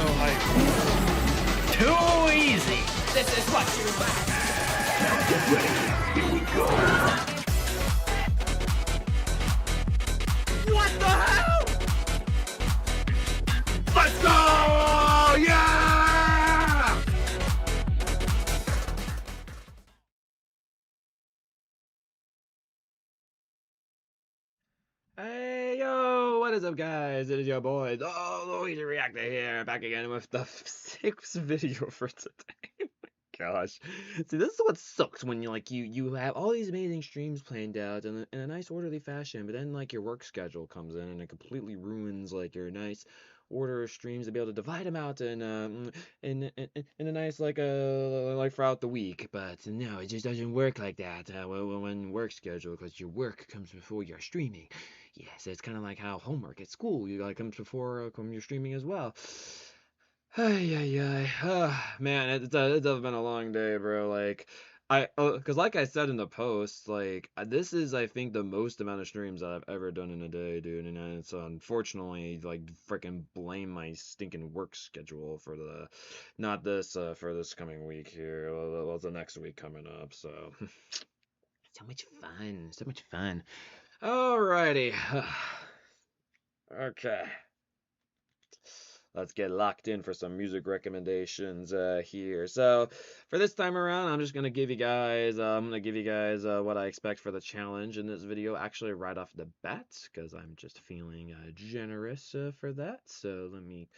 so hyped. Too easy. This is what you want. Get ready. Here we go. What the hell? Let's go! Yeah! Hey, yo, what is up, guys? It is your boy, Luigi Reactor here, back again with the 6th video for today. Gosh. See, this is what sucks when you have all these amazing streams planned out in a nice orderly fashion, but then like your work schedule comes in and it completely ruins like your nice order of streams to be able to divide them out in a nice like throughout the week. But no, it just doesn't work like that when work schedule, because your work comes before your streaming. Yes, it's kind of like how homework at school comes before your streaming as well. Ay. Man, it's been a long day, bro. Like, because like I said in the post, like, this is, I think, the most amount of streams that I've ever done in a day, dude. And it's unfortunately, like, freaking blame my stinking work schedule for not this, for this coming week here. Well, the next week coming up, so. So much fun. Alrighty. Okay. Let's get locked in for some music recommendations here. So for this time around, I'm just gonna give you guys what I expect for the challenge in this video, actually right off the bat, because I'm just feeling generous for that. So let me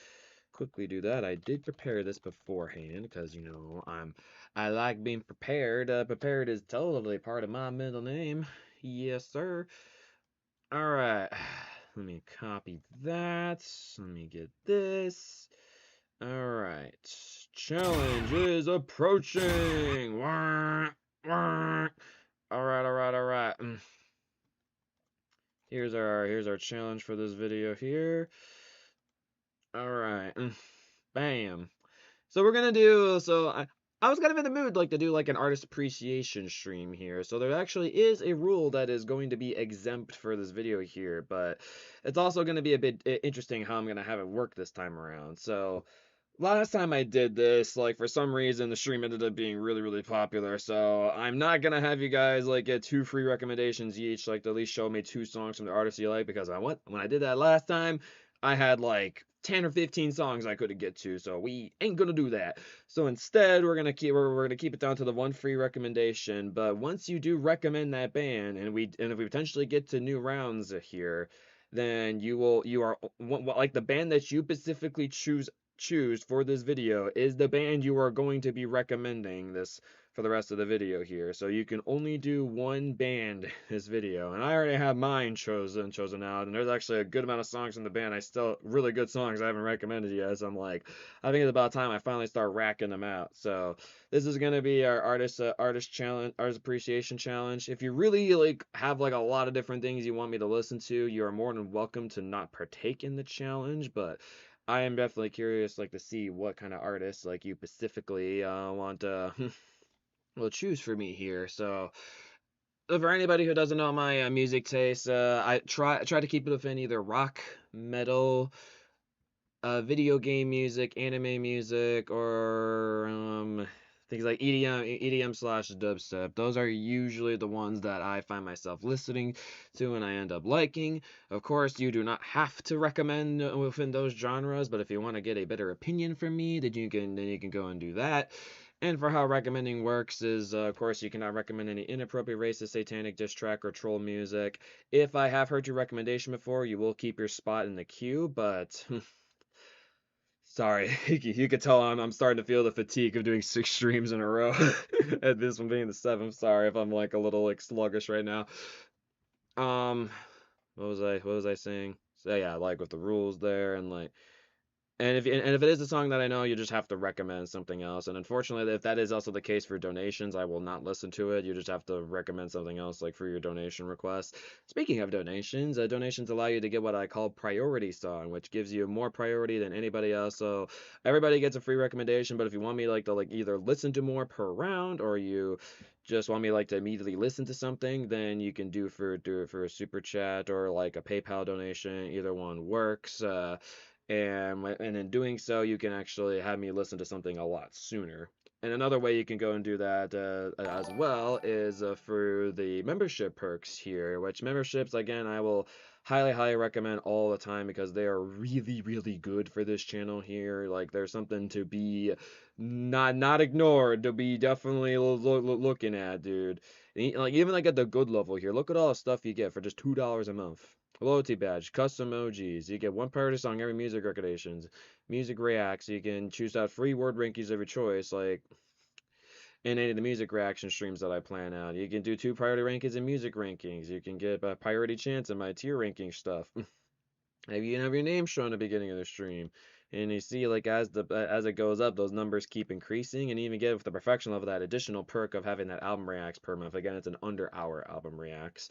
quickly do that. I did prepare this beforehand because I like being prepared. Prepared is totally part of my middle name. Yes, sir. All right. Let me copy that. Let me get this. Alright. Challenge is approaching. Alright. Here's our challenge for this video here. Alright. Bam. So we're gonna do, I was kind of in the mood to do like an artist appreciation stream here. So there actually is a rule that is going to be exempt for this video here, but it's also going to be a bit interesting how I'm going to have it work this time around. So last time I did this, like, for some reason the stream ended up being really, really popular. So I'm not going to have you guys like get 2 free recommendations each, like to at least show me 2 songs from the artists you like, because when I did that last time, I had like 10 or 15 songs I could get to, so we ain't gonna do that. So instead, we're gonna keep it down to the 1 free recommendation. But once you do recommend that band, and if we potentially get to new rounds here, then you are like the band that you specifically choose for this video is the band you are going to be recommending this for the rest of the video here. So you can only do 1 band this video, and I already have mine chosen out, and there's actually a good amount of songs in the band really good songs I haven't recommended yet. So I think it's about time I finally start racking them out. So this is gonna be our artist appreciation challenge. If you really have a lot of different things you want me to listen to, you are more than welcome to not partake in the challenge, but I am definitely curious to see what kind of artists you specifically want to will choose for me here. So for anybody who doesn't know my music taste, I try to keep it within either rock, metal, video game music, anime music, or things like EDM slash dubstep. Those are usually the ones that I find myself listening to and I end up liking. Of course, you do not have to recommend within those genres, but if you want to get a better opinion from me, then you can go and do that. And for how recommending works is, of course, you cannot recommend any inappropriate, racist, satanic, diss track, or troll music. If I have heard your recommendation before, you will keep your spot in the queue, but sorry, you could tell I'm starting to feel the fatigue of doing 6 streams in a row. And this one being the 7th. Sorry if I'm a little sluggish right now. What was I saying? So yeah, with the rules there, and if it is a song that I know, you just have to recommend something else. And unfortunately, if that is also the case for donations, I will not listen to it. You just have to recommend something else for your donation request. Speaking of donations, donations allow you to get what I call priority song, which gives you more priority than anybody else. So everybody gets a free recommendation, but if you want me to either listen to more per round, or you just want me to immediately listen to something, then you can do it for a super chat or a PayPal donation. Either one works. and in doing so, you can actually have me listen to something a lot sooner. And another way you can go and do that as well is for the membership perks here, which memberships, again, I will highly recommend all the time because they are really good for this channel here. Like, there's something to be not ignored, to be definitely looking at, dude. Like, even like at the good level here, look at all the stuff you get for just $2 a month. Loyalty badge, custom emojis. You get one priority song every music recommendations, music reacts. You can choose out free word rankings of your choice, like in any of the music reaction streams that I plan out. You can do 2 priority rankings in music rankings. You can get priority chance in my tier ranking stuff. Maybe you can have your name shown at the beginning of the stream. And you see, like, as it goes up, those numbers keep increasing, and even get with the perfection level that additional perk of having that album reacts per month. Again, it's an under-hour album reacts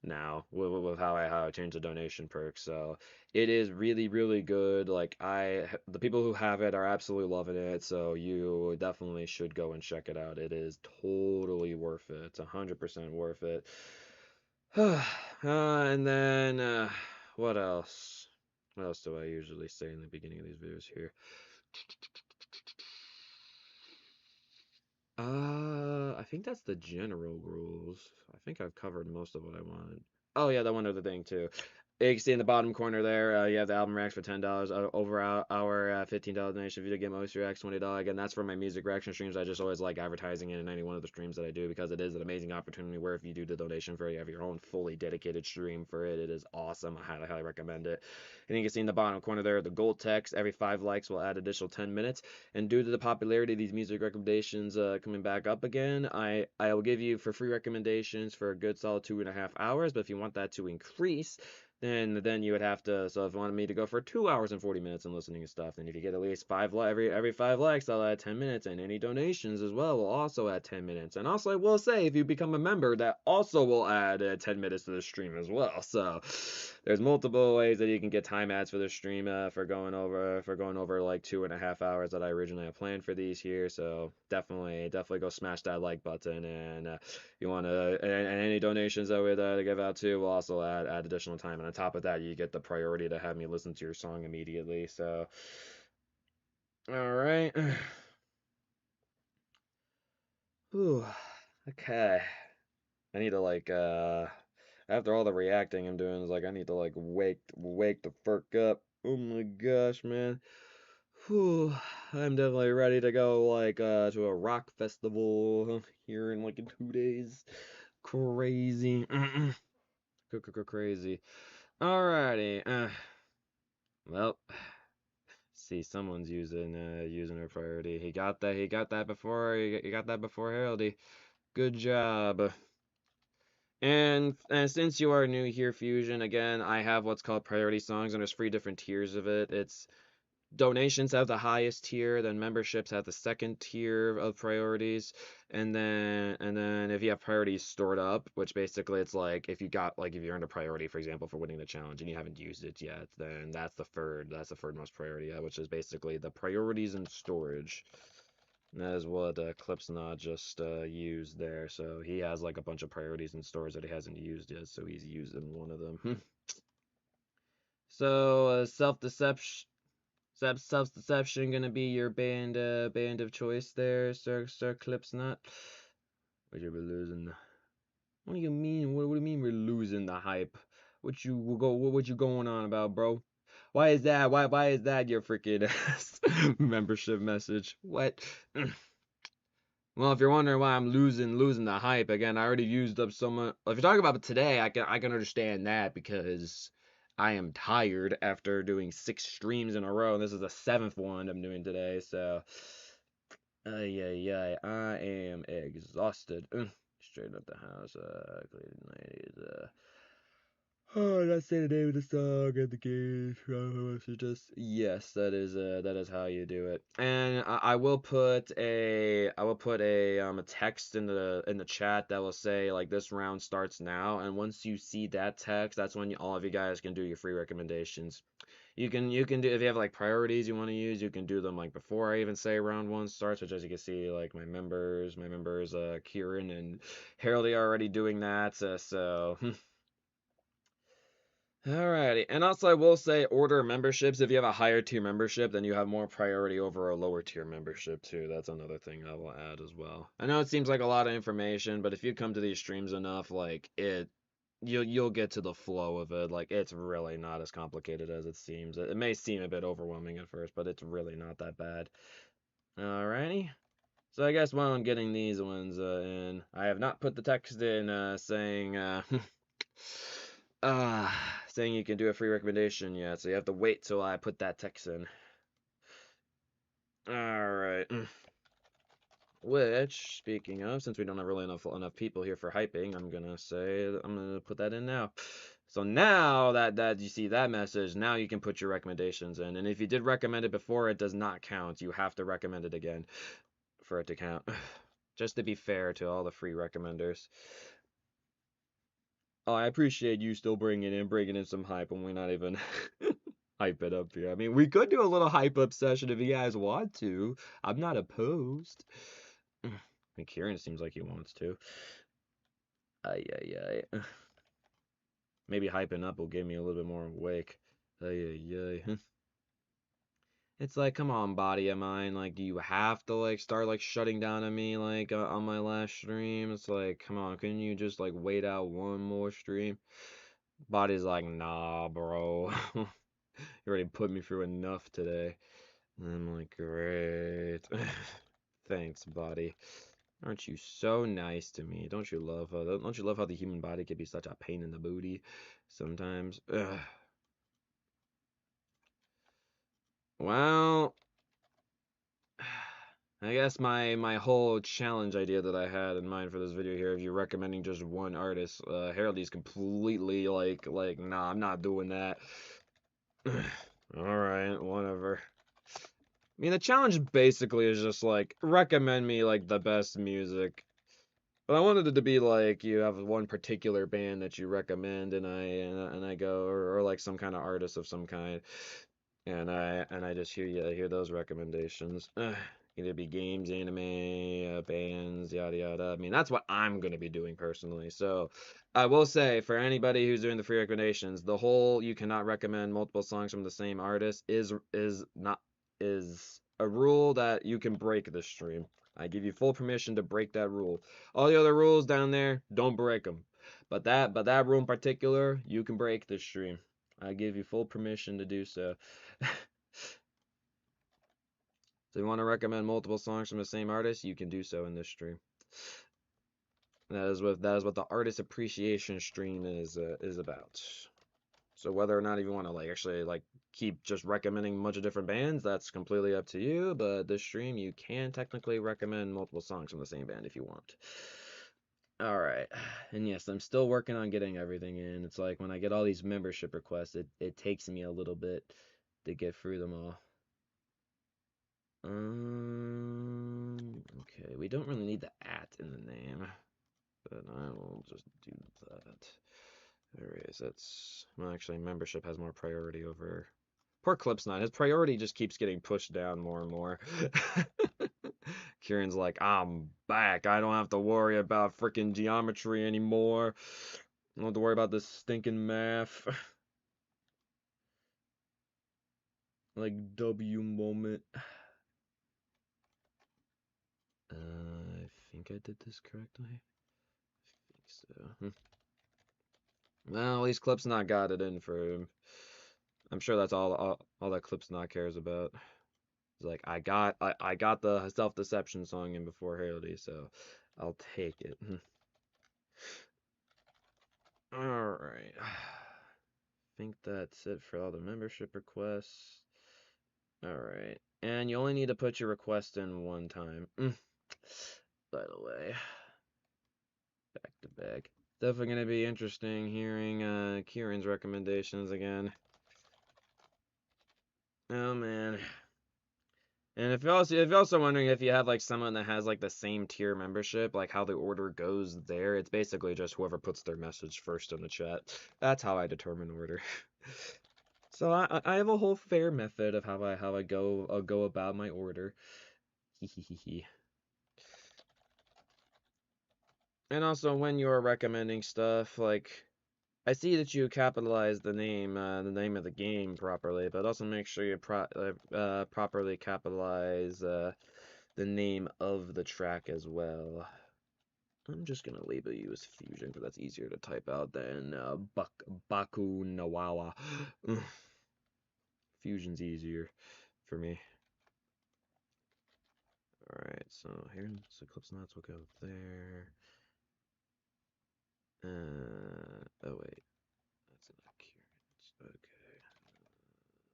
now with how I changed the donation perk. So it is really good. Like, the people who have it are absolutely loving it. So you definitely should go and check it out. It is totally worth it. It's 100% worth it. And then what else? What else do I usually say in the beginning of these videos here? I think that's the general rules. I think I've covered most of what I wanted. Oh yeah, that one other thing too. You can see in the bottom corner there, you have the album racks for $10. Over our $15 donation, video game host reacts $20. Again, that's for my music reaction streams. I just always like advertising it in any one of the streams that I do because it is an amazing opportunity where if you do the donation for it, you have your own fully dedicated stream for it. It is awesome. I highly recommend it. And you can see in the bottom corner there, the gold text. Every 5 likes will add additional 10 minutes. And due to the popularity of these music recommendations coming back up again, I will give you for free recommendations for a good solid 2.5 hours. But if you want that to increase, then you would have to. So if you wanted me to go for 2 hours and 40 minutes and listening to stuff, then if you get at least every 5 likes, I'll add 10 minutes, and any donations as well will also add 10 minutes. And also, I will say, if you become a member, that also will add 10 minutes to the stream as well. So there's multiple ways that you can get time adds for the stream for going over like 2.5 hours that I originally had planned for these here. So definitely go smash that like button, and you want to, and any donations that we give out to will also add additional time. And on top of that, you get the priority to have me listen to your song immediately. So, all right. Whew. Okay. I need to like after all the reacting I'm doing is like I need to like wake the fuck up. Oh my gosh, man. Whew. I'm definitely ready to go like to a rock festival here in like in 2 days. Crazy. Crazy. Alrighty. Well, see, someone's using her priority. He got that. He got that before. He got that before Heraldy. Good job. And since you are new here, Fusion, again, I have what's called priority songs, and there's 3 different tiers of it. It's donations have the highest tier, then memberships have the second tier of priorities, and then if you have priorities stored up, which basically it's like if you earned a priority, for example, for winning the challenge and you haven't used it yet, then that's the third most priority, which is basically the priorities and storage. And that is what Clipsnot just used there. So he has like a bunch of priorities and stores that he hasn't used yet, so he's using one of them. So self-deception gonna be your band of choice there, Sir Clipsnut. What you be losing? What do you mean? What do you mean we're losing the hype? What you going on about, bro? Why is that? Why is that your freaking membership message? What? Well, if you're wondering why I'm losing the hype, again, I already used up so much. If you're talking about today, I can understand that because I am tired after doing 6 streams in a row, and this is the 7th one I'm doing today. So, yeah, I am exhausted. Straight up the house, cleaning ladies, oh, did I say the name of the song and the game? Just yes, that is how you do it. And I will put a text in the chat that will say like this round starts now. And once you see that text, that's when all of you guys can do your free recommendations. You can do if you have like priorities you want to use, you can do them like before I even say round 1 starts, which as you can see, like my members, Kieran and Harold are already doing that. So. Alrighty, and also I will say order memberships. If you have a higher tier membership, then you have more priority over a lower tier membership too. That's another thing I will add as well. I know it seems like a lot of information, but if you come to these streams enough, like you'll get to the flow of it. Like it's really not as complicated as it seems. It may seem a bit overwhelming at first, but it's really not that bad. Alrighty. So I guess while I'm getting these ones in, I have not put the text in saying uh, saying you can do a free recommendation yet, so you have to wait till I put that text in. Alright. Which, speaking of, since we don't have really enough people here for hyping, I'm gonna put that in now. So now that you see that message, now you can put your recommendations in. And if you did recommend it before, it does not count. You have to recommend it again for it to count. Just to be fair to all the free recommenders. Oh, I appreciate you still bringing in some hype when we're not even hype it up here. I mean, we could do a little hype up session if you guys want to. I'm not opposed. I mean, Kieran seems like he wants to. Ay, ay, ay. Maybe hyping up will get me a little bit more awake. Ay, ay, ay. It's like, come on, body of mine. Like, do you have to, like, start, like, shutting down on me, like, on my last stream? It's like, come on, couldn't you just, like, wait out one more stream? Body's like, nah, bro. You already put me through enough today. And I'm like, great. Thanks, body. Aren't you so nice to me? Don't you love how the human body can be such a pain in the booty sometimes? Ugh. Well, I guess my whole challenge idea that I had in mind for this video here, if you're recommending just one artist, Harold's completely like, nah, I'm not doing that. Alright, whatever. I mean, the challenge basically is just like, recommend me like the best music. But I wanted it to be like you have one particular band that you recommend, and I go, or like some kind of artist of some kind, and I just hear those recommendations. Either be games, anime, bands, yada yada. I mean, that's what I'm gonna be doing personally. So I will say for anybody who's doing the free recommendations, the whole you cannot recommend multiple songs from the same artist is a rule that you can break this stream. I give you full permission to break that rule. All the other rules down there, don't break them. But that rule in particular, you can break this stream. I give you full permission to do so. So you want to recommend multiple songs from the same artist, you can do so in this stream. That is what the artist appreciation stream is about. So whether or not you want to like actually like keep just recommending a bunch of different bands, that's completely up to you. But this stream, you can technically recommend multiple songs from the same band if you want. All right, and yes, I'm still working on getting everything in. It's like when I get all these membership requests, it takes me a little bit to get through them all. Okay, we don't really need the at in the name, but I will just do that. Alright, so that's, well, actually, membership has more priority over. Poor Clipsnot. His priority just keeps getting pushed down more and more. Kieran's like, I'm back. I don't have to worry about freaking geometry anymore. I don't have to worry about this stinking math. Like, W moment. I think I did this correctly. I think so. Well, at least Clipsnot got it in for him. I'm sure that's all that Clipsnot cares about. He's like, I got the self-deception song in before Haley, so I'll take it. Alright. I think that's it for all the membership requests. Alright. And you only need to put your request in one time. By the way. Back to back. Definitely gonna be interesting hearing Kieran's recommendations again. Oh man. And if you're also wondering if you have like someone that has like the same tier membership, like how the order goes there, it's basically just whoever puts their message first in the chat. That's how I determine order. So I have a whole fair method of how I go about my order. And also when you're recommending stuff, like I see that you capitalized the name of the game properly, but also make sure you properly capitalize the name of the track as well. I'm just gonna label you as Fusion because that's easier to type out than Baku Nawawa. Fusion's easier for me. Alright, so here, so Eclipse Knots will go there. Oh wait, that's an occurrence. Okay.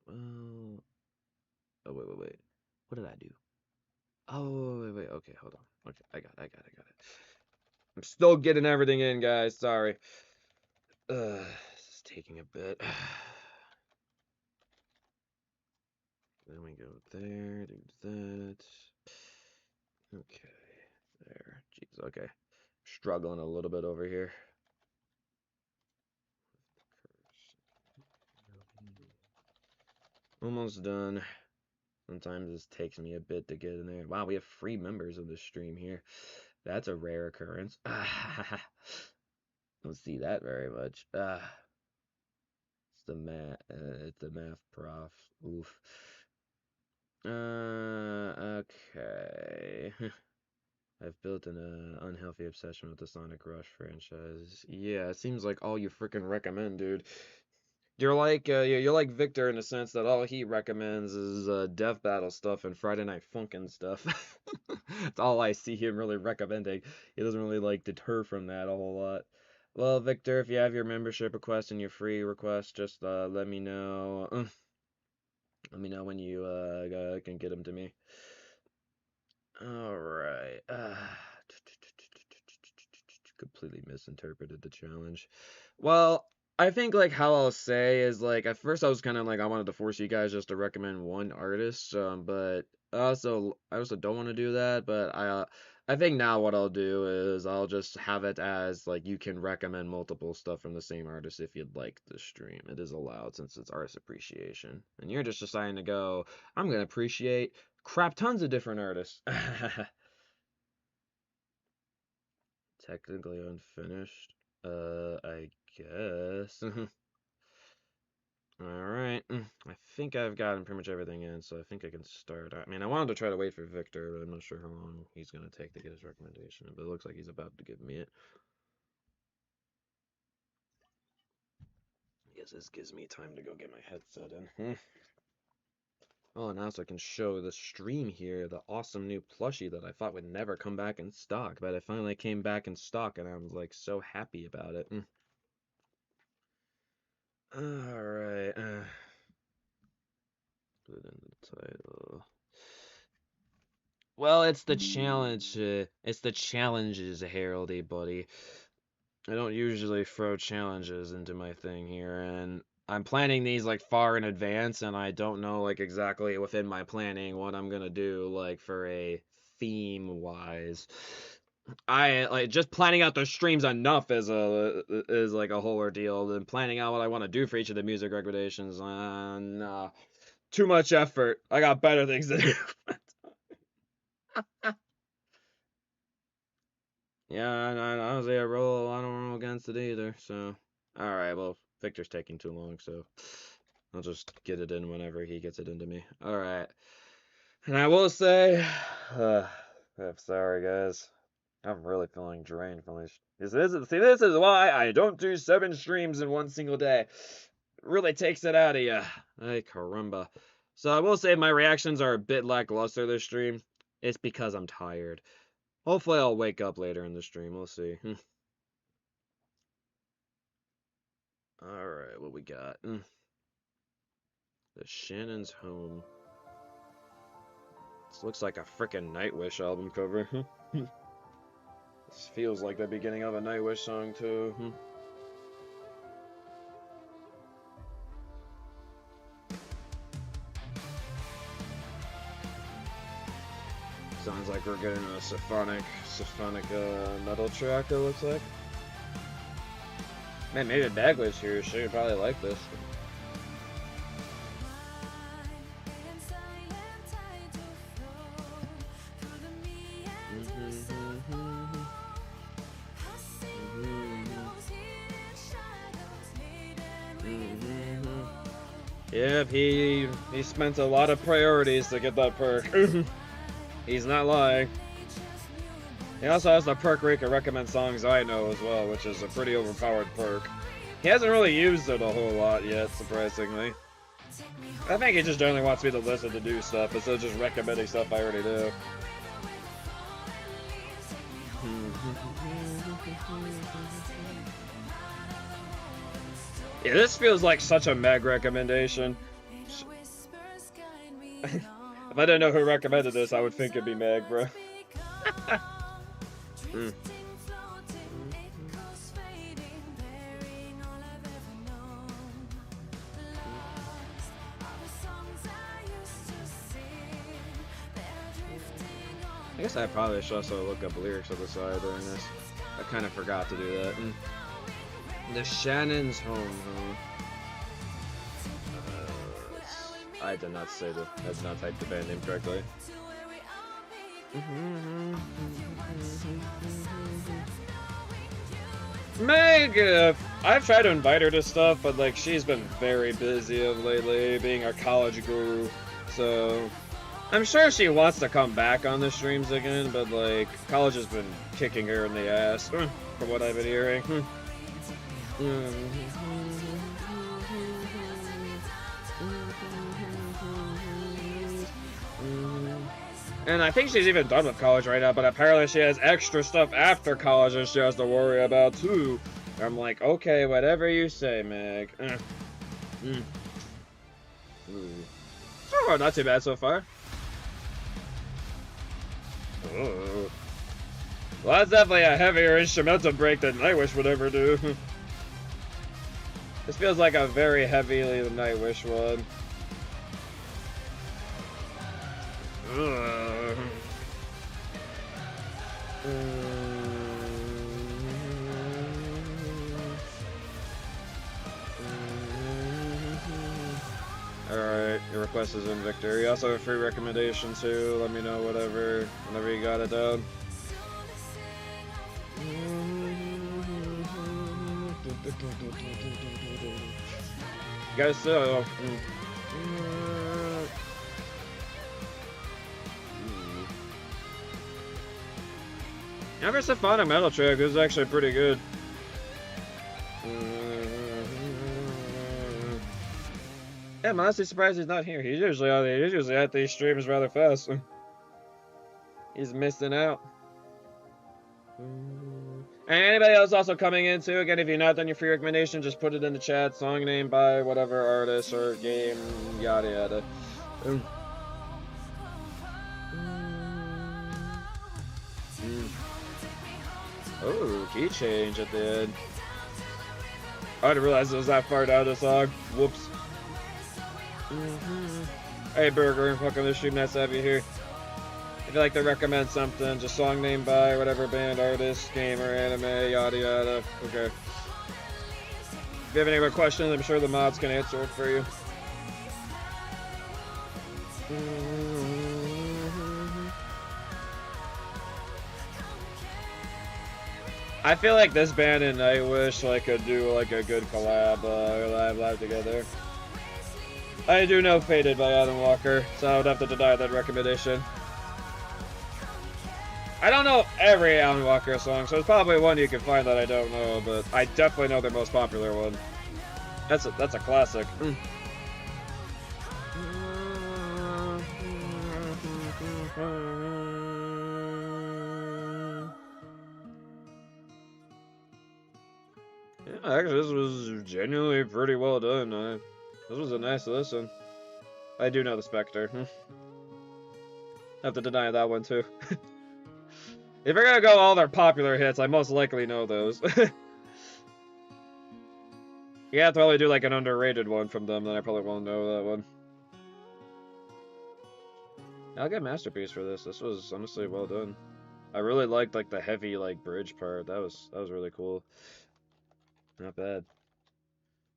Well, oh wait. What did I do? Oh wait. Okay, hold on. Okay, I got it. I'm still getting everything in, guys. Sorry. This is taking a bit. Then we go there, do that. Okay, there. Jeez, okay. Struggling a little bit over here. Almost done. Sometimes this takes me a bit to get in there. Wow, we have 3 members of the stream here. That's a rare occurrence. Don't see that very much. It's the math prof. Oof. Okay. I've built an unhealthy obsession with the Sonic Rush franchise. Yeah, it seems like all you freaking recommend, dude. You're like Victor in the sense that all he recommends is Death Battle stuff and Friday Night Funkin' stuff. That's all I see him really recommending. He doesn't really like deter from that a whole lot. Well, Victor, if you have your membership request and your free request, just let me know. Let me know when you can get them to me. All right. Completely misinterpreted the challenge. Well, I think like how I'll say is like at first I was kind of like I wanted to force you guys just to recommend one artist, but I also don't want to do that. But I think now what I'll do is I'll just have it as like you can recommend multiple stuff from the same artist if you'd like the stream. It is allowed since it's artist appreciation, and you're just deciding to go. I'm gonna appreciate crap tons of different artists. Technically unfinished. I guess. Alright. I think I've gotten pretty much everything in, so I think I can start. I mean, I wanted to try to wait for Victor, but I'm not sure how long he's going to take to get his recommendation. But it looks like he's about to give me it. I guess this gives me time to go get my headset in. Oh, and also I can show the stream here, the awesome new plushie that I thought would never come back in stock, but it finally came back in stock, and I was like so happy about it. Alright, put it in the title. Well, it's the challenge. It's the challenges, Heraldy, buddy. I don't usually throw challenges into my thing here, and I'm planning these like far in advance, and I don't know like exactly within my planning what I'm gonna do like for a theme wise. I like just planning out the streams enough is like a whole ordeal. Then planning out what I want to do for each of the music recommendations, nah, too much effort. I got better things to do. Yeah, I honestly I don't roll against it either. So, all right. Well, Victor's taking too long, so I'll just get it in whenever he gets it into me. All right. And I will say, I'm sorry, guys. I'm really feeling drained from this. This is why I don't do 7 streams in one single day. It really takes it out of you. Ay, caramba. So I will say my reactions are a bit lackluster this stream. It's because I'm tired. Hopefully I'll wake up later in the stream. We'll see. Alright, what we got? The Shannon's Home. This looks like a frickin' Nightwish album cover. This feels like the beginning of a Nightwish song, too. Sounds like we're getting a symphonic metal track, it looks like. Man, maybe Bagway's here. She would probably like this. Yep, he spent a lot of priorities to get that perk. He's not lying. He also has the perk where he can recommend songs I know as well, which is a pretty overpowered perk. He hasn't really used it a whole lot yet, surprisingly. I think he just generally wants me to listen to do stuff instead of just recommending stuff I already do. Yeah, this feels like such a Meg recommendation. If I didn't know who recommended this, I would think it'd be Meg, bro. I guess I probably should also look up lyrics on the side during this. I kind of forgot to do that. The Shannon's Home. I did not say that. I did not type the band name correctly. Meg, I've tried to invite her to stuff, but like she's been very busy of lately, being our college guru. So I'm sure she wants to come back on the streams again, but like college has been kicking her in the ass, from what I've been hearing. And I think she's even done with college right now, but apparently she has extra stuff after college that she has to worry about too. I'm like, okay, whatever you say, Meg. Oh, not too bad so far. Oh. Well, that's definitely a heavier instrumental break than Nightwish would ever do. This feels like a very heavy Nightwish one. Alright, your request is in, Victor. You also have a free recommendation too. Let me know whenever you got it down. Guys, so never so fun a metal track. This is actually pretty good. Yeah, I'm honestly surprised he's not here. He's usually at these streams rather fast. He's missing out. And anybody else also coming in too, again, if you're not done your free recommendation, just put it in the chat. Song name by whatever artist or game, yada yada. Oh, key change at the end. I didn't realize it was that far down the song. Whoops. Hey Burger, welcome to the stream. Nice to have you here. If you'd like to recommend something, just song name by whatever band, artist, gamer, anime, yada yada. Okay. If you have any other questions, I'm sure the mods can answer it for you. I feel like this band and Nightwish could do like a good collab live together. I do know Faded by Adam Walker, so I would have to deny that recommendation. I don't know every Alan Walker song, so there's probably one you can find that I don't know, but I definitely know their most popular one. That's a classic. Yeah, actually, this was genuinely pretty well done. This was a nice listen. I do know the Spectre. Have to deny that one too. If you're gonna go all their popular hits, I most likely know those. You have to probably do like an underrated one from them, then I probably won't know that one. I'll get Masterpiece for this. This was honestly well done. I really liked like the heavy bridge part. That was really cool. Not bad.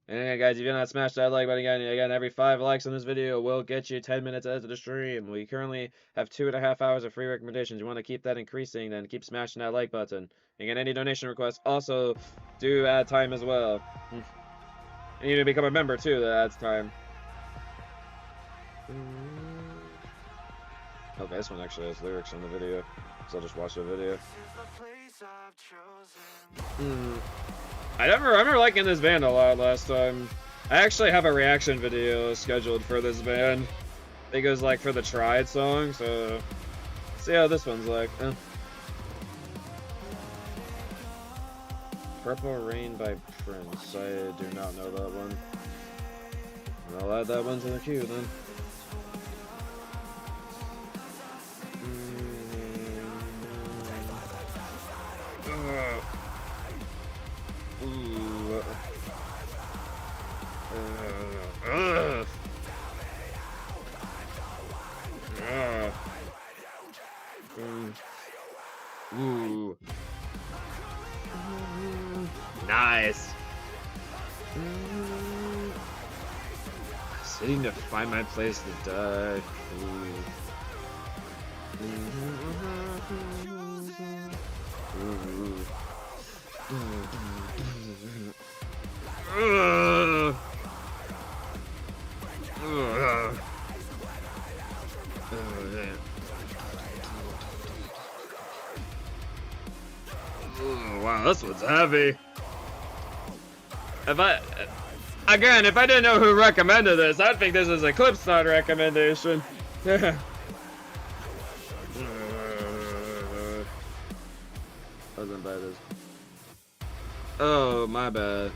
And again, guys, if you're not smash that like button again, every 5 likes on this video will get you 10 minutes after the stream. We currently have 2.5 hours of free recommendations. You want to keep that increasing, then keep smashing that like button. Again, any donation requests also do add time as well. And you need to become a member too, that adds time. Okay, this one actually has lyrics on the video, so I'll just watch the video. I remember liking this band a lot last time. I actually have a reaction video scheduled for this band. I think it was like for the Tried song, so let's see how this one's like. Purple Rain by Prince. I do not know that one. I'll add that one to the queue then. Nice. Sitting to find my place to die. Wow, this one's heavy. If I didn't know who recommended this, I'd think this is a Clipstone recommendation. Wasn't bad as. Oh, my bad.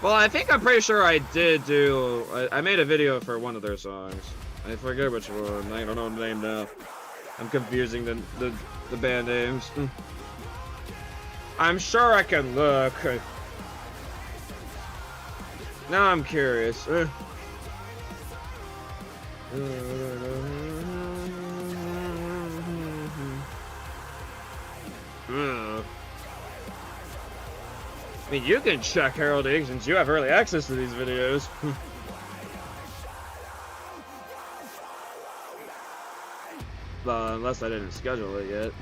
Well, I think I'm pretty sure I did do. I made a video for one of their songs. I forget which one. I don't know the name now. I'm confusing the band names. I'm sure I can look. Now I'm curious. I mean, you can check Herald Inc. since you have early access to these videos. Unless I didn't schedule it yet.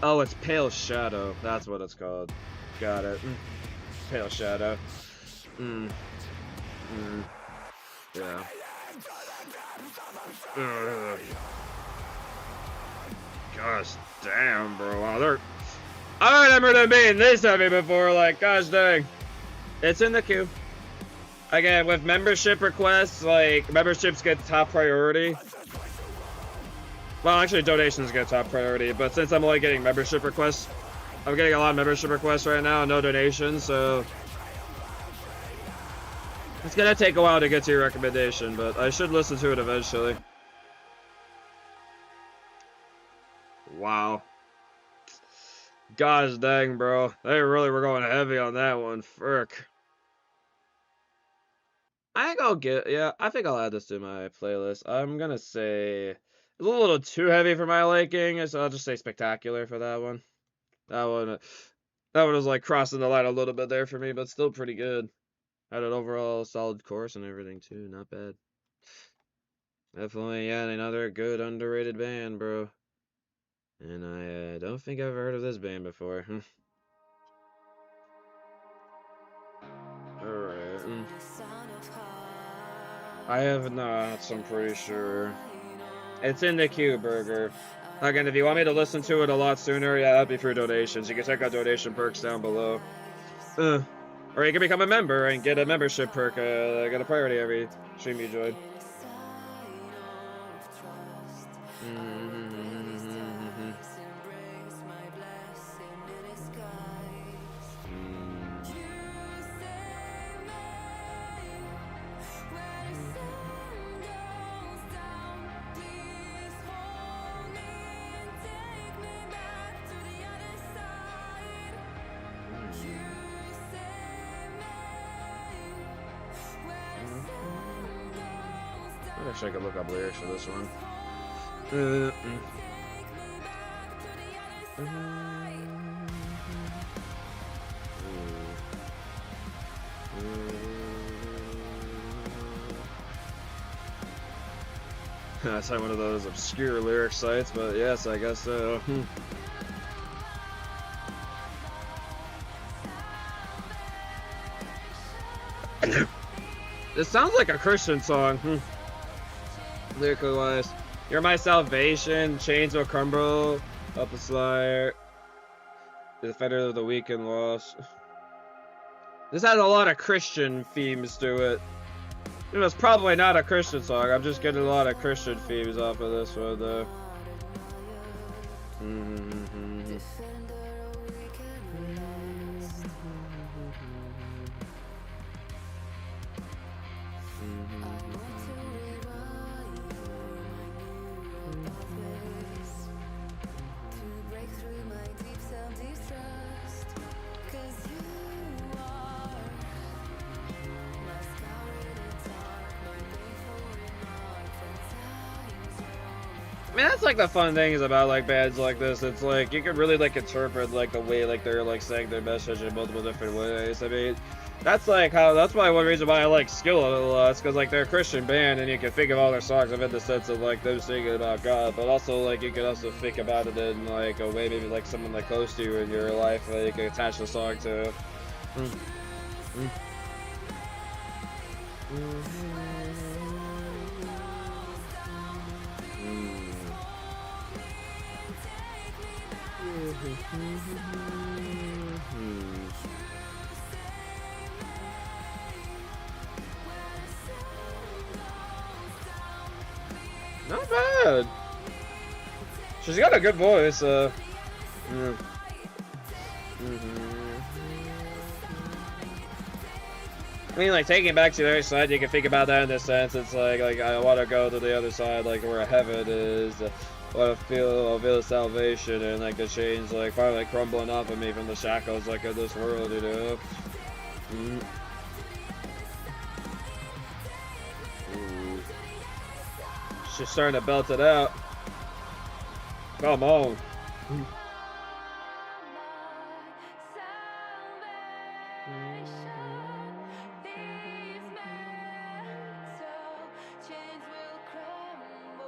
Oh, it's Pale Shadow. That's what it's called. Got it. Pale Shadow. Yeah. Gosh damn, bro. Wow, I remember them being this heavy before, like, gosh dang. It's in the queue. Again, with membership requests, like, memberships get top priority. Well, actually, donations get top priority, but since I'm only getting membership requests, I'm getting a lot of membership requests right now, no donations, so it's gonna take a while to get to your recommendation, but I should listen to it eventually. Wow. Gosh dang, bro. They really were going heavy on that one. Frick. I think I'll add this to my playlist. I'm gonna say it's a little too heavy for my liking, so I'll just say Spectacular for that one. That one was like crossing the line a little bit there for me, but still pretty good. Had an overall solid course and everything too, not bad. Definitely, yeah, another good underrated band, bro. And I don't think I've heard of this band before. Alright. I have not, so I'm pretty sure. It's in the queue, Burger. Again, if you want me to listen to it a lot sooner, yeah, that'd be through donations. You can check out donation perks down below. Or you can become a member and get a membership perk. Get a priority every stream you join. Actually, I could look up lyrics for this one. That's like one of those obscure lyric sites, but yes, I guess so. This sounds like a Christian song. Lyrically wise. You're my salvation, chains will crumble, up the slayer, the defender of the weak and lost. This has a lot of Christian themes to it. You know, it's probably not a Christian song. I'm just getting a lot of Christian themes off of this one, though. I mean, that's like the fun things about like bands like this. It's like you can really like interpret like the way like they're like saying their message in multiple different ways. I mean, that's like how that's why one reason why I like Skill a lot. It's because like they're a Christian band and you can think of all their songs in the sense of like them singing about God, but also like you can also think about it in like a way maybe like someone like close to you in your life that you can attach the song to. Not bad. She's got a good voice. I mean, like taking it back to the other side, you can think about that in this sense. It's like I want to go to the other side, like where heaven is. I want to feel the salvation and like the chains like finally crumbling off of me from the shackles like of this world, you know. She's starting to belt it out. Come on.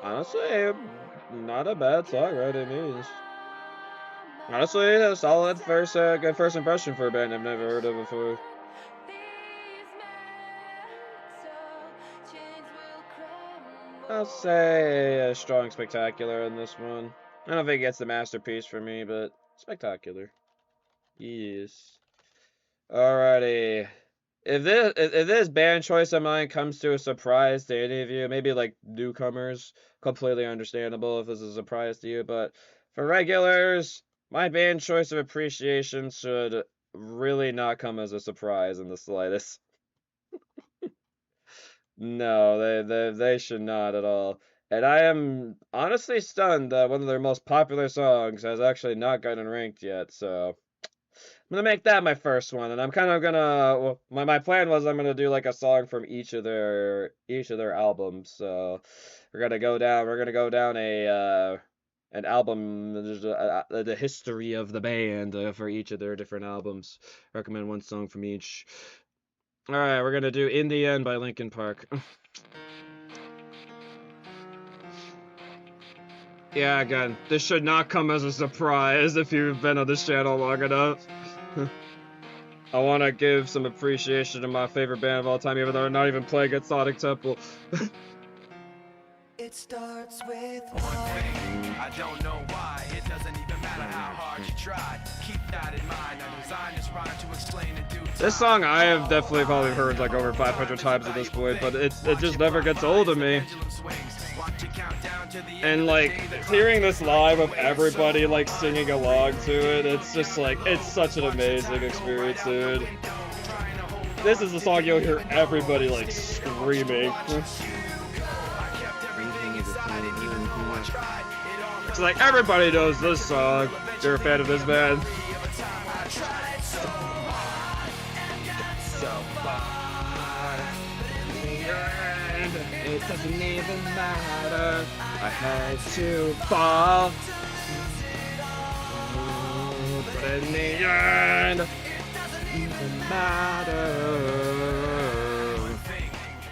Honestly, not a bad song, right? It means. Honestly, a solid good first impression for a band I've never heard of before. I'll say a strong spectacular in this one. I don't think it's the masterpiece for me, but spectacular. Yes. Alrighty. If this band choice of mine comes to a surprise to any of you, maybe like newcomers, completely understandable if this is a surprise to you, but for regulars, my band choice of appreciation should really not come as a surprise in the slightest. No, they should not at all. And I am honestly stunned that one of their most popular songs has actually not gotten ranked yet, so I'm gonna make that my first one, and I'm kind of gonna. Well, my plan was I'm gonna do like a song from each of their albums. So we're gonna go down a an album, the history of the band for each of their different albums. Recommend one song from each. All right, we're gonna do "In the End" by Linkin Park. Yeah, again, this should not come as a surprise if you've been on this channel long enough. I want to give some appreciation to my favorite band of all time, even though they're not even playing at Sonic Temple. It starts with one thing. I don't know why. It doesn't even matter how hard you try. Keep that in mind. I designed this rhyme to explain it due time. This song I have definitely probably heard like over 500 times at this point, but it just never gets old to me. And like hearing this live of everybody like singing along to it, it's just like it's such an amazing experience, dude. This is the song you'll hear everybody like screaming. It's like everybody knows this song. You're a fan of this band. It doesn't even matter. I had to fall, but in the end, it doesn't matter.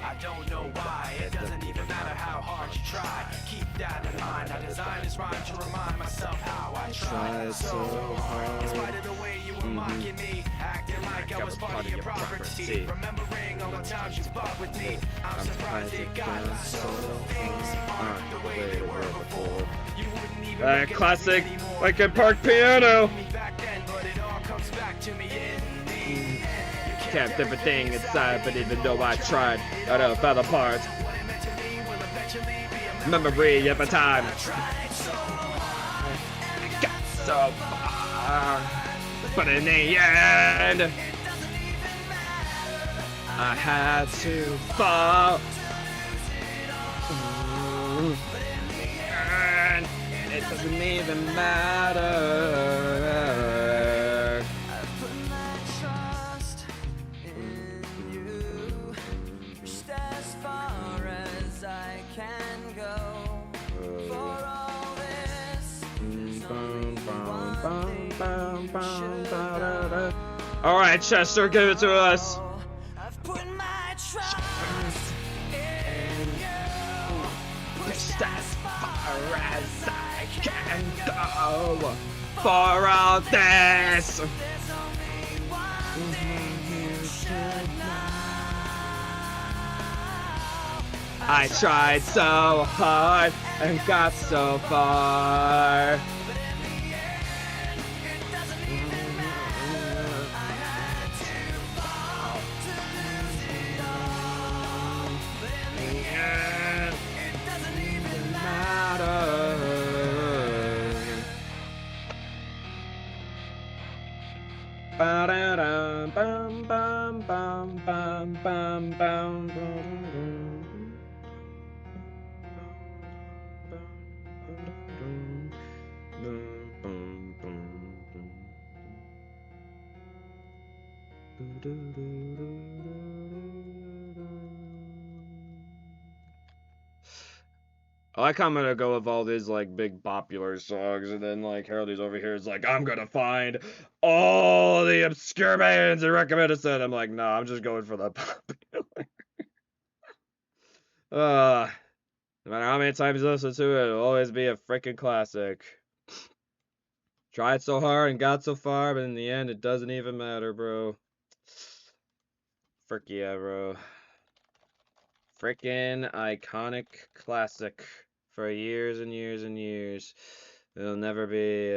I don't know why. It doesn't even matter how hard you try. Keep that in mind. I designed this rhyme to remind myself how I tried so hard. In spite of the way you were mocking me, acting like I was part of your property. Remembering the times you fought with me. I'm surprised it got so things aren't the way they were before. You wouldn't even That recognize classic me anymore. Linkin Park piano. Me back then, but it all comes back to me in the end. You Kept everything inside, but even though I tried, I don't fell apart. what it meant to me will eventually be a Memory of a time. tried so Got so far, but in the end, I had to fall. And it doesn't even matter. trust in you. Just as far as I can go. For all this, All right, Chester, give it to us. I've put my trust in you. Just as far as I can go for all this. There's only one thing you should know. I tried so hard and got so far. I like how I'm gonna go with all these like big popular songs, and then like Harold's over here is like, I'm gonna find all the obscure bands and recommend a set. I'm like, nah, I'm just going for the popular. No matter how many times you listen to it, it'll always be a freaking classic. Tried so hard and got so far, but in the end, it doesn't even matter, bro. Frick yeah, bro. Freaking iconic classic for years and years and years. It'll never be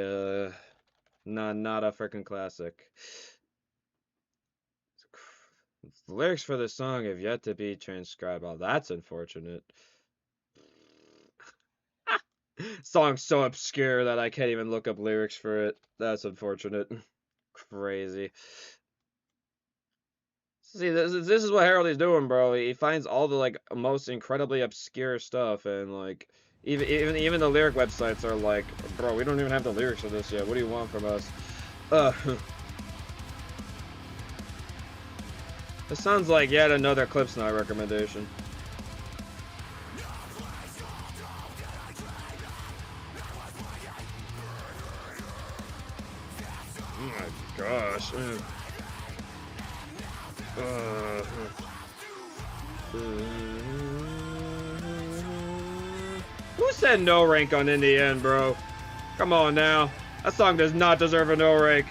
not a freaking classic. The lyrics for this song have yet to be transcribed. Oh, that's unfortunate. Song's so obscure that I can't even look up lyrics for it. That's unfortunate. Crazy. See, this is what Harold is doing, bro. He finds all the like most incredibly obscure stuff, and like even the lyric websites are like, bro, we don't even have the lyrics for this yet. What do you want from us? This sounds like yet another Clipsnot recommendation. Oh my gosh. Who said no rank on In the End, bro? Come on now. That song does not deserve a no rank.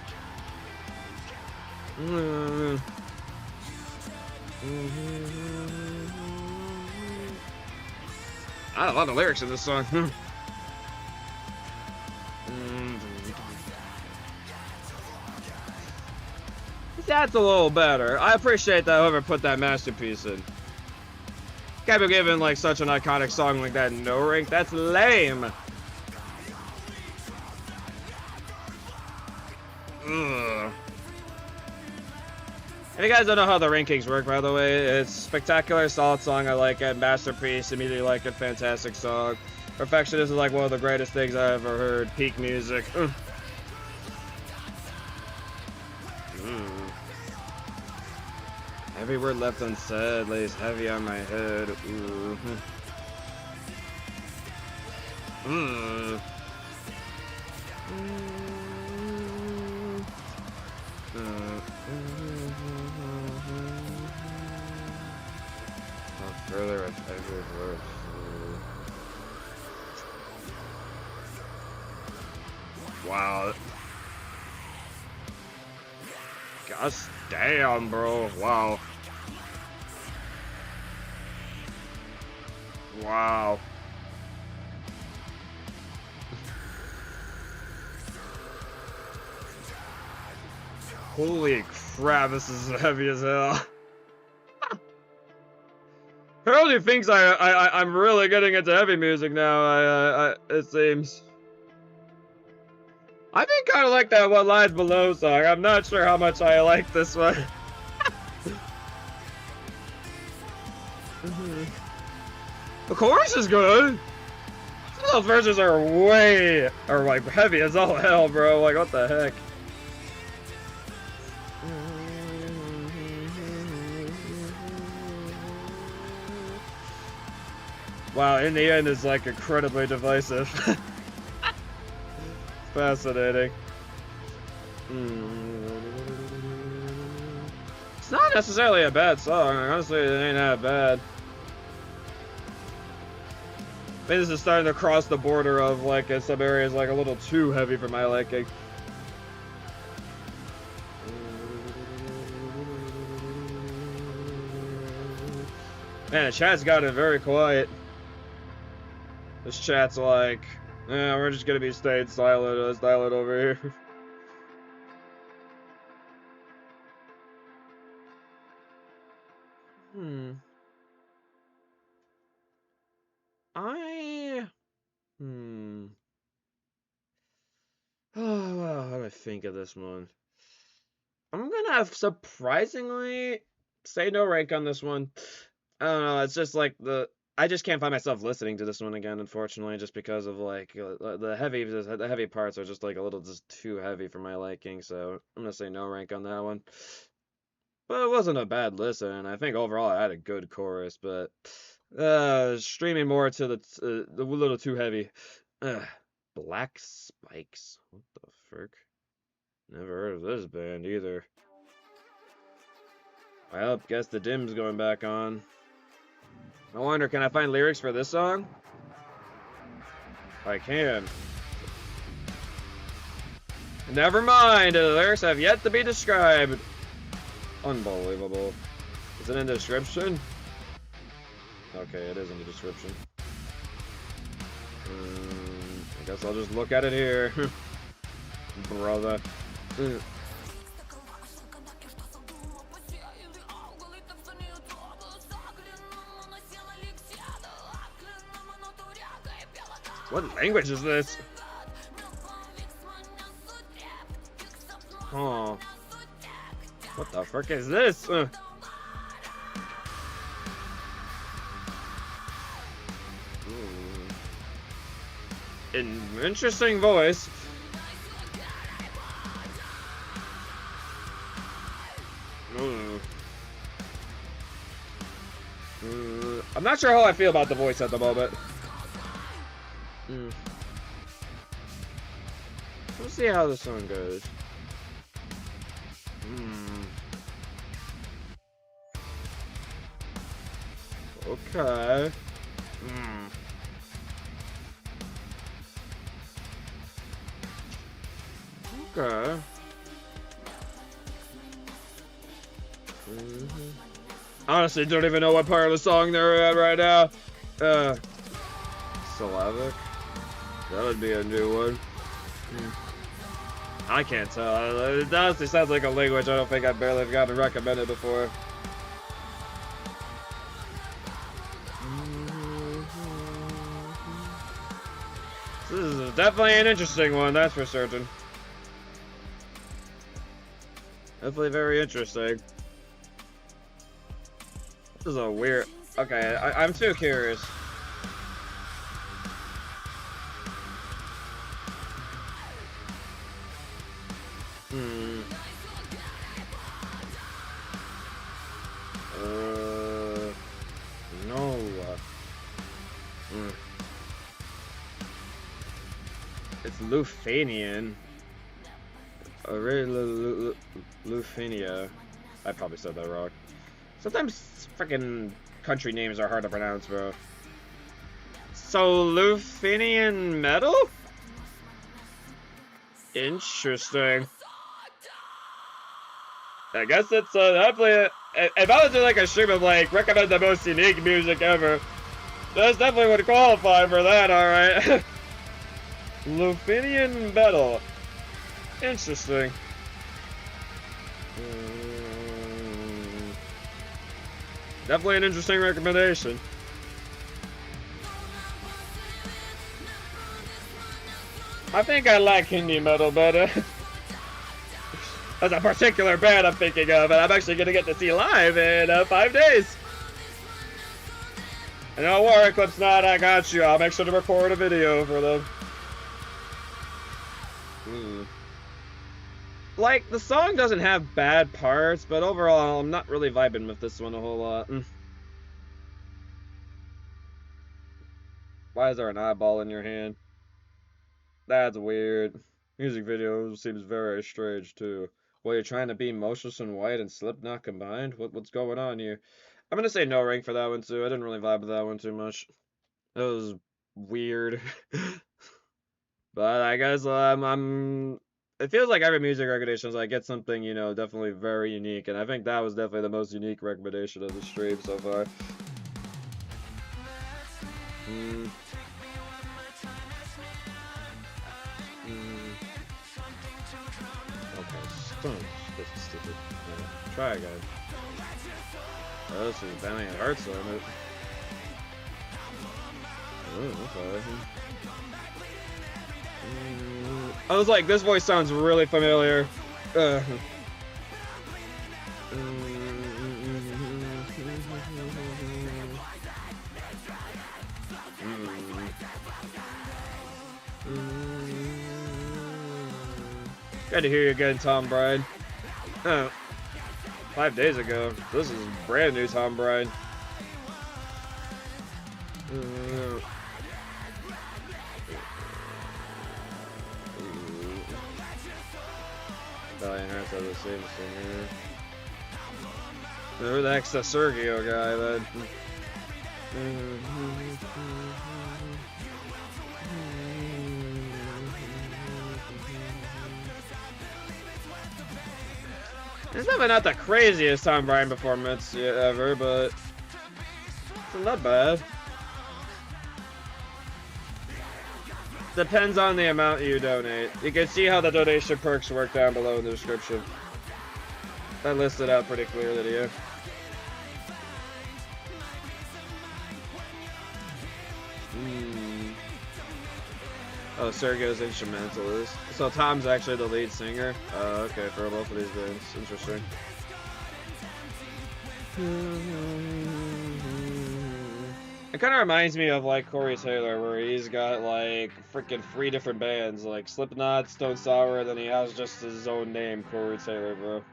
I love the lyrics in this song. That's a little better. I appreciate that whoever put that masterpiece in. Can't be giving like such an iconic song like that no rank. That's lame. Ugh. If you guys don't know how the rankings work, by the way, it's spectacular, solid song, I like it. Masterpiece, immediately like it, fantastic song. Perfectionist is like one of the greatest things I ever heard. Peak music. Every word left unsaid lays heavy on my head. Ooh. Further with every word. Wow. Gosh damn, bro. Wow. Wow. Holy crap, this is heavy as hell. Apparently thinks I'm really getting into heavy music now, it seems. I think kind of like that What Lies Below song. I'm not sure how much I like this one. The chorus is good. Some of those verses are like heavy as all hell, bro. Like, what the heck? Wow, in the end, it's like incredibly divisive. Fascinating. It's not necessarily a bad song. Honestly, it ain't that bad. I think this is starting to cross the border of, like, in some areas, like, a little too heavy for my liking. Man, the chat's gotten very quiet. This chat's like, yeah, we're just gonna be staying silent over here. Oh, how do I think of this one? I'm gonna surprisingly say no rank on this one. I don't know, it's just like I just can't find myself listening to this one again, unfortunately, just because of like the heavy parts are just like a little just too heavy for my liking, so I'm gonna say no rank on that one. But it wasn't a bad listen, and I think overall I had a good chorus, but streaming more to the little too heavy. Black Spikes. What the frick? Never heard of this band either. Well, guess the dim's going back on. I wonder, can I find lyrics for this song? I can. Never mind, the lyrics have yet to be described. Unbelievable. Is it in the description? Okay, it is in the description. I guess I'll just look at it here. Brother. What language is this? Oh. What the frick is this? An interesting voice. I'm not sure how I feel about the voice at the moment. Let's see how the song goes. Okay. Okay. Honestly, don't even know what part of the song they're at right now. Slavic? That would be a new one. I can't tell. It honestly sounds like a language I don't think I've barely gotten recommended before. This is definitely an interesting one, that's for certain. Definitely very interesting. This is a weird... Okay, I'm too curious. No. It's Lithuanian. Lithuania. I probably said that wrong. Sometimes freaking country names are hard to pronounce, bro. So Lithuanian metal? Interesting. I guess it's definitely if I was doing like a stream of like recommend the most unique music ever, That's definitely would qualify for that, alright. Lufinian metal. Interesting. Definitely an interesting recommendation. I think I like indie metal better. That's a particular band I'm thinking of, and I'm actually going to get to see live in 5 days. And don't worry, Eclipse Not, I got you. I'll make sure to record a video for them. Like, the song doesn't have bad parts, but overall, I'm not really vibing with this one a whole lot. Why is there an eyeball in your hand? That's weird. Music video seems very strange, too. Well, you're trying to be Motionless in White and Slipknot combined? What's going on here? I'm gonna say no rank for that one, too. I didn't really vibe with that one too much. It was weird. But I guess it feels like every music recommendation is like get something, you know, definitely very unique, and I think that was definitely the most unique recommendation of the stream so far. Okay, stop. This is stupid. Try again. Oh, this is Valiant Hearts on it. Oh, okay. I was like, this voice sounds really familiar. Good to hear you again, Tom Bryan. 5 days ago. This is brand new Tom Bryan. Valiant Hearts have the same singer. Who the heck's the Sergio guy then? It's definitely not the craziest Tom Bryan performance ever, but it's not bad. Depends on the amount you donate. You can see how the donation perks work down below in the description. I listed out pretty clearly to you. Oh, Sergio's instrumentalist. So Tom's actually the lead singer. Oh, okay, for both of these bands. Interesting. It kind of reminds me of like Corey Taylor, where he's got like freaking 3 different bands, like Slipknot, Stone Sour, and then he has just his own name, Corey Taylor, bro.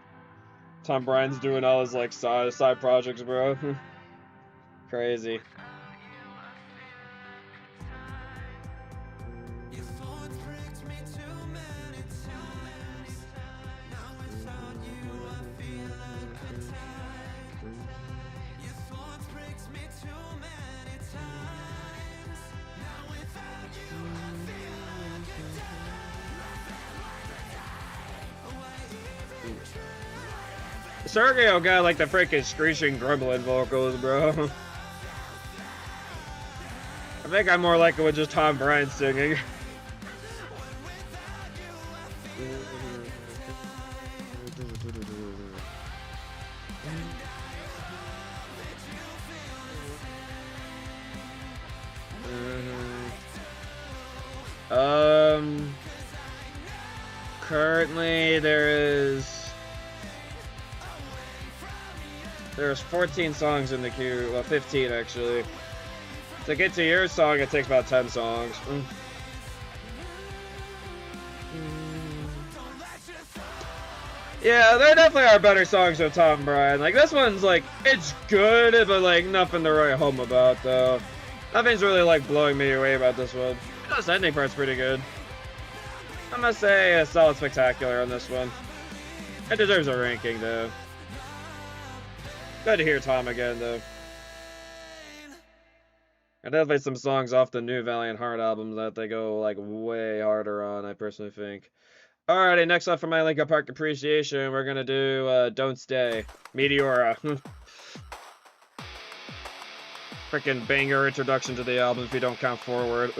Tom Bryan's doing all his like side projects, bro. Crazy. Sergio got like the freaking screeching, grumbling vocals, bro. I think I'm more like it with just Tom Bryan singing. Currently there's 14 songs in the queue, well 15 actually. To get to your song it takes about 10 songs. Yeah, there definitely are better songs of Tom Bryan. Like this one's like, it's good, but like nothing to write home about though. Nothing's really like blowing me away about this one. This ending part's pretty good. I'm gonna say a solid spectacular on this one. It deserves a ranking though. Good to hear Tom again though. And definitely some songs off the new Valiant Heart album that they go like way harder on, I personally think. Alrighty, next up for my Linkin Park appreciation, we're gonna do Don't Stay, Meteora. Freaking banger introduction to the album if you don't count forward.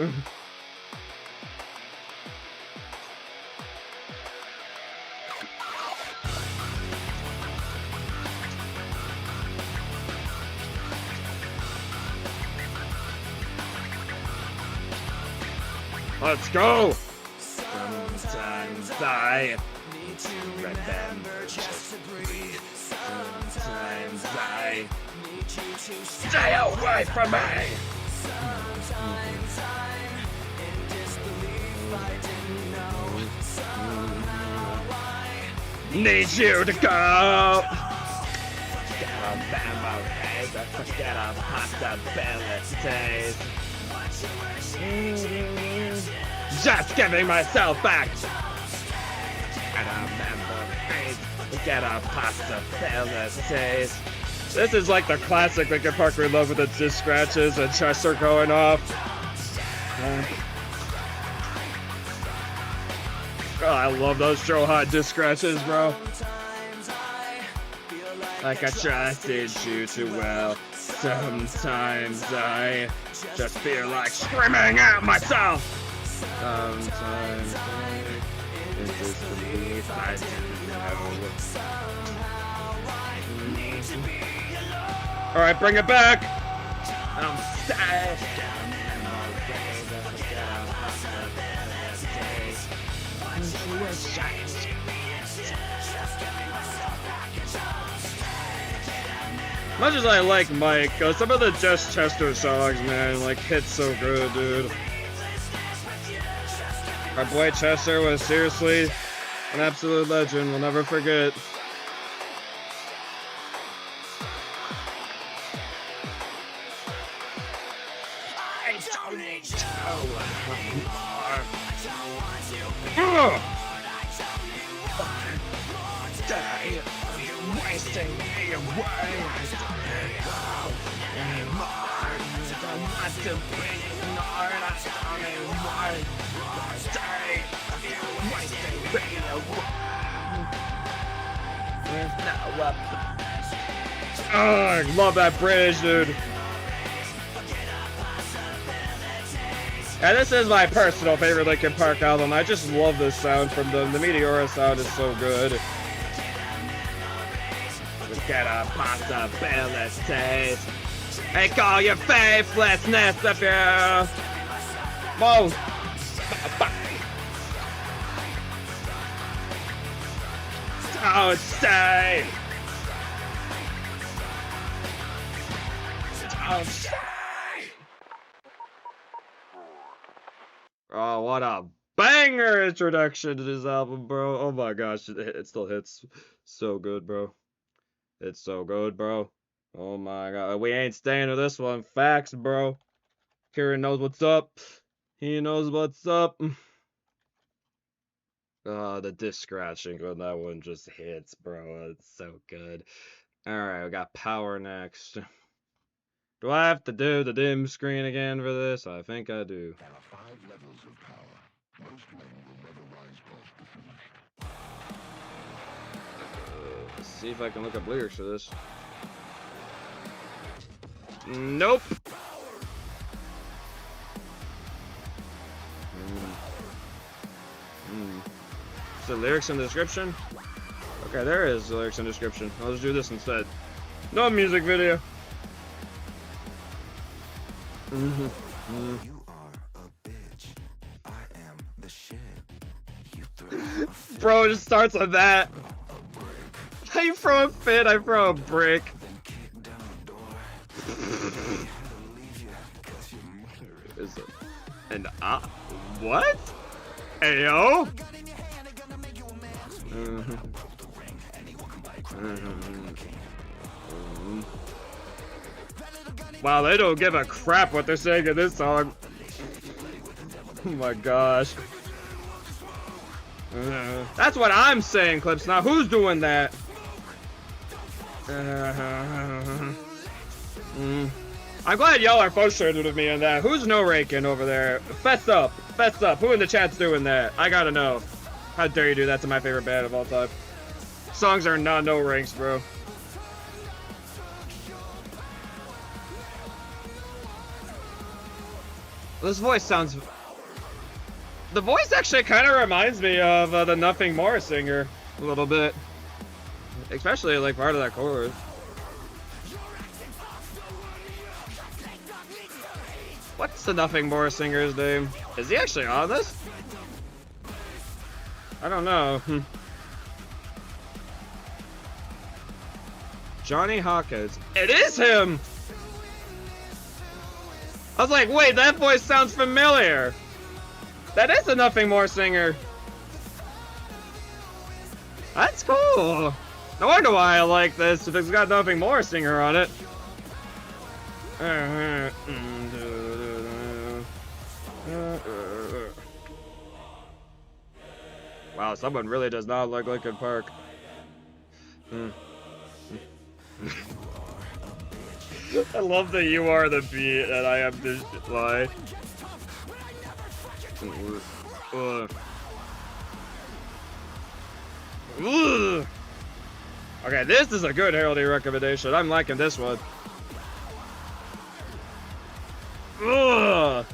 Let's go! Sometimes I need to remember just to breathe. Sometimes I need you to stay away from me! Sometimes I'm in disbelief, I didn't know. Somehow I need you to go! Forget about memories, forget about possibilities. Just giving myself back. And I remember forget our possibilities. This is like the classic Linkin Park we love with the disc scratches and Chester going off. Oh, I love those Joe Hot disc scratches, bro. Like I trusted you too well. Sometimes I just feel like screaming at myself. Sometimes I disbelief, I didn't know. Alright, bring it back. I'm sad. Much as I like Mike, some of the Just Chester songs, man, like, hit so good, dude. Our boy Chester was seriously an absolute legend. We'll never forget. I don't need you anymore. Die. You're wasting me away. I don't go anymore. I don't want to be ignored. I don't anymore. Die. You're wasting me away. There's no up. Oh, I love that bridge, dude. And this is my personal favorite Linkin Park album. I just love this sound from them. The Meteora sound is so good. Forget our possibilities. Take all your faithlessness of you. Whoa. Don't stay. Don't stay. Oh, what a banger introduction to this album, bro. Oh my gosh, it still hits so good, bro. It's so good, bro. Oh my god, we ain't staying with this one. Facts, bro. Kieran knows what's up. He knows what's up. Oh, the disc scratching when that one just hits, bro. It's so good. Alright, we got Power next. Do I have to do the dim screen again for this? I think I do. There are 5 levels of power. Most men will never rise past the finish. Let's see if I can look up lyrics for this. Nope. Is the lyrics in the description? Okay, there is the lyrics in the description. I'll just do this instead. No music video. You are a bitch. I am the shit. You throw Bro, it just starts with that. I throw a fit, I throw a brick. Is it an what? Ayo? Wow, they don't give a crap what they're saying in this song. Oh my gosh. That's what I'm saying, Clips. Now, who's doing that? I'm glad y'all are frustrated with me on that. Who's no raking over there? Fess up. Fess up. Who in the chat's doing that? I gotta know. How dare you do that to my favorite band of all time? Songs are not no ranks, bro. This voice sounds... The voice actually kind of reminds me of the Nothing More singer a little bit. Especially like part of that chorus. What's the Nothing More singer's name? Is he actually on this? I don't know. Johnny Hawkins. It is him! I was like, wait, that voice sounds familiar. That is a Nothing More singer. That's cool. No wonder why I like this if it's got Nothing More singer on it. Wow, someone really does not like Linkin Park. I love that you are the beat and I am the lie. Okay, this is a good heralding recommendation. I'm liking this one. Ooh.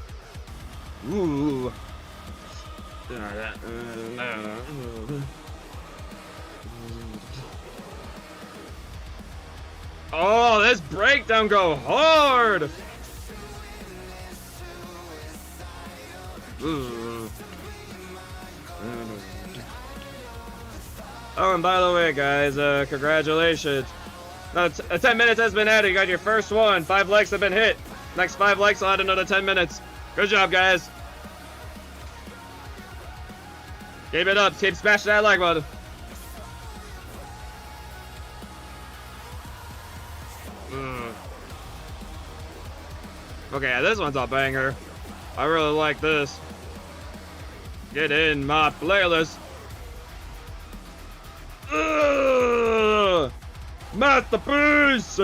Oh, this breakdown go hard. Oh, and by the way, guys, congratulations. Now, 10 minutes has been added. You got your first one. 5 likes have been hit. Next 5 likes, I'll add another 10 minutes. Good job, guys. Keep it up. Keep smashing that like button. Okay, this one's a banger. I really like this. Get in my playlist. Masterpiece!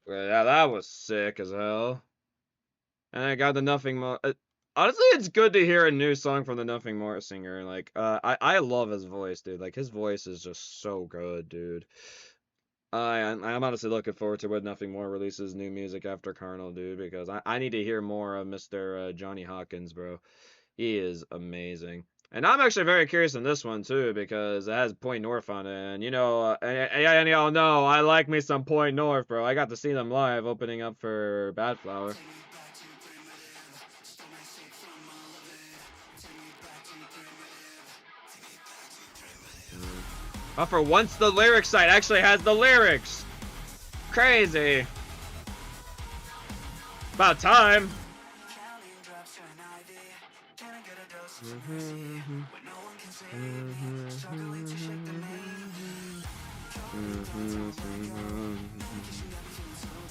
Yeah, that was sick as hell. And I got the Nothing More. Honestly, it's good to hear a new song from the Nothing More singer. Like, I love his voice, dude. Like, his voice is just so good, dude. I'm honestly looking forward to when Nothing More releases new music after Carnal, dude, because I need to hear more of Mr. Johnny Hawkins, bro. He is amazing. And I'm actually very curious in this one, too, because it has Point North on it. And, you know, and y'all know, I like me some Point North, bro. I got to see them live opening up for Bad Flower. Oh, for once the lyric site actually has the lyrics. Crazy. About time.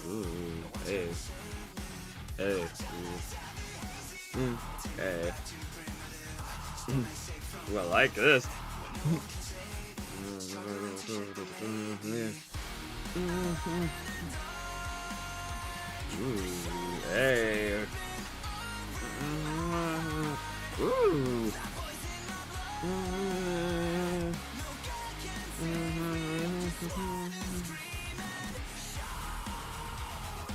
Ooh, hey. Hey. Hey. Ooh, I like this. Ooh, hey. Ooh.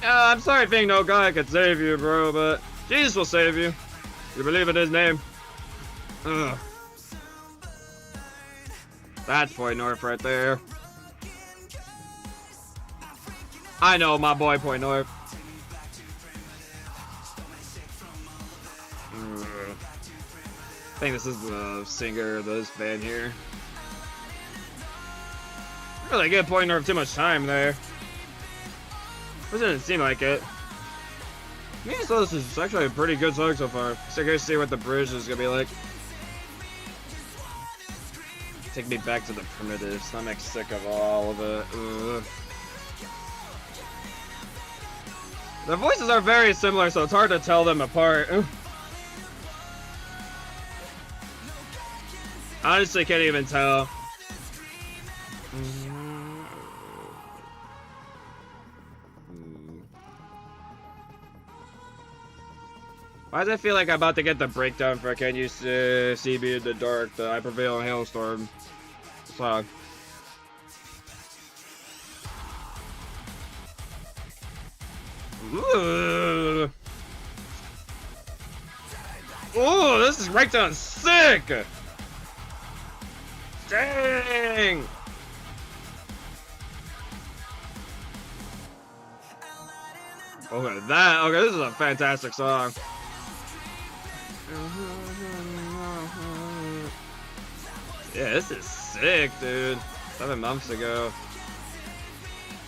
I'm sorry if ain't no guy could save you, bro, but Jesus will save you. You believe in his name. Ugh. That's Point North right there. I know, my boy Point North. I think this is the singer of this band here. Really good Point North, too much time there. Doesn't seem like it. I mean, so this is actually a pretty good song so far. So I guess see what the bridge is gonna be like. Take me back to the primitives. I'm like sick of all of it. Ugh. Their voices are very similar, so it's hard to tell them apart. Honestly, can't even tell. Why does it feel like I'm about to get the breakdown for Can You See Me in the Dark, the I Prevail in Hailstorm song? Ooh. Oh, this is breakdown sick! Dang! Okay, this is a fantastic song. Yeah, this is sick, dude. 7 months ago.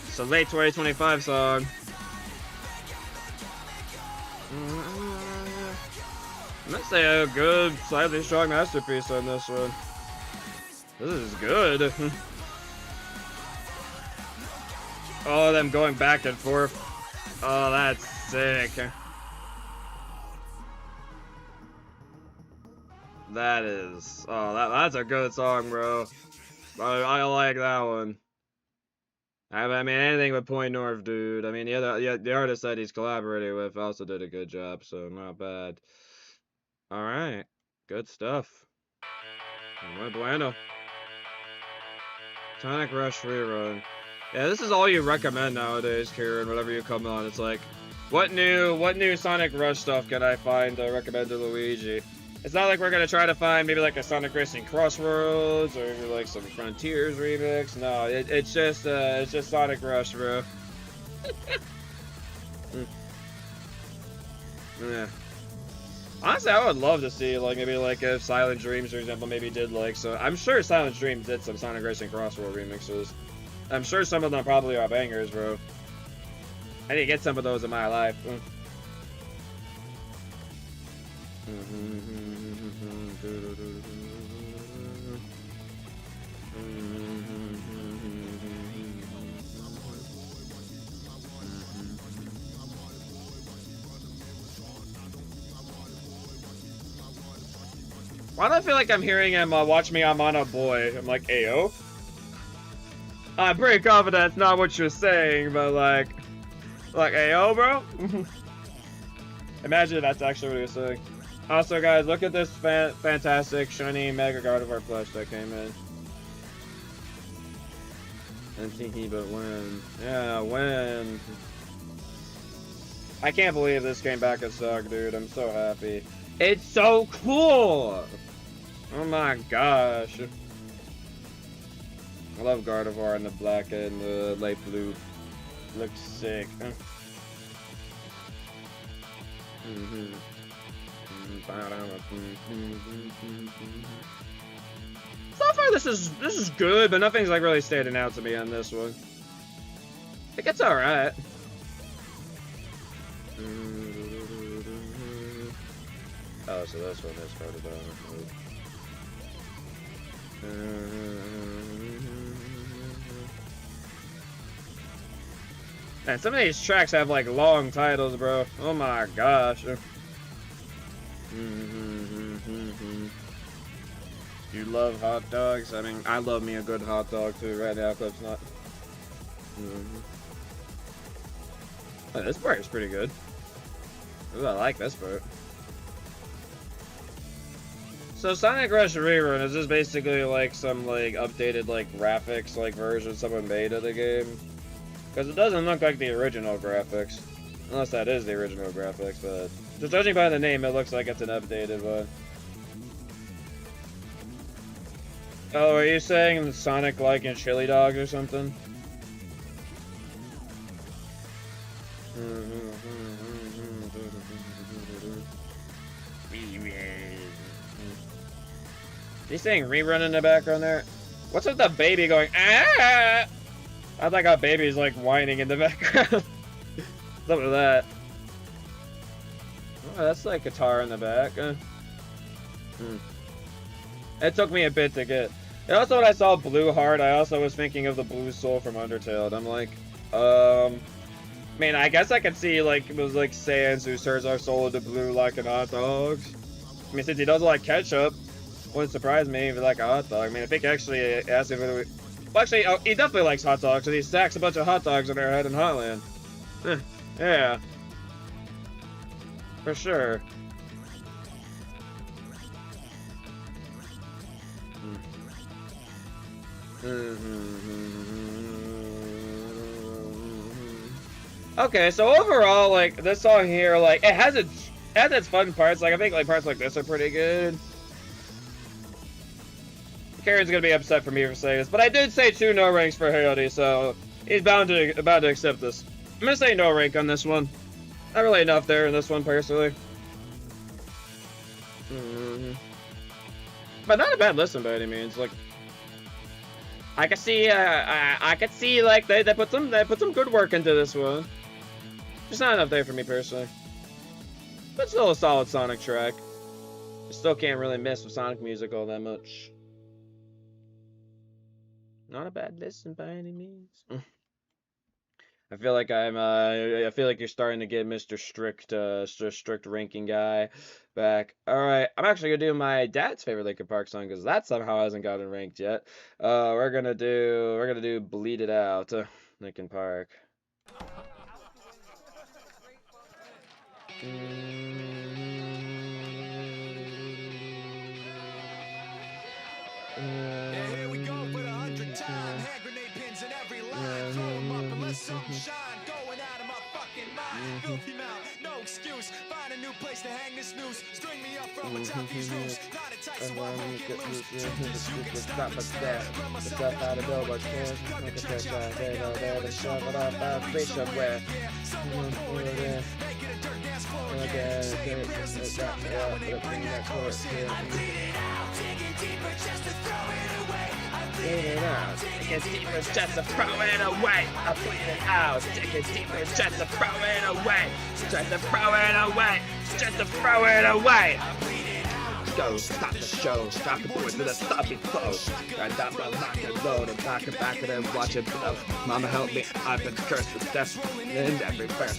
It's a late 2025 song. I'm gonna say a good, slightly strong masterpiece on this one. This is good. Oh, them going back and forth. Oh, that's sick. That is. Oh, that's a good song, bro. I like that one. I mean, anything with Point North, dude. I mean, the artist that he's collaborating with also did a good job, so not bad. All right, good stuff. Muy bueno. Sonic Rush rerun. Yeah, this is all you recommend nowadays, Kieran. Whenever you come on, it's like, what new Sonic Rush stuff can I find to recommend to Luigi? It's not like we're gonna try to find maybe like a Sonic Racing Crossroads or maybe like some Frontiers remix. No, it's just Sonic Rush, bro. Yeah. Honestly, I would love to see like maybe like if Silent Dreams, for example, maybe did like so. I'm sure Silent Dreams did some Sonic Racing Crossroad remixes. I'm sure some of them probably are bangers, bro. I need to get some of those in my life. Why do I feel like I'm hearing him watch me, I'm on a boy? I'm like, Ayo? I'm pretty confident that's not what you're saying, but like Ayo, bro? Imagine that's actually what you're saying. Also, guys, look at this fantastic, shiny Mega Gardevoir plush that came in. And but when? Yeah, when? I can't believe this came back as Suck, dude. I'm so happy. It's so cool! Oh my gosh. I love Gardevoir in the black and the light blue. Looks sick. So far this is good, but nothing's like really standing out to me on this one. I think it's alright. Oh, so this one is part of the and some of these tracks have like long titles, bro. Oh my gosh. You love hot dogs? I mean, I love me a good hot dog too. Right now, Clip's not. Oh, this part is pretty good. Ooh, I like this part. So Sonic Rush Rerun, is this basically like some like updated like graphics like version someone made of the game? Because it doesn't look like the original graphics. Unless that is the original graphics, but just judging by the name, it looks like it's an updated one. Oh, are you saying Sonic like in chili dogs or something? He's saying rerun in the background there? What's with the baby going, ah? I like how baby's like whining in the background. What's up with that? Oh, that's like guitar in the back. It took me a bit to get. And also when I saw Blue Heart, I also was thinking of the Blue Soul from Undertale. And I'm like, I mean, I guess I could see like it was like Sans who turns our soul into blue like an hot dog. I mean, since he doesn't like ketchup, wouldn't surprise me if he like a hot dog. I mean, I think actually asked him whether well, actually, oh, he definitely likes hot dogs because he stacks a bunch of hot dogs on their head in Hotland. Yeah. For sure. Okay, so overall, like, this song here, like, it has its fun parts. Like, I think, like, parts like this are pretty good. Karen's gonna be upset for me for saying this, but I did say 2 no ranks for Hayate, so he's bound to accept this. I'm gonna say no rank on this one. Not really enough there in this one, personally. But not a bad listen by any means. Like, I could see, like they put some good work into this one. Just not enough there for me personally. But still a solid Sonic track. You still can't really mess with Sonic music all that much. Not a bad listen by any means. I feel like I feel like you're starting to get Mr. Strict ranking guy back. All right, I'm actually gonna do my dad's favorite Linkin Park song because that somehow hasn't gotten ranked yet. We're gonna do "Bleed It Out," Linkin Park. Here we go for the 100th time. Hand grenade pins in every line. Throw 'em up and let something shine. Going out of my fucking mind. Filthy mouth, no excuse. Find a new place to hang this noose. String me up from atop these roofs. Knot it tight so I won't get loose. Truth is you can stop my step. Let myself out of door, but can't. Look at that guy. They know they're the shove it up. I'll be somewhere. Someone put it in. Make it a dirt dance floor again. Bring that chorus in. I bleed it out. Digging deeper just to throw it away. I bleed it out. Digging deeper just to throw it away. I bleed it out. Digging deeper just to throw it away. Just to throw it away. Just to throw it away. I bleed it out. Go, stop the show. Stop the boys with a stopping flow. Right down my lock and load. I'm back of them, watch it blow. Mama help me. I've been cursed with death in every verse.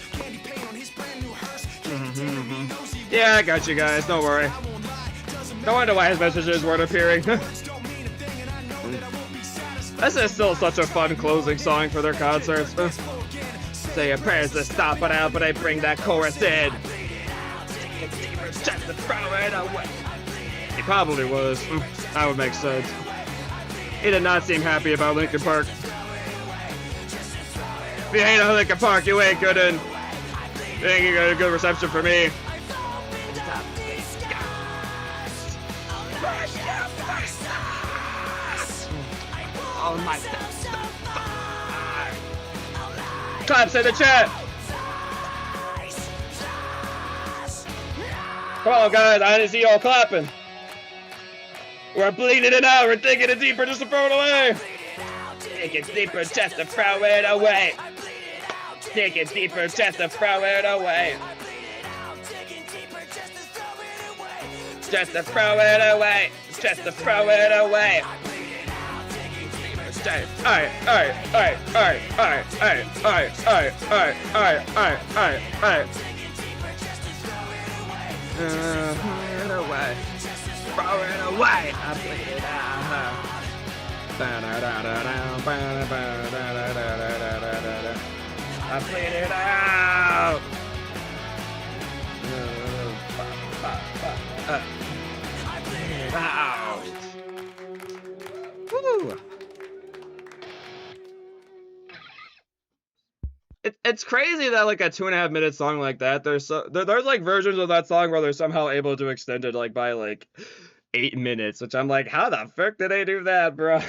Yeah, I got you guys. Don't worry. No wonder why his messages weren't appearing. This is still such a fun closing song for their concerts. Say your prayers to stop it out, but I bring that chorus in. Just to throw it away. He probably was. That would make sense. He did not seem happy about Linkin Park. If you hate on Linkin Park, you ain't good in. You ain't got a good reception for me. Oh my God. Claps in the chat. Come on, guys. I didn't see y'all clapping. We're bleeding it out. We're digging it deeper just to throw it away. Dig it deeper just to throw it away. Dig it deeper just to throw it away. Just to throw it away. Just to throw it away. Alright. Throw it away. Throw it away. I bleed it out. I bleed it out. I bleed it out. Woo. It's crazy that like a 2.5 minute song like that, there's like versions of that song where they're somehow able to extend it like by like 8 minutes, which I'm like, how the frick did they do that, bro?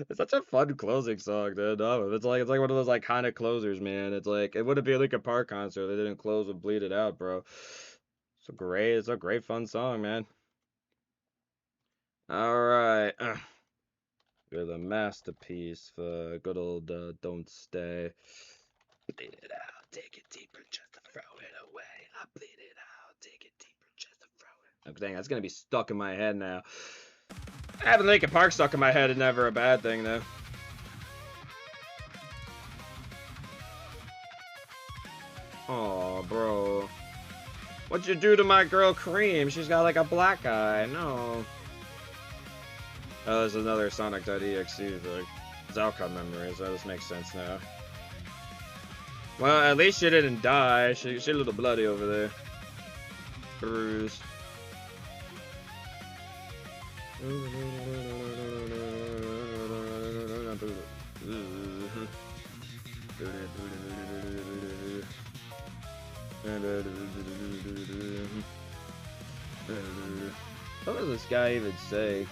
It's such a fun closing song, dude. No, it's like one of those iconic closers, man. It's like it wouldn't be a Linkin Park concert. They didn't close with "Bleed It Out," bro. It's a great fun song, man. All right. You're the masterpiece for good old Don't Stay. Bleed it out, take it deeper just to throw it away. I bleed it out, take it deeper just to throw it. Oh, dang, that's gonna be stuck in my head now. Having Linkin Park stuck in my head is never a bad thing, though. Oh, bro. What'd you do to my girl Cream? She's got like a black eye. No. Oh, there's another Sonic.exe, like, it's outcome memory, so this makes sense now. Well, at least she didn't die. She's a little bloody over there. Bruised. What does this guy even say?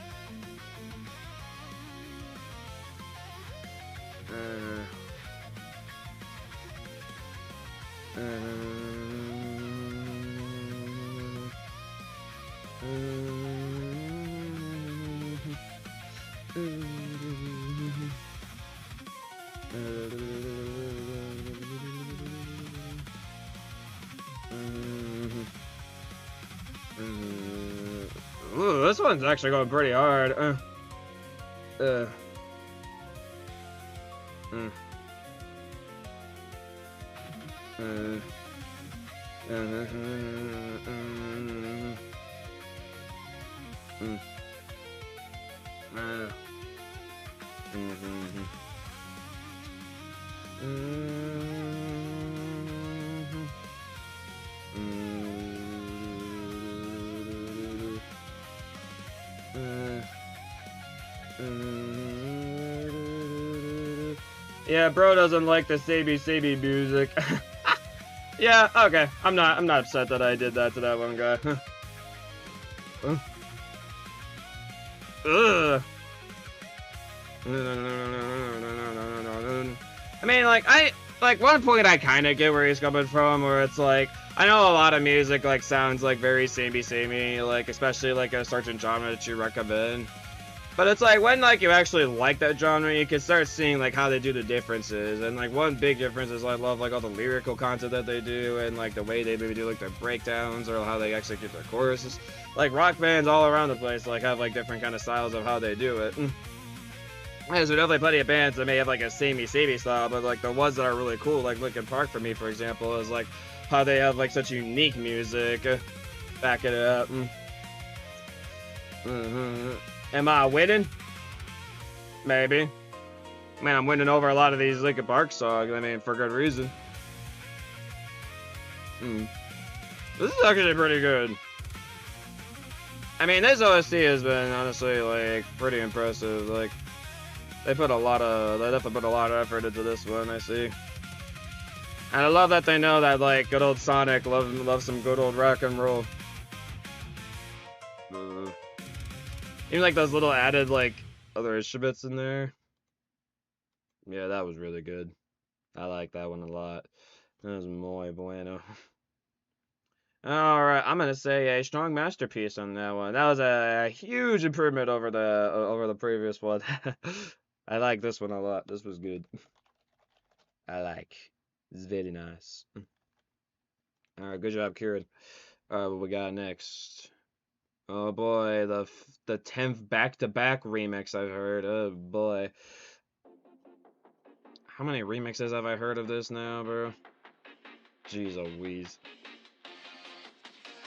Ooh, this one's actually going pretty hard. Yeah, bro doesn't like the saby music. Yeah, okay. I'm not upset that I did that to that one guy. Ugh. I mean, like one point I kind of get where he's coming from, where it's like, I know a lot of music like sounds like very samey, like especially like a certain genre that you recommend. But it's like when like you actually like that genre, you can start seeing like how they do the differences. And like one big difference is I love like all the lyrical content that they do, and like the way they maybe do like their breakdowns or how they execute their choruses. Like rock bands all around the place like have like different kind of styles of how they do it. There's definitely plenty of bands that may have like a samey style, but like the ones that are really cool, like Linkin Park for me, for example, is like how they have like such unique music. Back it up. Am I winning? Maybe. Man, I'm winning over a lot of these Linkin Park songs. I mean, for good reason. This is actually pretty good. I mean, this OST has been honestly like pretty impressive. Like they definitely put a lot of effort into this one, I see. And I love that they know that like good old Sonic loves some good old rock and roll. Even like those little added like other instruments in there. Yeah, that was really good. I like that one a lot. That was muy bueno. Alright, I'm gonna say a strong masterpiece on that one. That was a huge improvement over the previous one. I like this one a lot. This was good. I like. It's very nice. Alright, good job, Kieran. Alright, what we got next? Oh boy, the 10th back-to-back remix I've heard. Oh boy. How many remixes have I heard of this now, bro? Jeez Louise.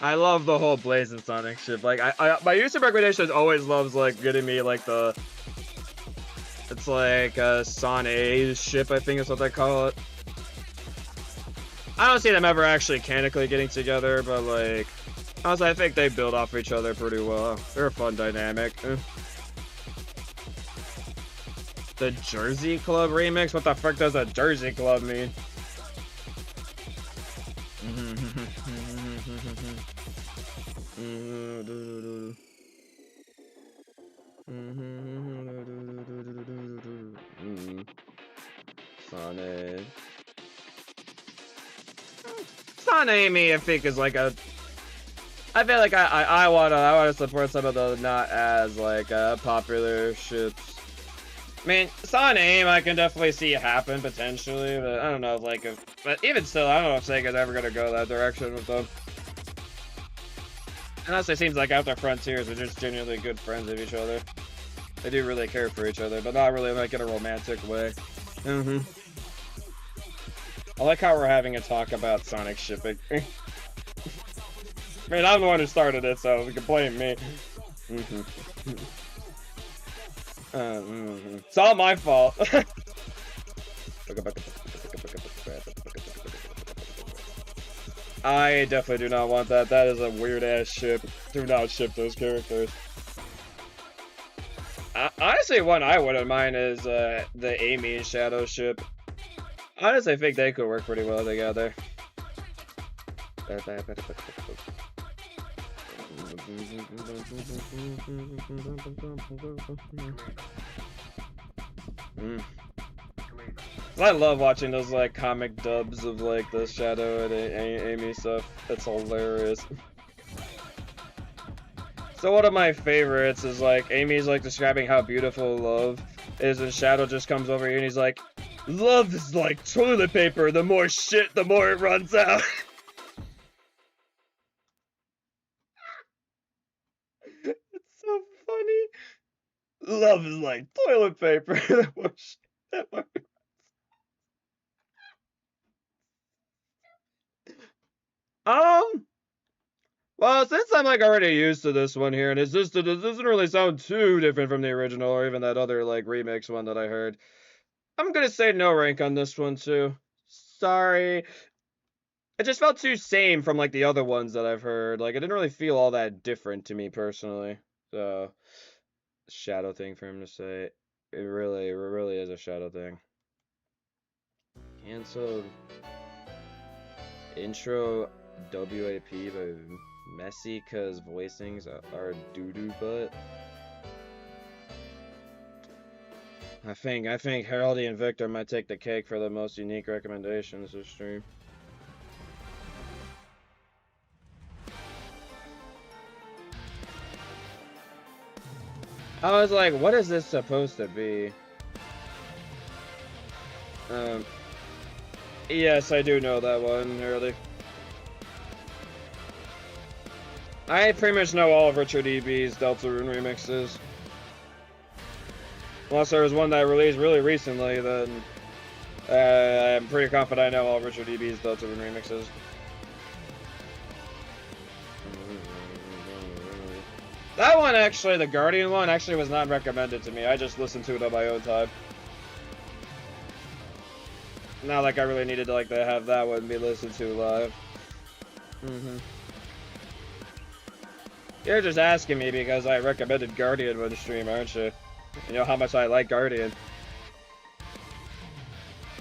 I love the whole Blazing Sonic shit. Like, my YouTube recommendations always loves, like, getting me, like, it's like a Sonic ship, I think is what they call it. I don't see them ever actually canonically getting together, but, like, honestly, I think they build off each other pretty well. They're a fun dynamic. The Jersey Club remix? What the fuck does a Jersey Club mean? Sonic. Sonic, I think, is like a... I feel like I wanna support some of the not as like popular ships. I mean, Sonic I can definitely see it happen potentially, but I don't know but even still, I don't know if Sega's ever gonna go that direction with them. Unless it seems like After Frontiers are just genuinely good friends of each other. They do really care for each other, but not really like in a romantic way. I like how we're having a talk about Sonic shipping. I mean, I'm the one who started it, so you can blame me. It's all my fault. I definitely do not want that. That is a weird ass ship. Do not ship those characters. Honestly, one I wouldn't mind is the Amy and Shadow ship. Honestly, I think they could work pretty well together. I love watching those like comic dubs of like the Shadow and Amy stuff. It's hilarious. So one of my favorites is like Amy's like describing how beautiful love is, and Shadow just comes over here and he's like, "Love is like toilet paper. The more shit, the more it runs out." It's so funny. Love is like toilet paper. The more shit, the more it well, since I'm like already used to this one here, and it doesn't really sound too different from the original or even that other like remix one that I heard, I'm gonna say no rank on this one too. Sorry. It just felt too same from like the other ones that I've heard. Like it didn't really feel all that different to me personally. So Shadow thing for him to say. It really is a Shadow thing. Cancelled intro WAP by Messy cause voicings are doo-doo butt. I think Heraldy and Victor might take the cake for the most unique recommendations this stream. I was like, what is this supposed to be? Yes, I do know that one, Heraldy. I pretty much know all of Richard E.B.'s Deltarune remixes. Unless there was one that released really recently, then I'm pretty confident I know all of Richard E.B.'s Deltarune remixes. That one actually, the Guardian one, actually was not recommended to me. I just listened to it on my own time. Not like I really needed to like to have that one be listened to live. You're just asking me because I recommended Guardian on the stream, aren't you? You know how much I like Guardian.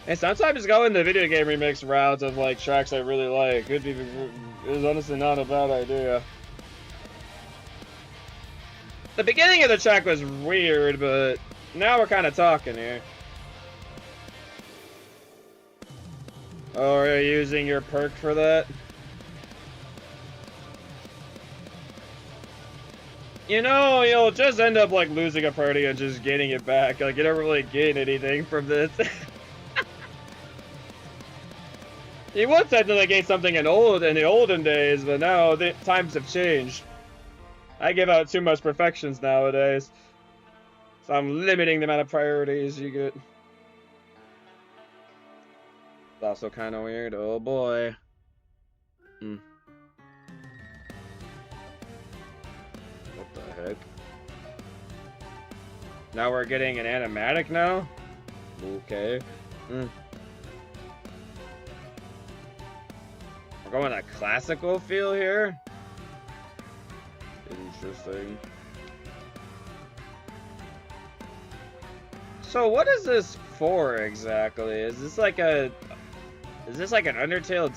And sometimes going the video game remix routes of like tracks I really like is honestly not a bad idea. The beginning of the track was weird, but now we're kind of talking here. Oh, are you using your perk for that? You know, you'll just end up like losing a party and just gaining it back. Like you don't really gain anything from this. You would technically gain something in the olden days, but now the times have changed. I give out too much perfections nowadays, so I'm limiting the amount of priorities you get. It's also kind of weird. Oh boy. What the heck? Now we're getting an animatic now? Okay. We're going a classical feel here? Interesting. So what is this for exactly? Is this like an Undertale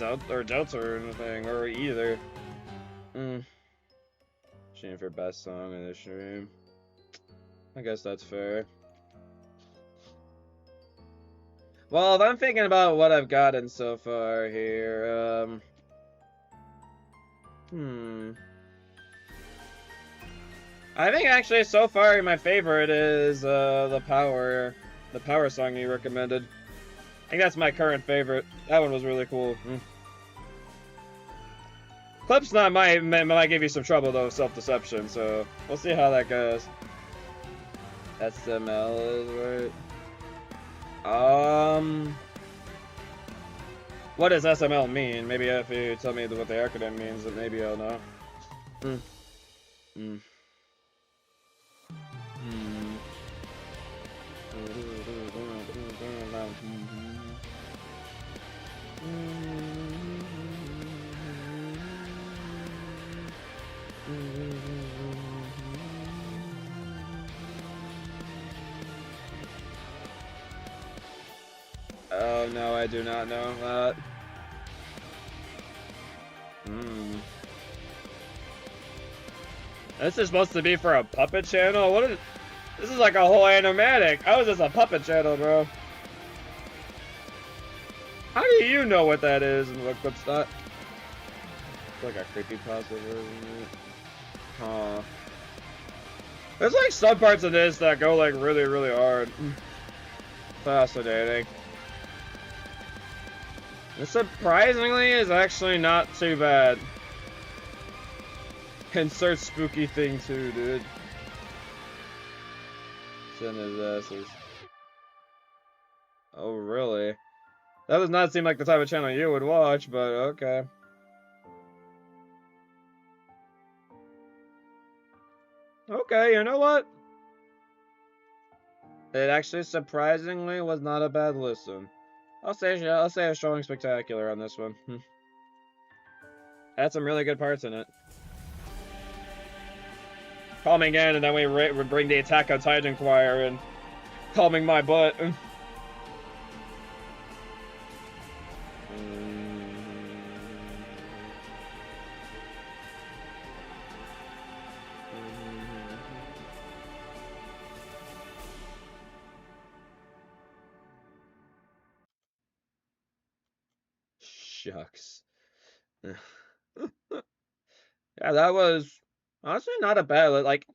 Delta or anything, or either? Shooting for best song in the stream. I guess that's fair. Well, if I'm thinking about what I've gotten so far here, I think actually so far my favorite is the power song you recommended. I think that's my current favorite. That one was really cool. Clip's not might give you some trouble though, self-deception, so we'll see how that goes. SML is right. What does SML mean? Maybe if you tell me what the acronym means, then maybe I'll know. Oh no, I do not know that. This is supposed to be for a puppet channel? What is... This is like a whole animatic. How is this a puppet channel, bro? How do you know what that is and what's that? It's like a creepypasta version. Huh. There's like some parts of this that go like really, really hard. Fascinating. This surprisingly is actually not too bad. Insert spooky thing too, dude. Send his asses. Oh, really? That does not seem like the type of channel you would watch, but okay. Okay, you know what? It actually surprisingly was not a bad listen. I'll say a strong spectacular on this one. Had some really good parts in it. Calming in, and then we bring the Attack on Titan choir in. Calming my butt. Shucks. Yeah, that was honestly not a bad, like,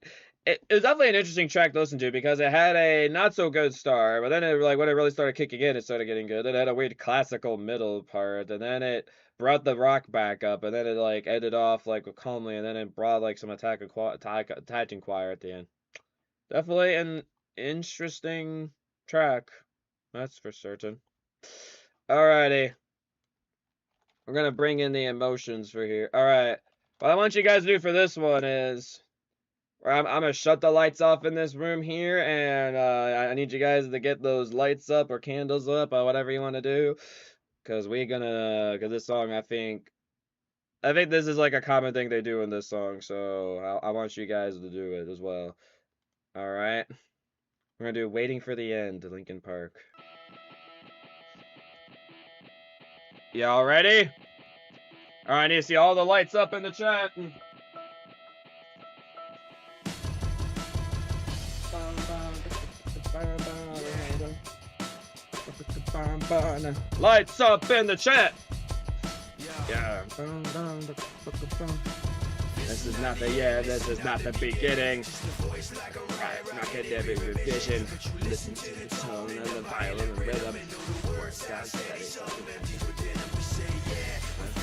it was definitely an interesting track to listen to because it had a not so good start, but then it, like, when it really started kicking in, it started getting good. Then it had a weird classical middle part, and then it brought the rock back up, and then it like ended off like calmly, and then it brought like some Titan choir at the end. Definitely an interesting track, that's for certain. Alrighty. We're gonna bring in the emotions for here. Alright. What I want you guys to do for this one is... I'm gonna shut the lights off in this room here, and I need you guys to get those lights up or candles up or whatever you want to do. Because this song, I think this is like a common thing they do in this song, so I want you guys to do it as well. Alright. We're gonna do Waiting for the End, Linkin Park. Y'all ready? Alright, I need to see all the lights up in the chat. Lights up in the chat! Yeah. This is not the beginning. Academic revision. Listen to the tone of the violin and rhythm.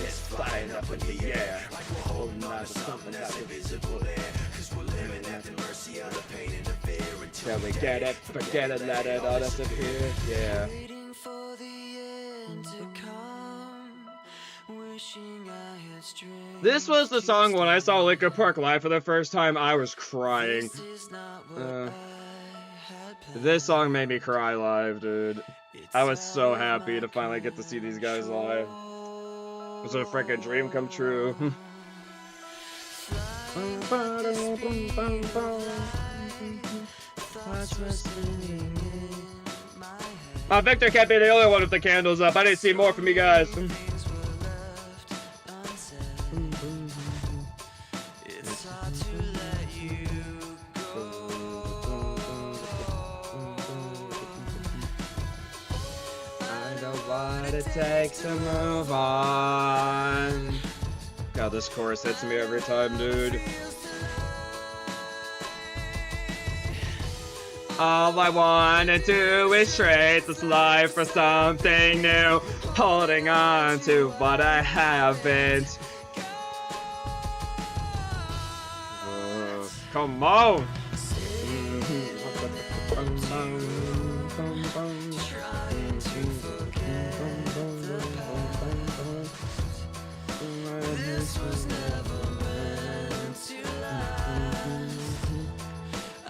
It's flying up in the air. Holding on to something that's invisible there. Cause we're living at the mercy of the pain and the fear. Until we get it, forget it, let it all disappear. Yeah. Waiting for the end to come. Wishing I had strength. This was the song when I saw Linkin Park live for the first time, I was crying. This song made me cry live, dude. I was so happy to finally get to see these guys live. It was a freaking dream come true. Victor can't be the only one with the candles up. I need to see more from you guys. What it takes to move on. God, this chorus hits me every time, dude. All I wanna do is trade this life for something new. Holding on to what I haven't. Come on!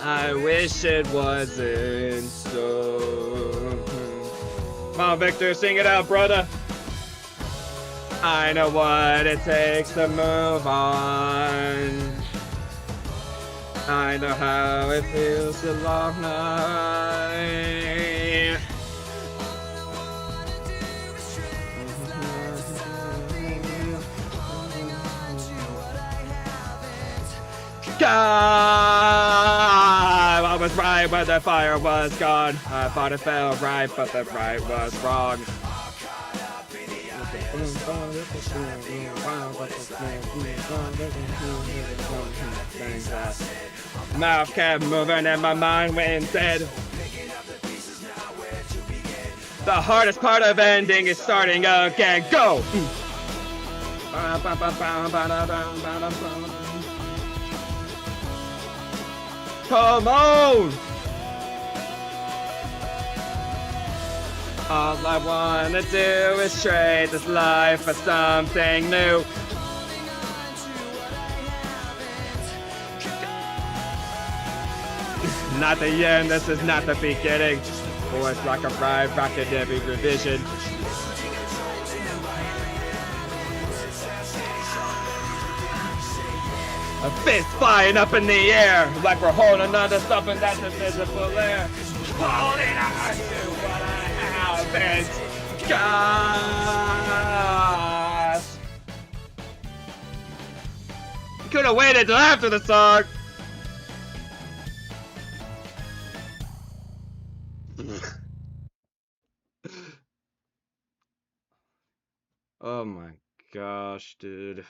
I wish it wasn't so. Come on, Victor, sing it out, brother. I know what it takes to move on. I know how it feels to long night. I was right when the fire was gone. I thought it felt right, but the right was wrong. Mouth kept moving and my mind went dead. The hardest part of ending is starting again. Go! Come on! All I wanna do is trade this life for something new. Not the end, this is not the beginning. Voice like a ride, rocking every revision. A fist flying up in the air, like we're holding on to something that's invisible there. Holding on to what I haven't got. You could have waited till after the song. Oh my gosh, dude.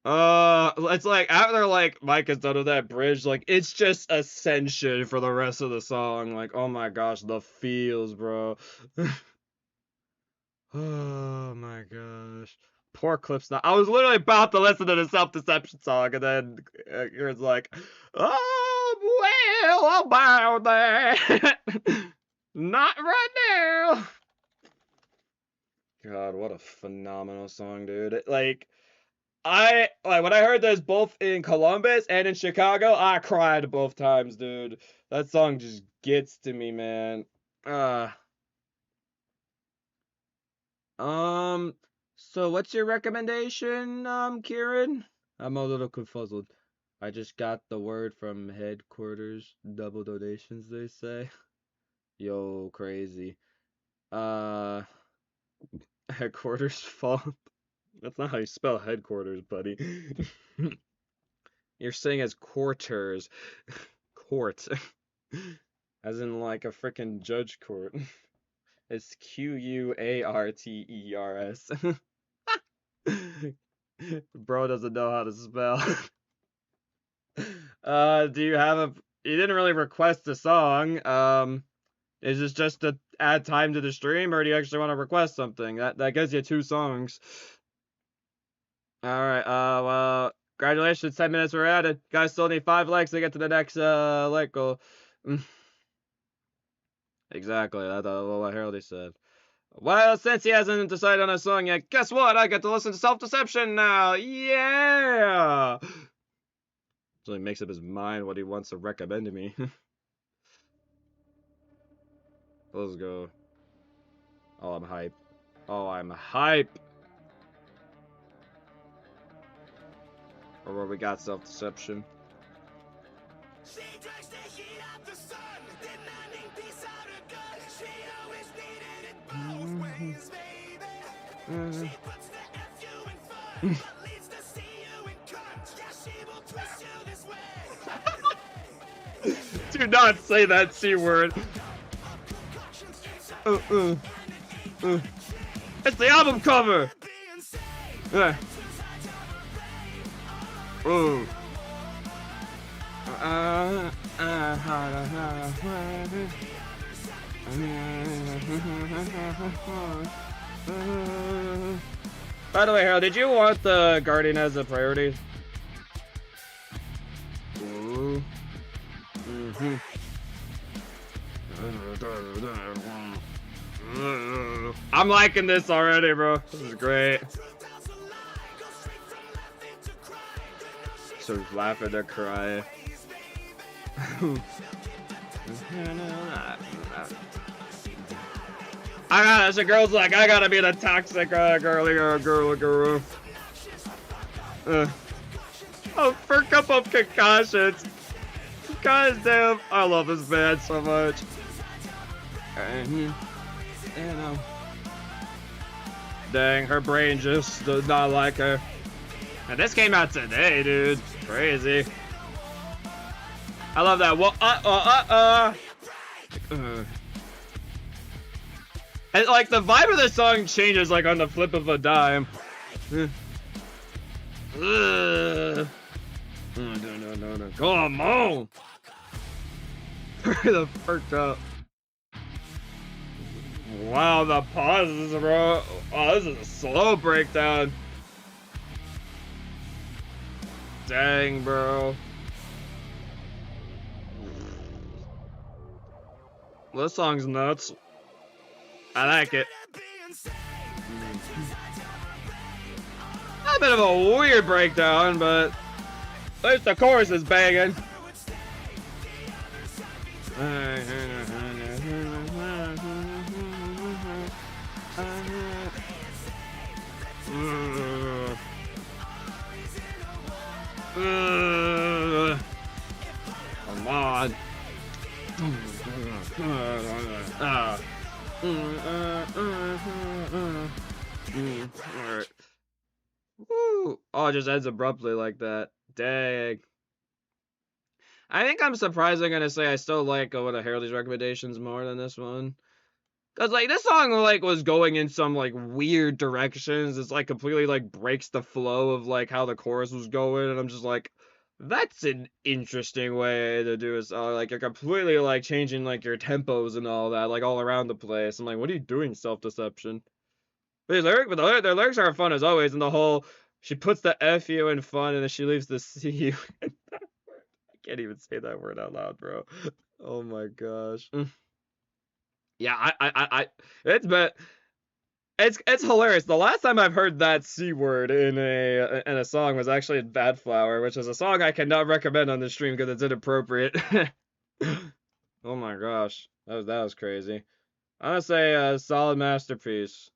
It's like after like Mike has done with that bridge, like it's just ascension for the rest of the song. Like, oh my gosh, the feels, bro. Oh my gosh. Poor Clip's not. I was literally about to listen to the Self-Deception song, and then it's like, oh well, about that. Not right now. God, what a phenomenal song, dude. Like when I heard this both in Columbus and in Chicago, I cried both times, dude. That song just gets to me, man. So what's your recommendation, Kieran? I'm a little confuzzled. I just got the word from headquarters. Double donations, they say. Yo, crazy. Headquarters fault. That's not how you spell headquarters, buddy. You're saying as quarters. Court. As in like a frickin' judge court. It's Q-U-A-R-T-E-R-S. Bro doesn't know how to spell. Do you have a... You didn't really request a song. Is this just to add time to the stream, or do you actually want to request something? That gives you 2 songs. Alright, well, congratulations, 10 minutes were added. Guys still need 5 likes to get to the next, like goal. Exactly, that's what Harold said. Well, since he hasn't decided on a song yet, guess what? I get to listen to Self-Deception now! Yeah! So he makes up his mind what he wants to recommend to me. Let's go. Oh, I'm hype. Oh, I'm hype! Or where we got Self-Deception. She drinks the heat of the sun, demanding peace out of God. She always needed it both ways, baby. She puts the F-U in fun, but leads to C-U in cunt. Yeah, she will twist you this way. Do not say that C-word. It's the album cover! Ooh. By the way, Harold, did you want the Guardian as a priority? Ooh. I'm liking this already, bro. This is great. So laughing to cry. The girl's like, I gotta be the toxic girl. Oh, for a cup of concussions. God damn, I love this band so much. Dang, her brain just does not like her. And this came out today, dude. crazy. I love that. Well, and like the vibe of the song changes like on the flip of a dime. No. Come on. The perked up. Wow, the pauses, bro. Oh, this is a slow breakdown. Dang, bro. This song's nuts. I like it. A bit of a weird breakdown, but at least the chorus is banging. Come on. Alright. Woo. Oh, it just ends abruptly like that. Dang. I think I'm surprised I'm gonna say I still like one of Harold's recommendations more than this one. Cause like this song like was going in some like weird directions. It's like completely like breaks the flow of like how the chorus was going, and I'm just like, that's an interesting way to do it. Like you're completely like changing like your tempos and all that, like all around the place. I'm like, what are you doing, Self-Deception? But their lyrics are fun as always, and the whole she puts the F you in fun and then she leaves the C you in that word. I can't even say that word out loud, bro. Oh my gosh. Yeah, it's hilarious. The last time I've heard that C word in a song was actually in Bad Flower, which is a song I cannot recommend on the stream because it's inappropriate. Oh my gosh, that was crazy. I'm gonna say a solid masterpiece.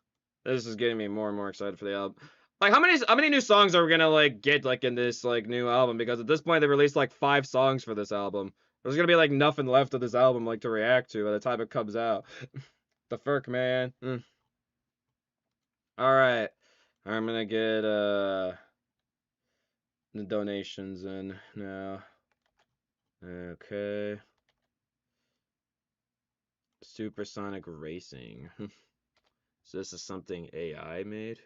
This is getting me more and more excited for the album. Like how many new songs are we gonna like get like in this like new album? Because at this point they released like 5 songs for this album. There's gonna be like nothing left of this album like to react to by the time it comes out. The fuck, man. Alright. I'm gonna get the donations in now. Okay. Supersonic Racing. So this is something AI made?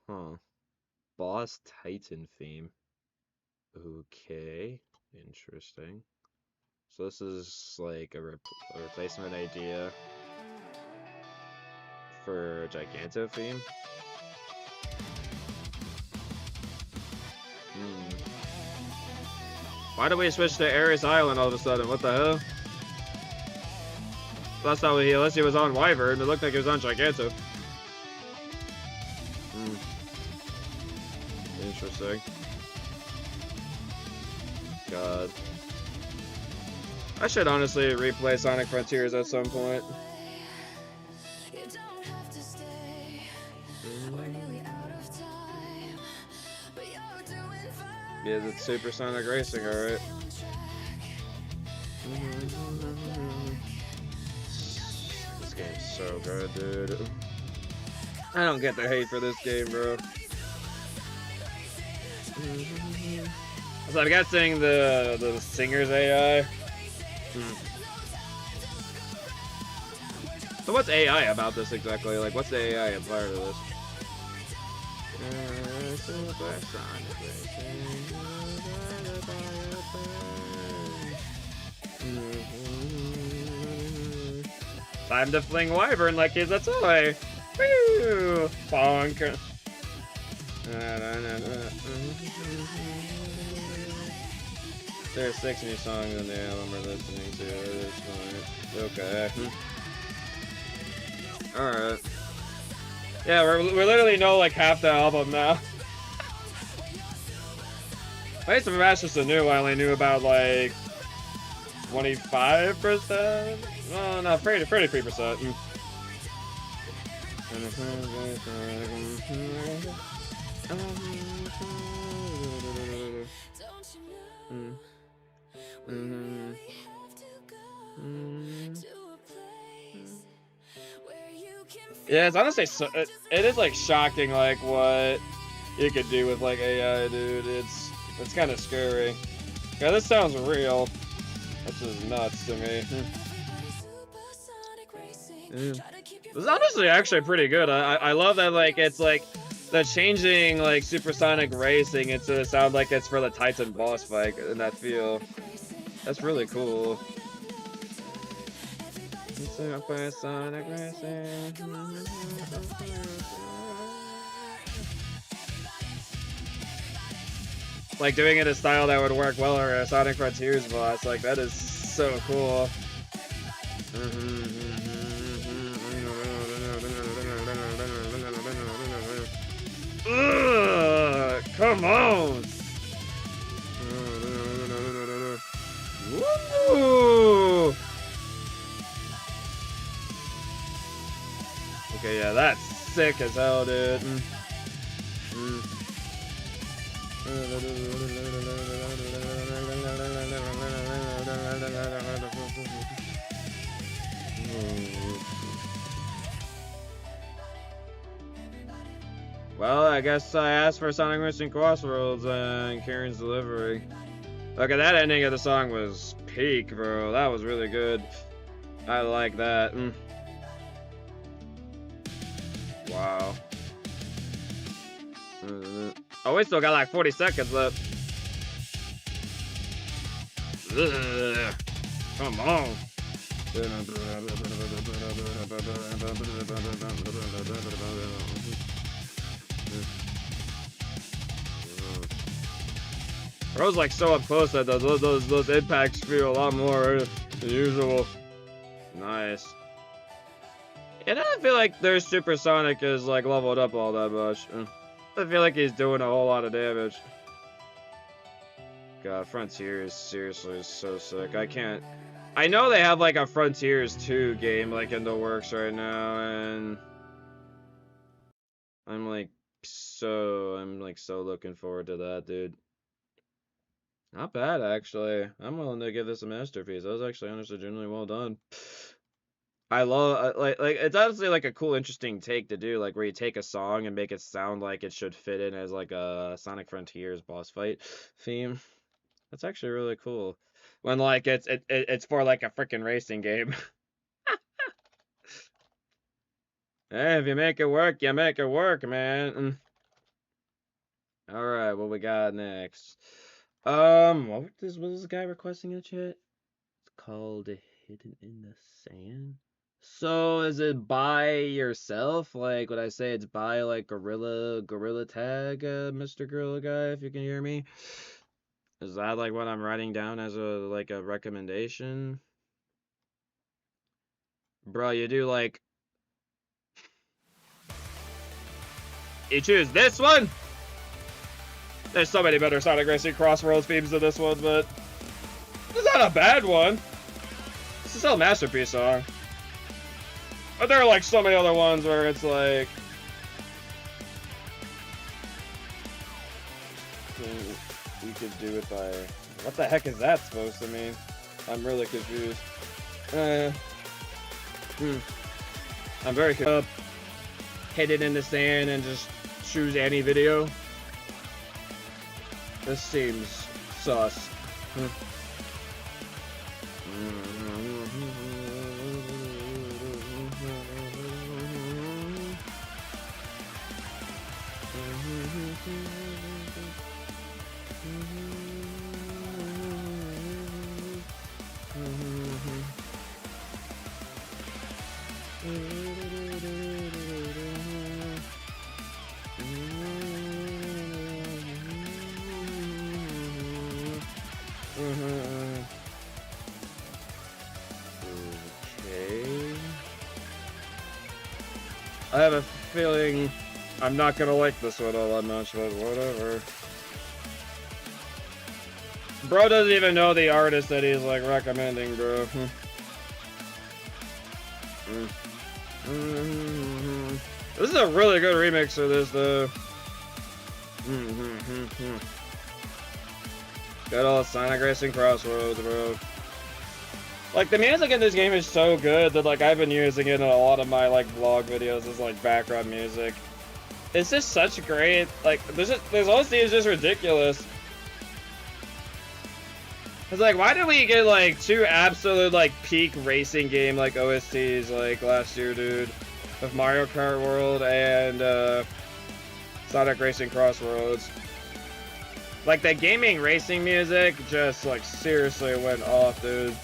Huh. Boss Titan theme. Okay. Interesting. So this is like a replacement idea for Giganto theme. Why did we switch to Ares Island all of a sudden? What the hell? That's how unless he was on Wyvern, it looked like he was on Giganto. Interesting. God. I should honestly replay Sonic Frontiers at some point. Yeah, it's Supersonic Racing, alright. This game's so good, dude. I don't get the hate for this game, bro. So I'm guessing the singer's AI. So what's AI about this exactly? Like, what's the AI inspired of this? Time to fling Wyvern like he's a toy. Woo! Bonk. There are 6 new songs on the album we're listening to at this point. Okay. Alright. Yeah, we literally know like half the album now. Based on Masters of New, I only knew about like 25%. Oh no, 33%. Yeah, it's honestly it is like shocking like what you could do with like AI, dude. It's kind of scary. Yeah, this sounds real. That's just nuts to me. It's honestly actually pretty good. I love that, like, it's like the changing like supersonic racing into sound like it's for the Titan boss fight in that feel. That's really cool. Supersonic racing. Like doing it in a style that would work well or a Sonic Frontiers boss, like that is so cool. Ugh, come on! Woo! Okay, yeah, that's sick as hell, dude. Well, I guess I asked for Sonic Racing Crossroads and Karen's delivery. Okay, that ending of the song was peak, bro. That was really good. I like that. Wow. Oh, we still got like 40 seconds left. Ugh. Come on. Bro's like so up close that those impacts feel a lot more than usual. Nice. And I don't feel like their supersonic is like leveled up all that much. I feel like he's doing a whole lot of damage. God, Frontiers seriously is so sick. I know they have like a Frontiers 2 game like in the works right now, and I'm like so looking forward to that, dude. Not bad, actually. I'm willing to give this a masterpiece. That was actually honestly genuinely well done. I love like it's honestly like a cool, interesting take to do, like where you take a song and make it sound like it should fit in as like a Sonic Frontiers boss fight theme. That's actually really cool. When like it's for like a freaking racing game. Hey, if you make it work, you make it work, man. All right, what we got next? What was this guy requesting in the chat? It's called Hidden in the Sand. So is it by yourself? Like, would I say it's by like Gorilla Tag, Mr. Gorilla Guy, if you can hear me? Is that like what I'm writing down as a recommendation? Bro, you do like you choose this one? There's so many better Sonic Racing Crossroads themes than this one, but it's not a bad one. This is still a masterpiece song. But there are like so many other ones where it's like you could do it by what the heck is that supposed to mean? I'm really confused. I'm very confused. Hidden in the sand and just choose any video. This seems sus. I have a feeling I'm not gonna like this one all that much, but whatever. Bro doesn't even know the artist that he's like recommending, bro. This is a really good remix of this, though. Got all Sonic Racing Crossroads, bro. Like, the music in this game is so good that, like, I've been using it in a lot of my, like, vlog videos as, like, background music. it's just such great, like, this OST is just ridiculous. It's like, why did we get, like, 2 absolute, like, peak racing game, like, OSTs, like, last year, dude? With Mario Kart World and, Sonic Racing Crossroads. Like, the gaming racing music just, like, seriously went off, dude.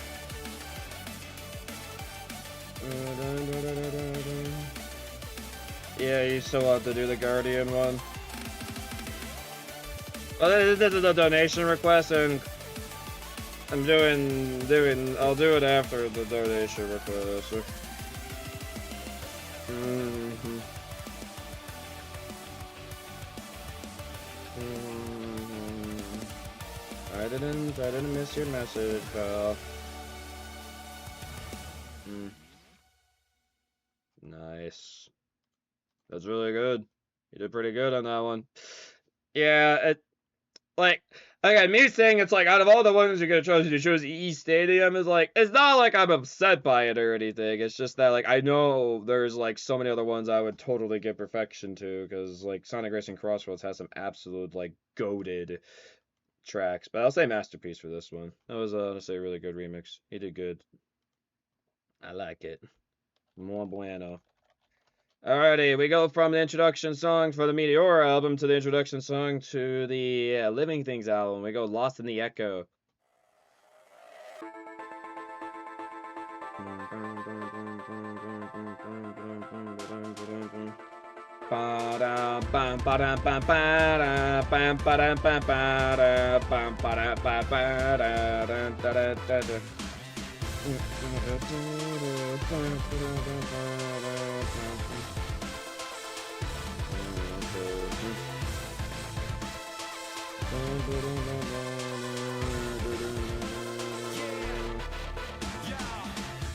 Yeah, you still have to do the Guardian one. Well, this is a donation request, and I'm I'll do it after the donation request. I didn't miss your message, pal. Nice. That's really good. You did pretty good on that one. Yeah, like, again, me saying it's like, out of all the ones you could have chosen, you chose E Stadium is like, it's not like I'm upset by it or anything. It's just that, like, I know there's, like, so many other ones I would totally give perfection to, because, like, Sonic Racing Crossroads has some absolute, like, goated tracks. But I'll say Masterpiece for this one. That was, honestly, a really good remix. He did good. I like it. Muy bueno. Alrighty, we go from the introduction song for the Meteor album to the introduction song to the Living Things album. We go Lost in the Echo.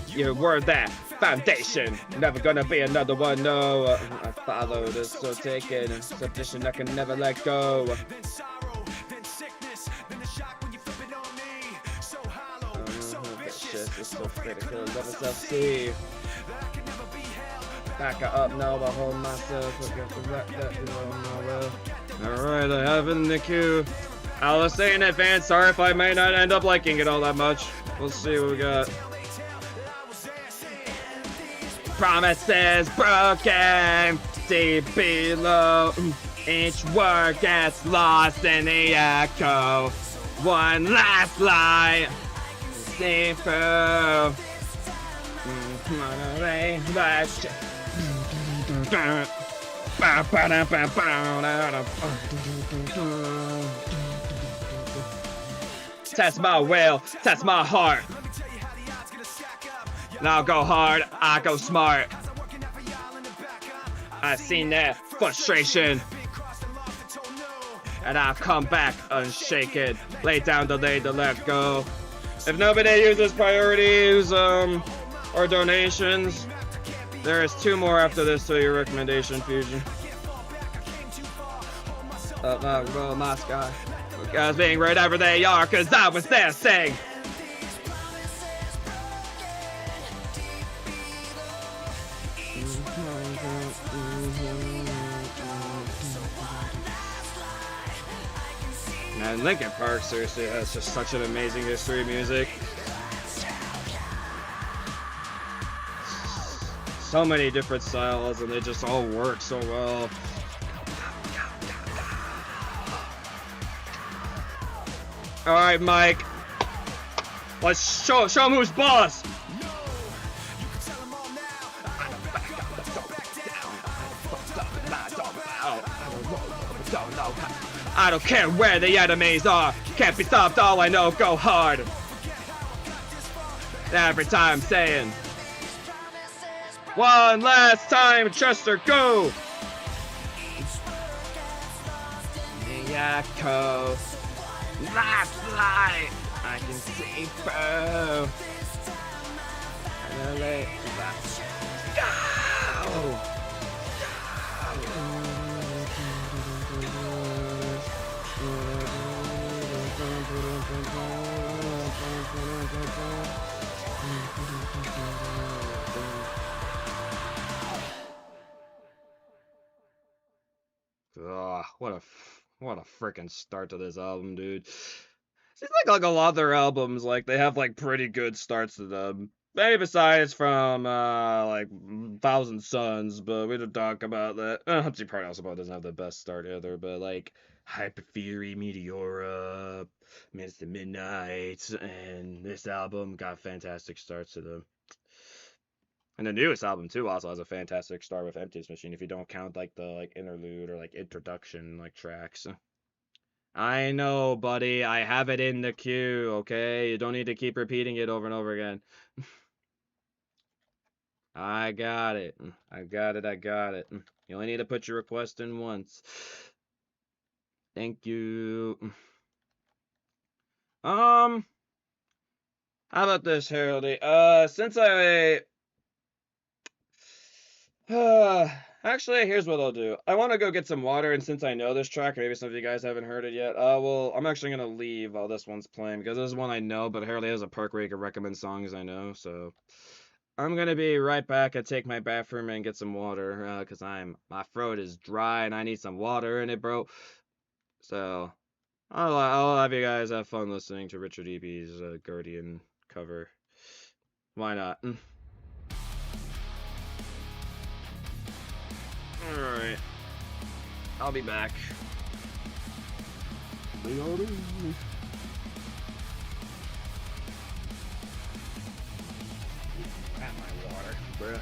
You were that foundation, never gonna be another one, no. I follow this so taken, submission I can never let go. Then sorrow, then sickness, then the shock when you flip it on me. So hollow, so vicious, So critical, let myself see. Back up, no, I hold myself. Alright, I have in the queue. I'll say in advance, sorry if I may not end up liking it all that much. We'll see what we got. Promises broken, deep below. Each word gets lost in the echo. One last lie, see through. Test my will, test my heart. And I'll go hard, I go smart. I've seen that frustration, and I'll come back unshaken. Lay down the lay to let go. If nobody uses priorities or donations, there is 2 more after this to your recommendation, Fusion. My sky. Guys being wherever they are, cause I was there saying. Man, Linkin Park seriously has just such an amazing history of music. So many different styles, and they just all work so well. All right, Mike. Let's show him who's boss. I don't care where the enemies are. Can't be stopped, all I know, go hard. Every time saying, one last time, Chester, go. The echo, last light, I can see through. And then go. Ugh, what a freaking start to this album, dude. Seems like a lot of their albums, like they have like pretty good starts to them. Maybe besides from like Thousand Suns, but we don't talk about that. Humpty Party also probably doesn't have the best start either, but like Hyper Fury, Meteora, Mr. Midnight, and this album got fantastic starts to them. And the newest album too also has a fantastic start with Emptiness Machine if you don't count like the like interlude or like introduction like tracks. I know, buddy. I have it in the queue, okay? You don't need to keep repeating it over and over again. I got it. I got it. I got it. You only need to put your request in once. Thank you. How about this, Heraldy? Since I actually, here's what I'll do. I want to go get some water, and since I know this track, maybe some of you guys haven't heard it yet, well, I'm actually gonna leave while this one's playing, because this is one I know, but Harold has a perk where you can recommend songs I know, so I'm gonna be right back and take my bathroom and get some water, because my throat is dry, and I need some water in it, bro. So, I'll have you guys have fun listening to Richard E.B.'s Guardian cover. Why not? Alright. I'll be back. Grab my water, bruh.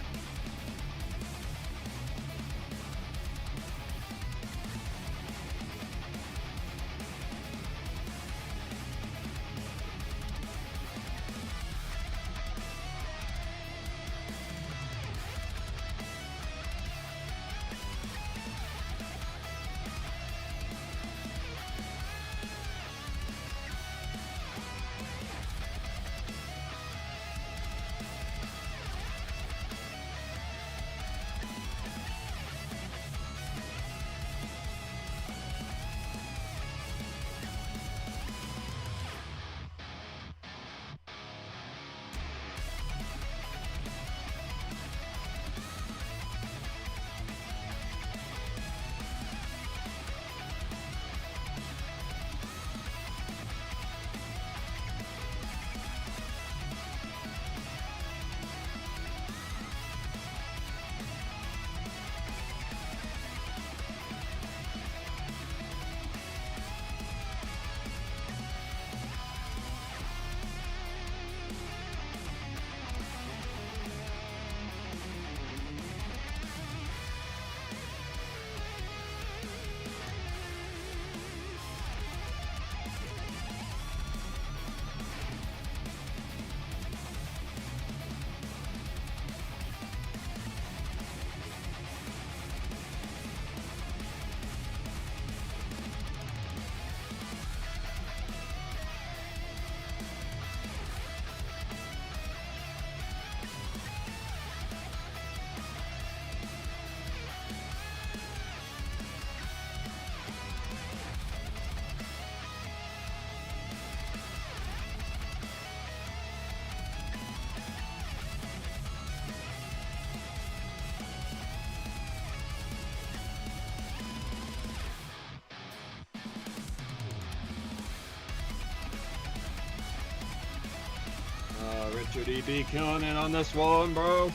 Richard E.B. killing it on this one, bro.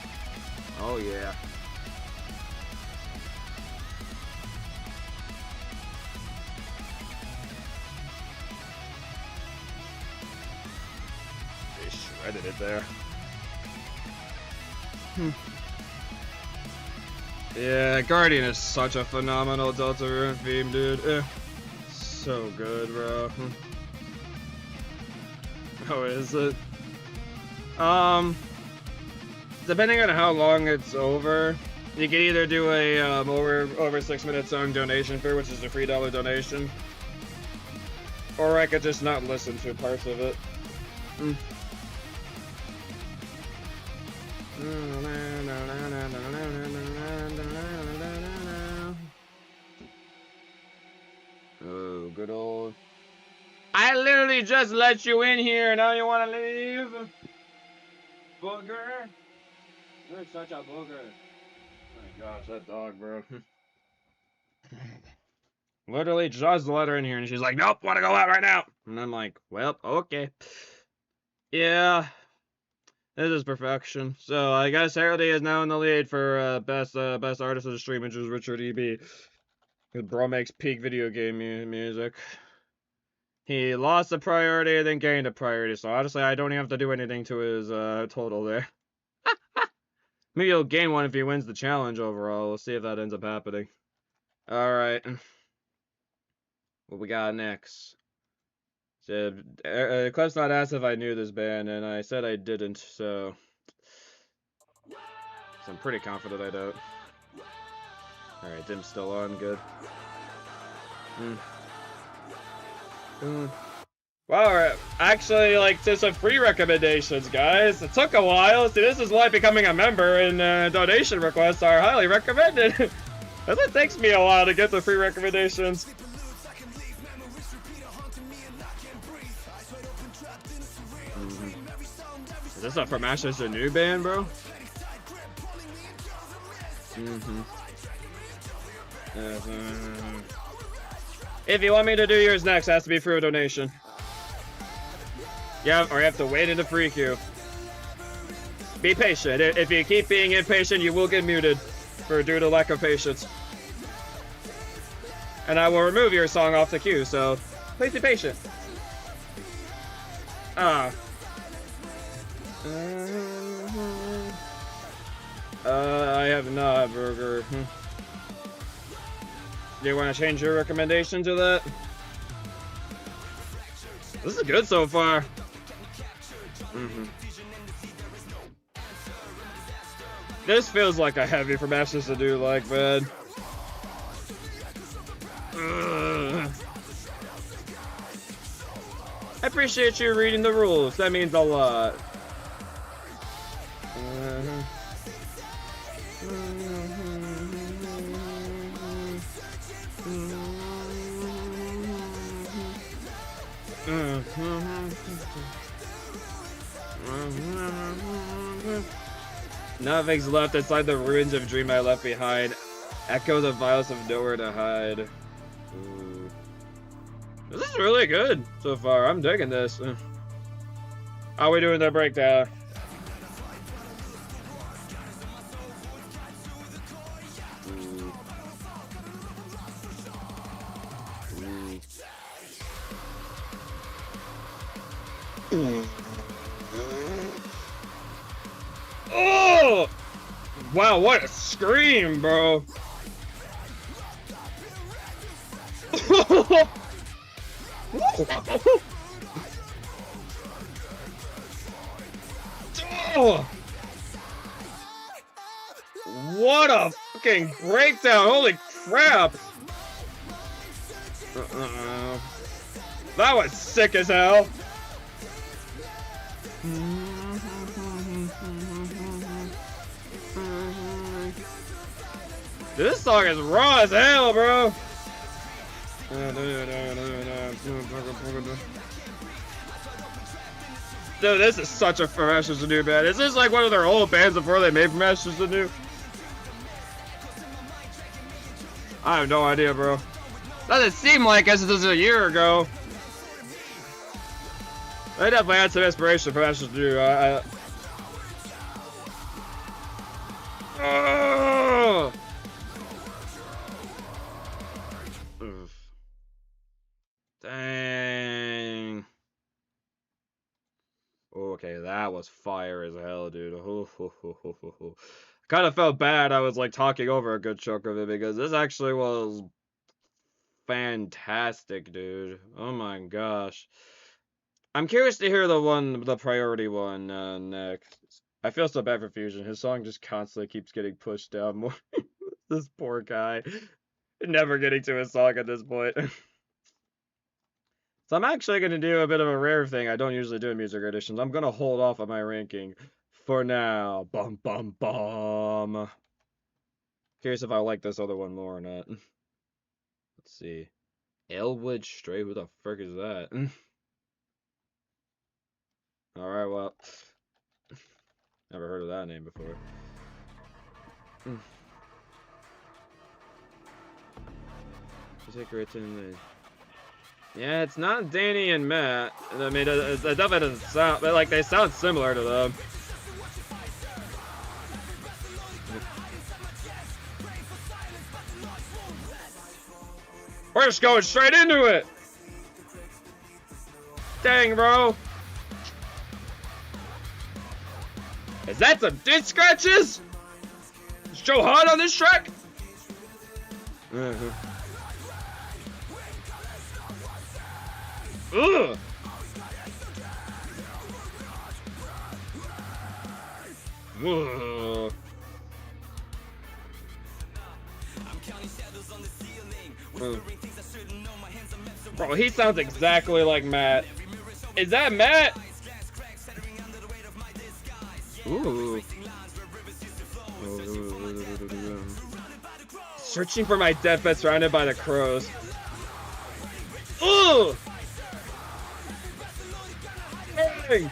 Oh, yeah. They shredded it there. Yeah, Guardian is such a phenomenal Deltarune theme, dude. So good, bro. How is it? Depending on how long it's over, you can either do a over 6 minute song donation fee, which is a $3 donation, or I could just not listen to parts of it. Oh, good old. I literally just let you in here, now you want to leave? Booger? You're such a booger. Oh my gosh, that dog, bro. Literally just let her in here, and she's like, nope, want to go out right now. And I'm like, well, okay. Yeah, this is perfection. So I guess Harody is now in the lead for best artist of the stream, which is Richard EB. Cause bro makes peak video game music. He lost a priority and then gained a priority. So honestly, I don't even have to do anything to his total there. Maybe he'll gain one if he wins the challenge overall. We'll see if that ends up happening. All right. What we got next? So, Clef's not asked if I knew this band, and I said I didn't, so I'm pretty confident I don't. Alright, Dim's still on, good. Well, actually, like, there's some free recommendations, guys. It took a while. See, this is why becoming a member and donation requests are highly recommended. Because it takes me a while to get the free recommendations. Is this a from Ashes a new band, bro? If you want me to do yours next, it has to be through a donation. Yeah, or you have to wait in the free queue. Be patient. If you keep being impatient, you will get muted due to lack of patience. And I will remove your song off the queue, so please be patient. I have not, Burger. Do you want to change your recommendation to that? This is good so far. This feels like a heavy for Masters to do, like, man. I appreciate you reading the rules. That means a lot. Nothing's left inside the ruins of dream I left behind. Echo the violence of nowhere to hide. Ooh. This is really good so far. I'm digging this. How are we doing the breakdown? Oh! Wow, what a scream, bro! Oh! What a fucking breakdown! Holy crap! That was sick as hell. This song is raw as hell, bro. Dude, this is such a Masters of New band. Is this like one of their old bands before they made Masters of New? I have no idea, bro. Doesn't seem like as this is a year ago. They definitely had some inspiration for Masters of New. Oh! Dang. Okay, that was fire as hell, dude. Kind of felt bad I was like talking over a good chunk of it because this actually was fantastic, dude. Oh my gosh. I'm curious to hear the priority one next. I feel so bad for Fusion. His song just constantly keeps getting pushed down more. This poor guy. Never getting to his song at this point. So I'm actually going to do a bit of a rare thing I don't usually do in music editions. I'm going to hold off on my ranking for now. Bum, bum, bum. Curious if I like this other one more or not. Let's see. Elwood Stray? Who the frick is that? Alright, well. Never heard of that name before. Yeah, it's not Danny and Matt. I mean, it definitely doesn't sound, but like they sound similar to them. We're just going straight into it. Dang, bro. Is that some dick scratches? Is Joe hot on this track? Ugh. Ugh. Bro, he sounds exactly like Matt. Is that Matt? Ooh. Searching for my deathbed surrounded by the crows. Ooh! Dang!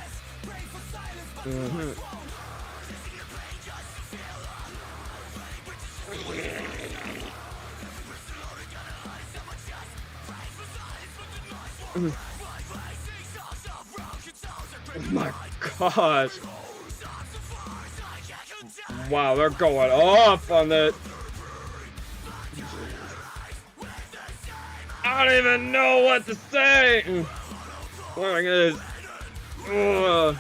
Oh my gosh. Wow, they're going off on that. I don't even know what to say. Oh my goodness. Ugh.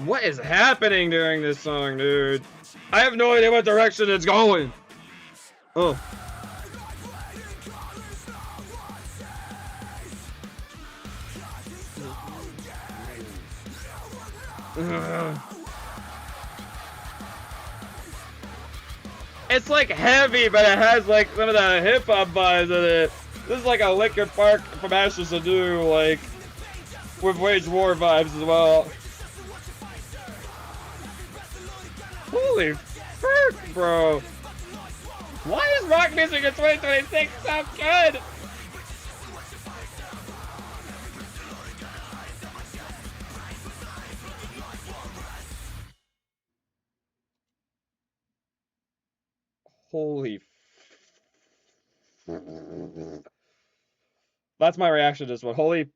What is happening during this song, dude? I have no idea what direction it's going. Oh. It's like heavy, but it has like some of the hip hop vibes in it. This is like a Linkin Park from Ashes to Do, like with Wage War vibes as well. Holy frick, bro! Why is rock music in 2026 so good? Holy. That's my reaction to this one. Holy.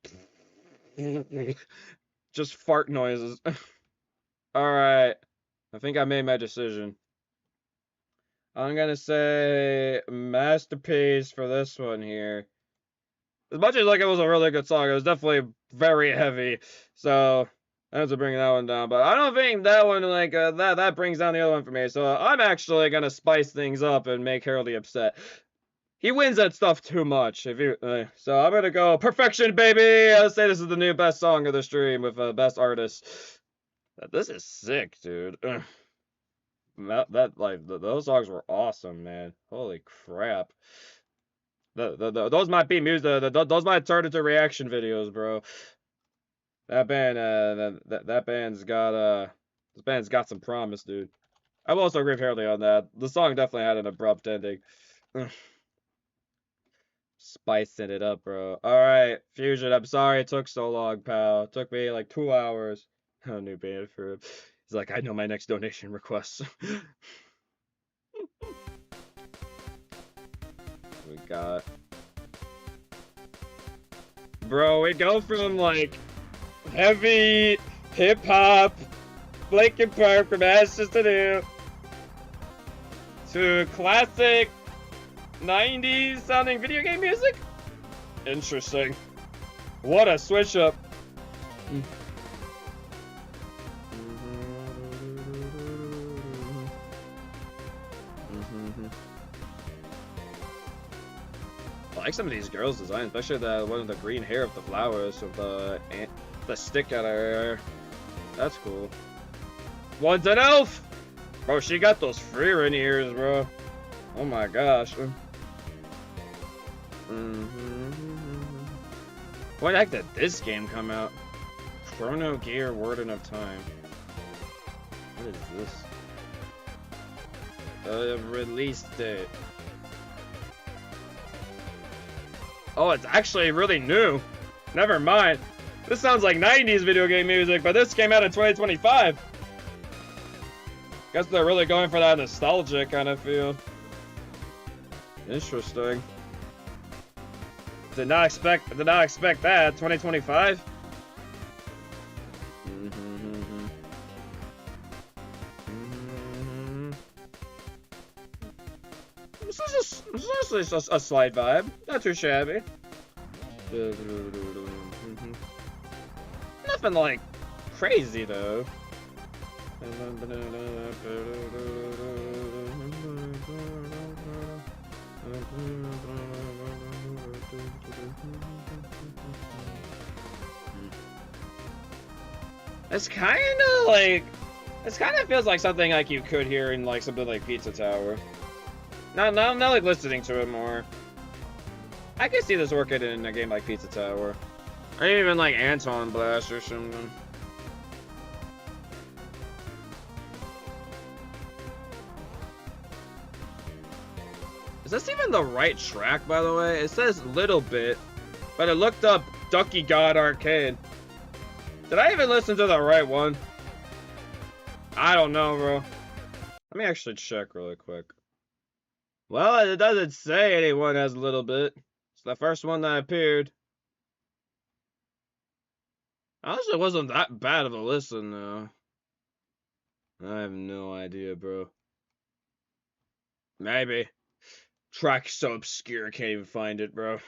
Just fart noises. Alright. I think I made my decision. I'm gonna say masterpiece for this one here. As much as like it was a really good song, it was definitely very heavy. So I have to bring that one down, but I don't think that one like that brings down the other one for me. So I'm actually gonna spice things up and make Harold upset. He wins that stuff too much. If you, so I'm gonna go perfection, baby. I'll say this is the new best song of the stream with best artist. This is sick, dude. Those songs were awesome, man. Holy crap. Those might be music. Those might turn into reaction videos, bro. That band, that band's got this band's got some promise, dude. I will also agree with Harold on that. The song definitely had an abrupt ending. Spicing it up, bro. All right, Fusion. I'm sorry it took so long, pal. It took me like 2 hours. A new band for him. He's like, I know my next donation request. We got, bro. We go from like heavy hip hop, Linkin Park from Ashes to Do, to classic 90s sounding video game music. Interesting. What a switch up. I like some of these girls' designs, especially the one with the green hair with the flowers with the stick out of her hair. That's cool. One's an elf! Bro, she got those Freerin ears, bro. Oh my gosh. When the heck did this game come out? Chrono Gear Warden of Time. What is this? Release date. Oh, it's actually really new. Never mind. This sounds like 90s video game music, but this came out in 2025. Guess they're really going for that nostalgic kind of feel. Interesting. Did not expect that. 2025? This is just a slight vibe. Not too shabby. Nothing like crazy though. It's kind of like, it kind of feels like something like you could hear in like something like Pizza Tower. Not like listening to it more. I could see this working in a game like Pizza Tower, or even like Anton Blast or something. Is this even the right track, by the way? It says little bit, but it looked up Ducky God Arcade. Did I even listen to the right one? I don't know, bro. Let me actually check really quick. Well, it doesn't say anyone has a little bit. It's the first one that appeared. Honestly, it wasn't that bad of a listen, though. I have no idea, bro. Maybe. Track's so obscure, I can't even find it, bro.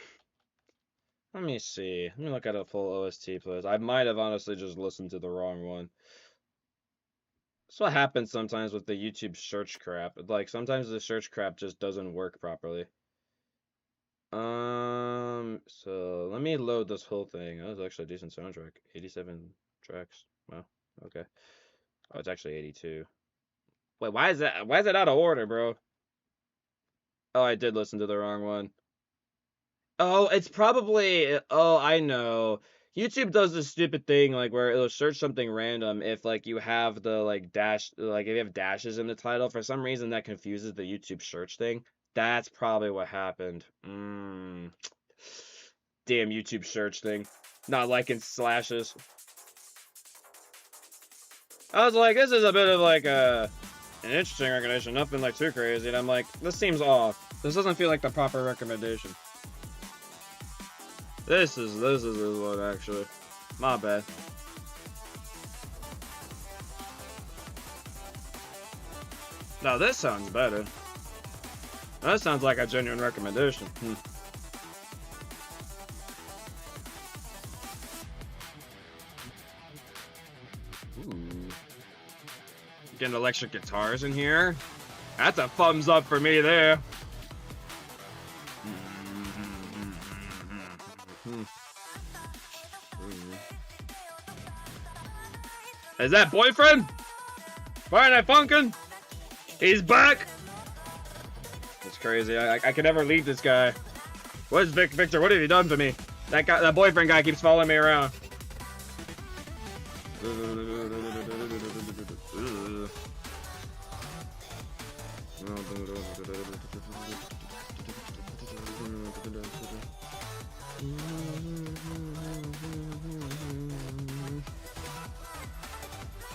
Let me see. Let me look at a full OST playlist. I might have honestly just listened to the wrong one. That's what happens sometimes with the YouTube search crap. Like, sometimes the search crap just doesn't work properly. So let me load this whole thing. That was actually a decent soundtrack. 87 tracks. Wow. Okay. Oh, it's actually 82. Wait, why is it out of order, bro? Oh, I did listen to the wrong one. Oh, it's probably, oh, I know. YouTube does this stupid thing, like, where it'll search something random if, like, you have the, like, dash, like, if you have dashes in the title. For some reason, that confuses the YouTube search thing. That's probably what happened. Damn YouTube search thing. Not liking slashes. I was like, this is a bit of, like, an interesting recommendation. Nothing, like, too crazy. And I'm like, this seems off. This doesn't feel like the proper recommendation. This is one, actually. My bad. Now this sounds better. That sounds like a genuine recommendation. Ooh. Getting electric guitars in here. That's a thumbs up for me there. Is that boyfriend? Friday Funkin'? He's back! It's crazy. I can never leave this guy. What is Victor? What have you done to me? That boyfriend guy keeps following me around.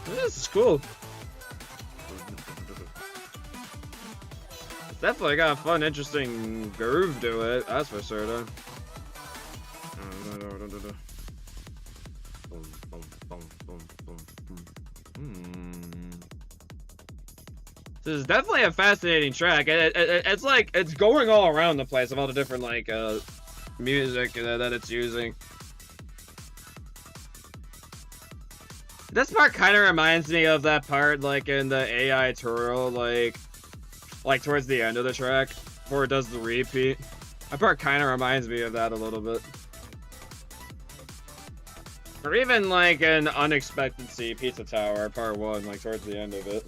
This is cool. It's definitely got a fun, interesting groove to it, that's for certain. This is definitely a fascinating track. It's like, it's going all around the place of all the different, like, music that it's using. This part kind of reminds me of that part, like, in the AI Twirl, like towards the end of the track, before it does the repeat. That part kind of reminds me of that a little bit. Or even, like, an Unexpected Sea Pizza Tower, part 1, like, towards the end of it.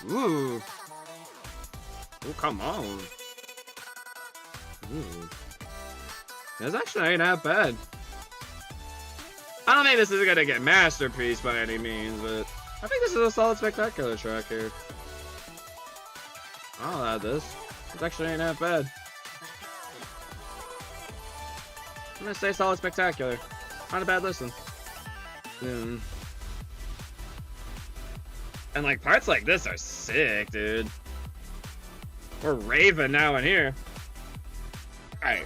Ooh. come on. Ooh. This actually ain't that bad. I don't think this is gonna get masterpiece by any means, but I think this is a solid spectacular track here. I'll add this. This actually ain't that bad. I'm gonna say solid spectacular. Not a bad listen. And like parts like this are sick, dude. We're raving now in here. Hey.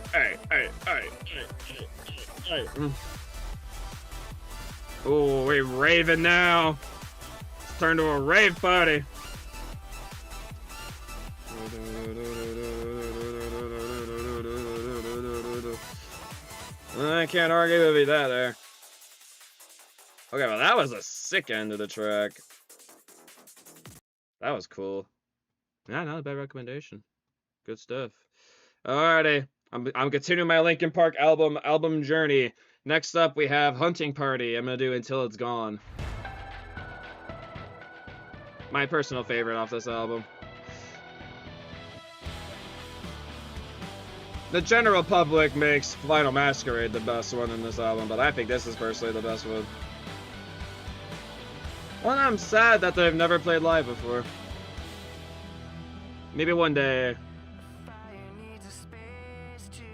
Oh, we're raving now. Let's turn to a rave party. I can't argue with that there. Okay, well that was a sick end of the track. That was cool. Yeah, not a bad recommendation. Good stuff. Alrighty, I'm continuing my Linkin Park album journey. Next up we have Hunting Party. I'm gonna do Until It's Gone. My personal favorite off this album. The general public makes Final Masquerade the best one in this album, but I think this is personally the best one. Well, I'm sad that they've never played live before. Maybe one day. I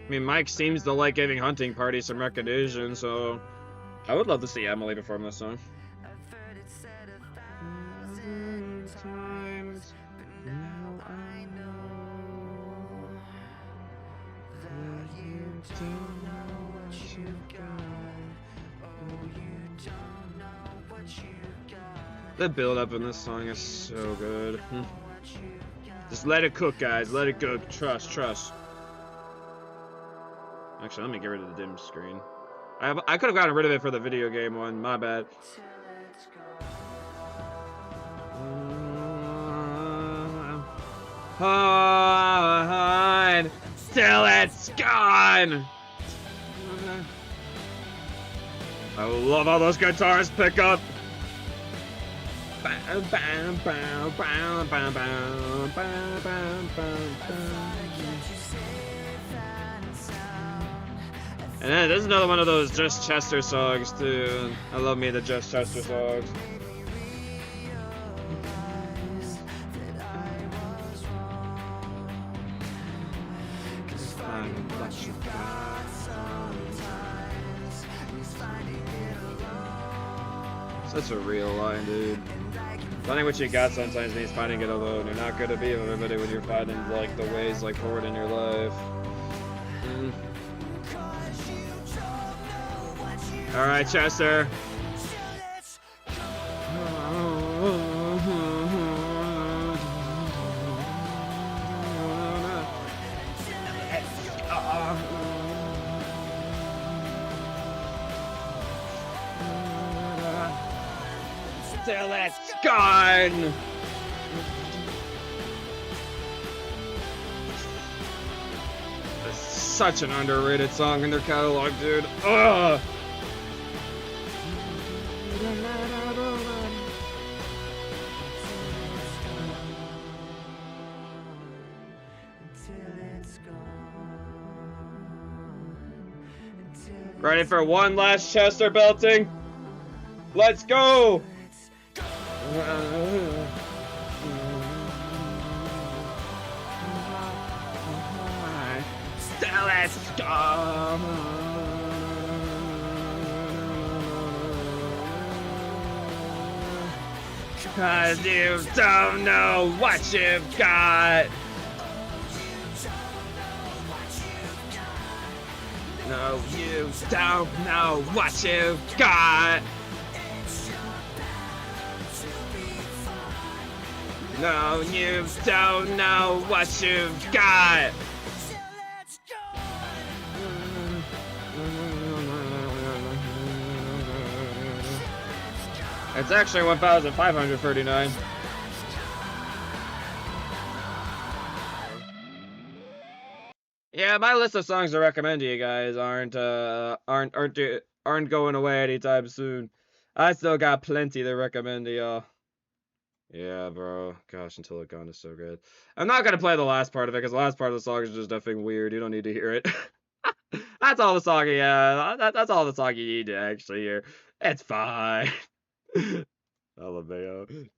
mean, Mike seems to like giving Hunting Party some recognition, so I would love to see Emily perform this song. The build up in this song is so good. Just let it cook, guys. Let it cook. Trust. Actually, let me get rid of the dim screen. I could have gotten rid of it for the video game one. My bad. Till it's gone. I love how those guitars pick up. And then this is another one of those Just Chester songs too. I love me the Just Chester songs. Such a real line, dude. Finding what you got sometimes means finding it alone. You're not gonna be with everybody when you're finding like the ways like forward in your life. All right, Chester. Till it's gone. It's such an underrated song in their catalog, dude. Ugh. Ready for one last Chester belting? Let's go! Still it's gone. Cause you don't know what you've got. No, you don't know what you've got. No, you don't know what you've got. It's actually 1,539. Yeah, my list of songs to recommend to you guys aren't going away anytime soon. I still got plenty to recommend to y'all. Yeah, bro. Gosh, Until It Gone is so good. I'm not gonna play the last part of it because the last part of the song is just effing weird. You don't need to hear it. That's all the song. Yeah, that's all the song you need to actually hear. It's fine. LMAO.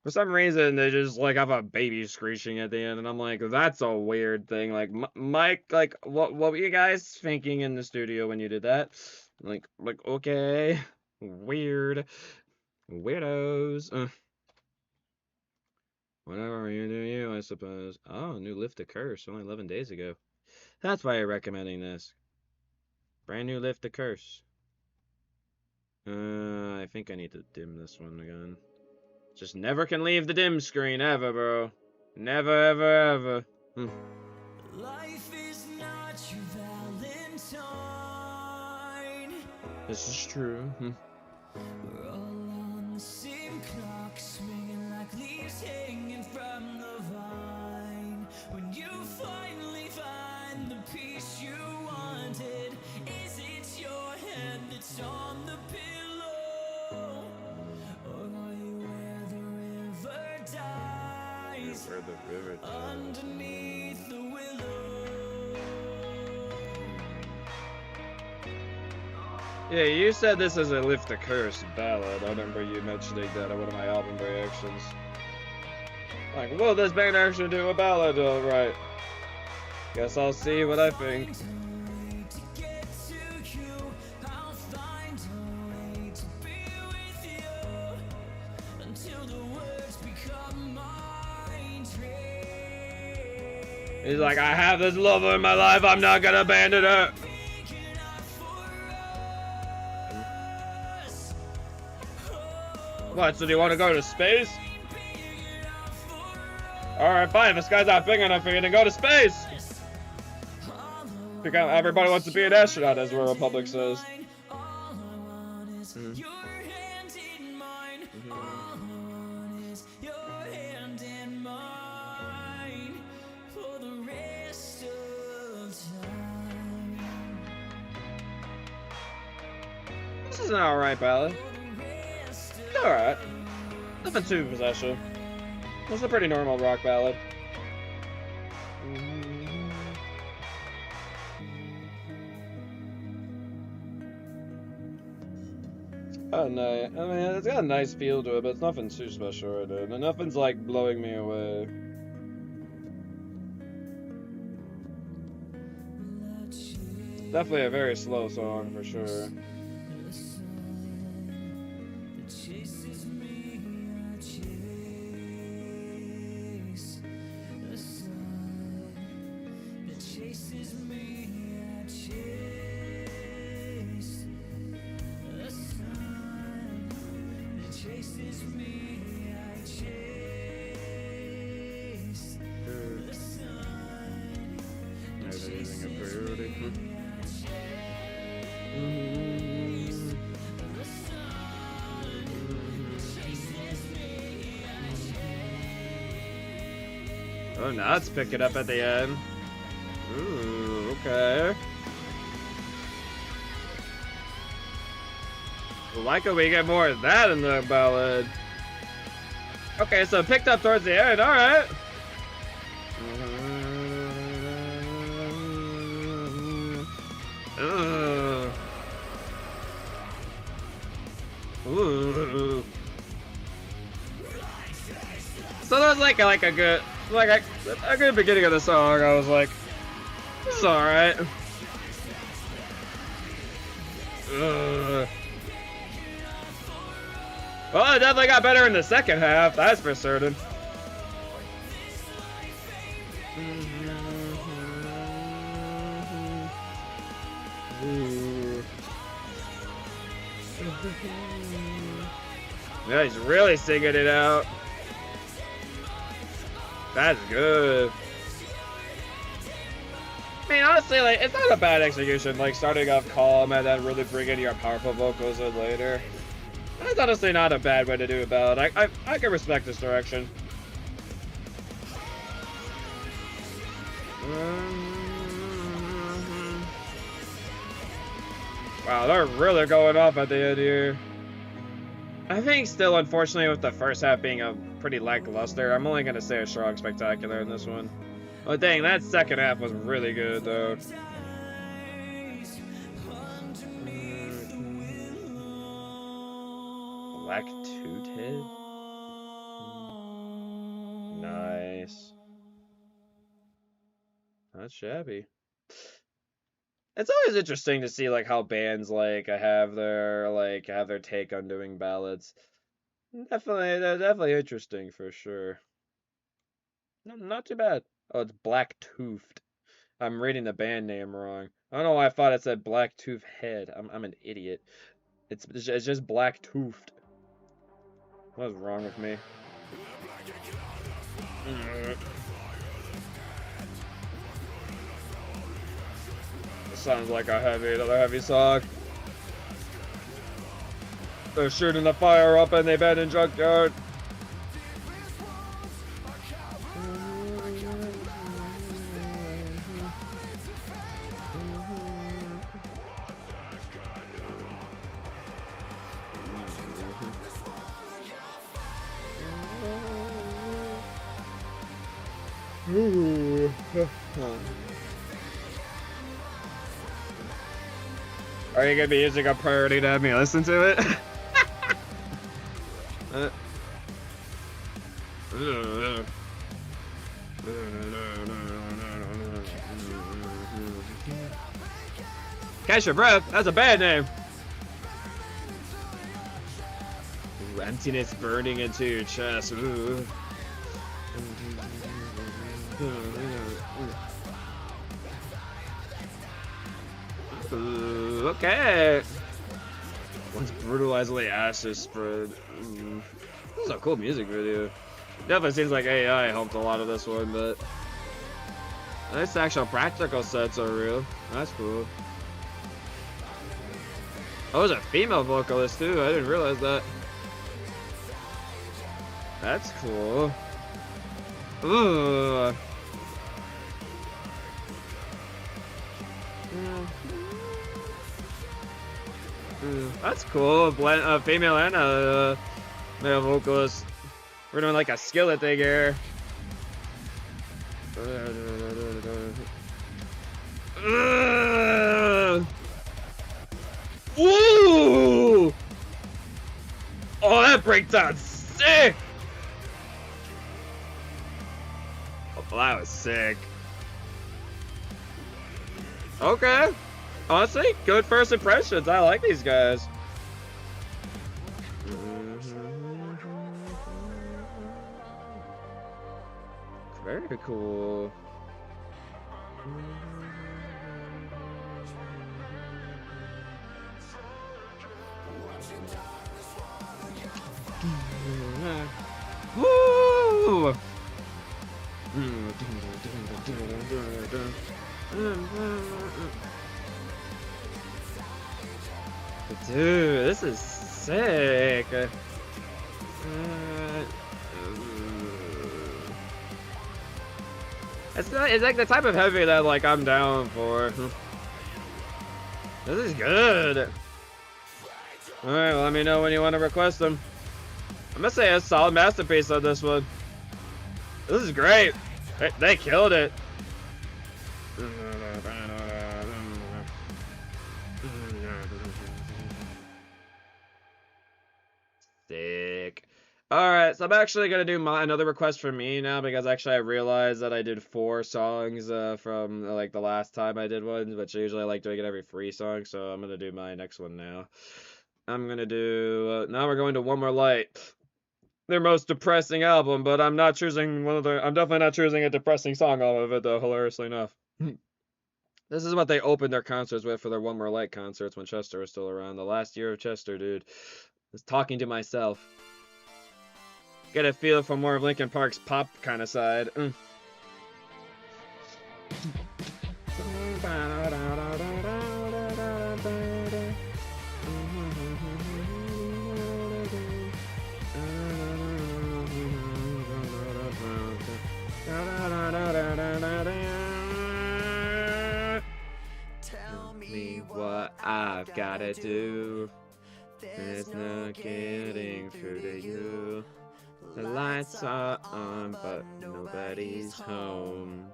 For some reason, they just like have a baby screeching at the end, and I'm like, that's a weird thing. Like, Mike, like, what were you guys thinking in the studio when you did that? Like, okay, weird, weirdos. Whatever you do, you, I suppose. Oh, new Lift to Curse, only 11 days ago. That's why you're recommending this. Brand new Lift to Curse. I think I need to dim this one again. Just never can leave the dim screen ever, bro. Never, ever, ever. Life is not your Valentine. This is true. We're all on the same clock, swinging like leaves hanging from the vine. When you finally find the peace you wanted, is it your head that's on the pillow? Or are you where the river dies? Where the river dies. Underneath the willow. Yeah, you said this is a Lift the Curse ballad. I remember you mentioning that in one of my album reactions. Like, will this band actually do a ballad? Alright. Guess I'll see what I think. He's like, I have this lover in my life, I'm not gonna abandon her. What, so do you want to go to space? Alright, fine, if this guy's not big enough for you to go to space. Because everybody wants to be an astronaut, as the Republic says. This is an alright ballad. Alright. Nothing too possession. It's a pretty normal rock ballad. Oh, no. I mean, it's got a nice feel to it, but it's nothing too special right there. Nothing's like blowing me away. Definitely a very slow song for sure. Oh, now it's picking up at the end. Ooh, okay. Why could we get more of that in the ballad? Okay, so it picked up towards the end, alright. Ooh. So that was like a good, a good beginning of the song. I was like, this is alright. Well, it definitely got better in the second half, that's for certain. Yeah, he's really singing it out. That's good. I mean, honestly, like, it's not a bad execution, like, starting off calm and then really bringing your powerful vocals in later. That's honestly not a bad way to do a ballad. I can respect this direction. Wow, they're really going off at the end here. I think still, unfortunately, with the first half being a pretty lackluster, I'm only gonna say a strong spectacular in this one. Oh dang, that second half was really good though. Black Tooted? Nice. Not shabby. It's always interesting to see like how bands have their take on doing ballads. Definitely interesting for sure. Not too bad. Oh, it's Black Toothed. I'm reading the band name wrong. I don't know why I thought it said Black Tooth Head. I'm an idiot. It's just Black Toothed. What is wrong with me? It sounds like another heavy song. They're shooting the fire up in the abandoned junkyard. Are you gonna be using a priority to have me listen to it? Catch your breath, that's a bad name. Ooh, emptiness burning into your chest. Ooh. Okay. Once brutalizingly ashes spread. This is a cool music video. Definitely seems like AI helped a lot of this one, but nice actual practical sets are real. That's cool. Oh, there's a female vocalist too. I didn't realize that. That's cool. Ooh. That's cool. A female and a male vocalist. We're doing like a skillet thing here. Ooh! Oh, that breakdown's sick! Oh, that was sick. Okay. Honestly, good first impressions. I like these guys. Very cool. Woo! Dude, this is sick. It's like the type of heavy that like I'm down for. This is good. Alright, well, let me know when you want to request them. I'm gonna say a solid masterpiece on this one. This is great. They killed it. Sick. Alright, so I'm actually gonna do another request from me now, because actually I realized that I did 4 songs from like the last time I did one, but usually I like doing it every free song, so I'm gonna do my next one now. I'm gonna do now we're going to One More Light. Their most depressing album, but I'm not choosing I'm definitely not choosing a depressing song off of it though, hilariously enough. This is what they opened their concerts with for their One More Light concerts when Chester was still around. The last year of Chester, dude. I was talking to myself. Get a feel for more of Linkin Park's pop kind of side. Tell me what I've gotta do. There's no getting through to you. The lights are on, but nobody's home.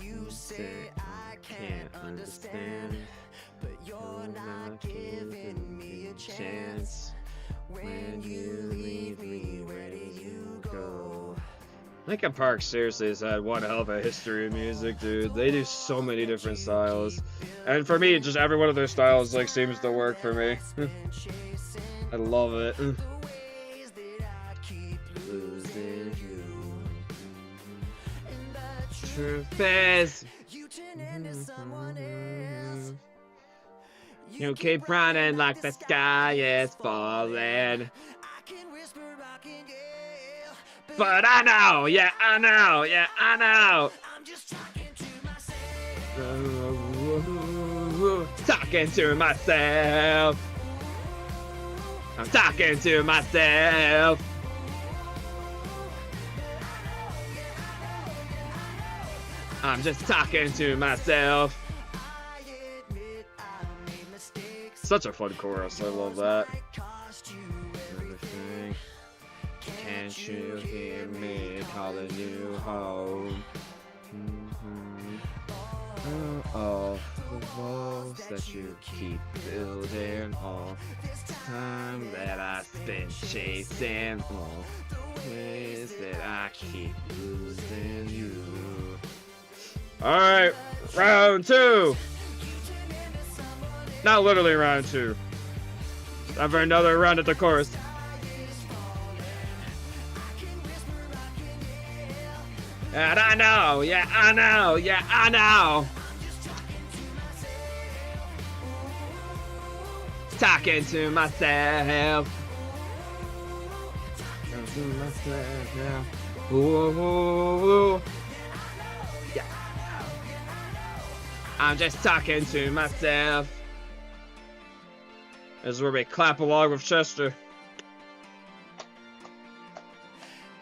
You say I can't understand, but you're not giving me a chance. When you leave me, where do you go? Linkin Park seriously has had one hell of a history of music, dude. They do so many different styles. And for me, just every one of their styles like seems to work for me. I love it. Losing you. Truth is, you keep running like the sky is falling. But I know, yeah, I know, yeah, I know. Talking to myself. I'm talking to myself. I'm just talking to myself. Such a fun chorus, I love that. Everything. Can't you hear me calling you home? All the walls that you keep building, all the time that I spend chasing, all the ways that I keep losing you. Alright, round two. Not literally round two. Time for another round at the chorus. And I know, yeah, I know, yeah, I know. Talking to myself. Talking to myself, yeah. Ooh, yeah. I'm just talking to myself. This is where we clap along with Chester.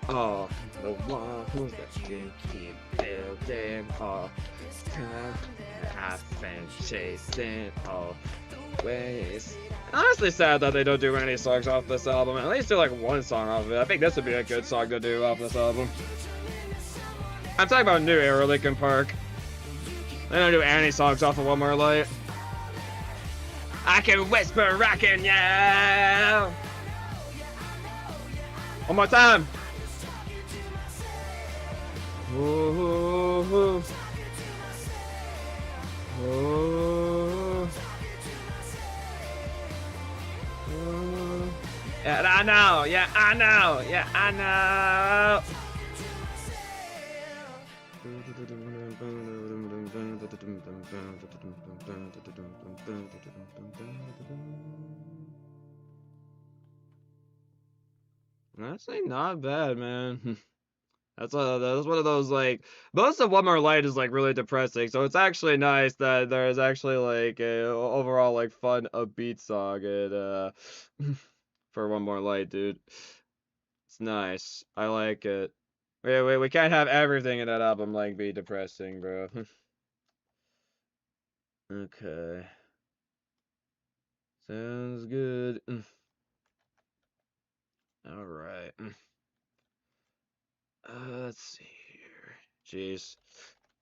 Oh, the walls that you keep building, all the time I've been chasing, all the ways. Honestly sad that they don't do any songs off this album. At least do like one song off of it. I think this would be a good song to do off this album. I'm talking about new era Linkin Park. They don't do any songs off of One More Light. I can whisper rockin' yeah. One more time. Ooh, ooh, ooh. And I know, yeah, I know, yeah, I know. Honestly, not bad, man. That's one of those, like, most of One More Light is like really depressing, so it's actually nice that there's actually like a overall like fun upbeat song and for One More Light, dude. It's nice. I like it. We can't have everything in that album like be depressing, bro. Okay. Sounds good. All right. Let's see here. Jeez.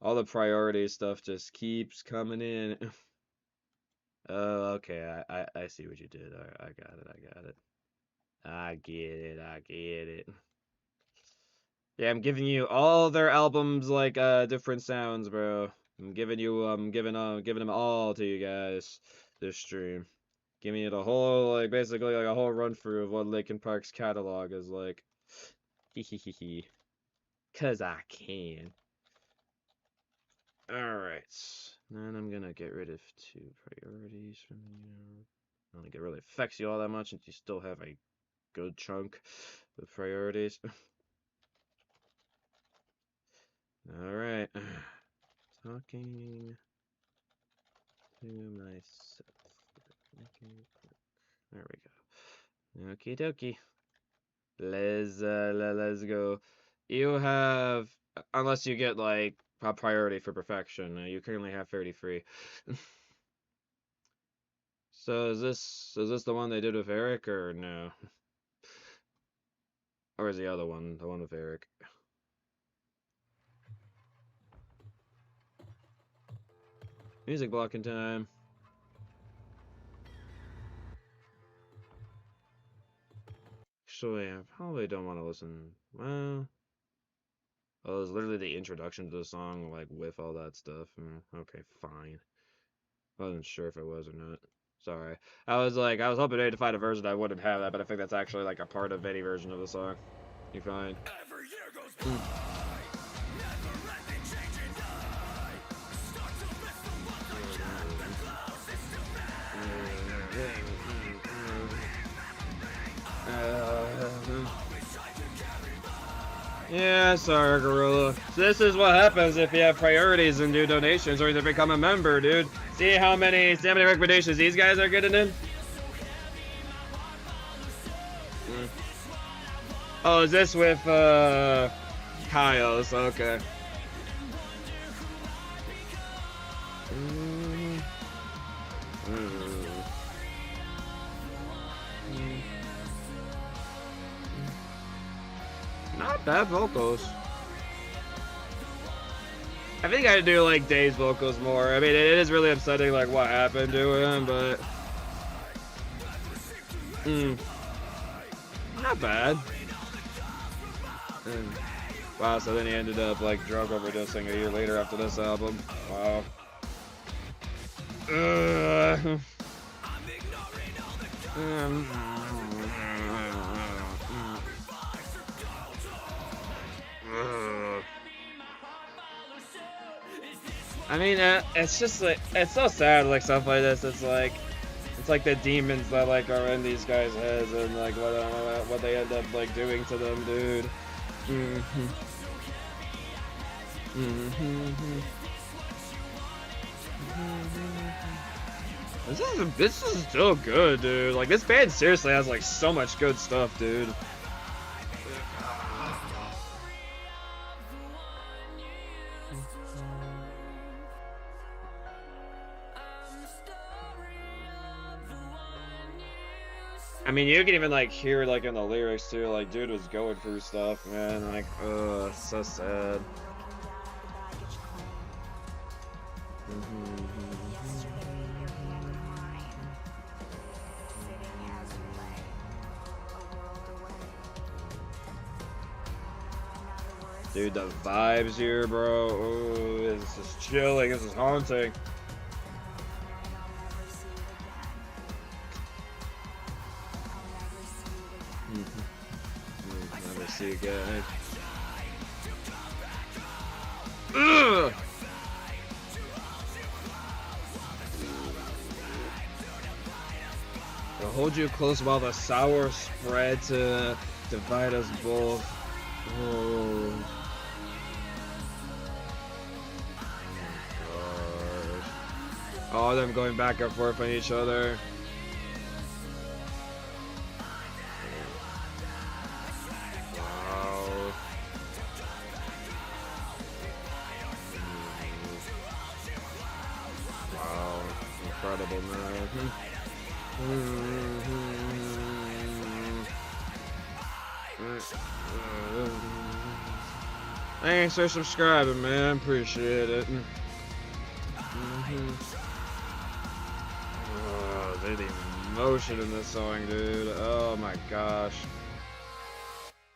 All the priority stuff just keeps coming in. Oh, okay. I see what you did. I got it. I got it. I get it. I get it. Yeah, I'm giving you all their albums like different sounds, bro. I'm giving them all to you guys this stream. Giving it a whole like basically like a whole run through of what Linkin Park's catalog is like. Hehehe. 'Cause I can. Alright. Then I'm gonna get rid of 2 priorities from you. I don't think it really affects you all that much since you still have a good chunk of priorities. Alright. Talking to myself. There we go. Okie dokie. Let's go. You have, unless you get like a priority for perfection, you currently have 33. So is this the one they did with Eric or no? Or is the other one the one with Eric? Music blocking time. Actually, I probably don't want to listen. Well, oh, it was literally the introduction to the song, like with all that stuff. Okay, fine. I wasn't sure if it was or not. Sorry. I was hoping to find a version that wouldn't have that, but I think that's actually like a part of any version of the song. You fine. Yeah, sorry, Gorilla. So this is what happens if you have priorities and do donations or to become a member, dude. See how many recommendations these guys are getting in? Oh, is this with Kyle's? Okay. Not bad vocals. I think I'd do like Dave's vocals more. I mean, it is really upsetting like what happened to him, but not bad. Wow, so then he ended up like drug overdosing a year later after this album. Wow. I mean, it's just like, it's so sad, like stuff like this. It's like the demons that like are in these guys' heads and like what they end up like doing to them, dude. This is still good, dude. Like this band seriously has like so much good stuff, dude. I mean, you can even like hear like in the lyrics too, like dude was going through stuff, man. Like, it's so sad. Dude, the vibes here, bro. Ooh, this is chilling. This is haunting. Never see you guys. Ugh! I'll hold you close while the sour spread to divide us both. Oh. Oh, them going back and forth on each other. Wow. Wow. Incredible, man. Thanks for subscribing, man. Appreciate it. Oh, dude, the emotion in this song, dude. Oh my gosh.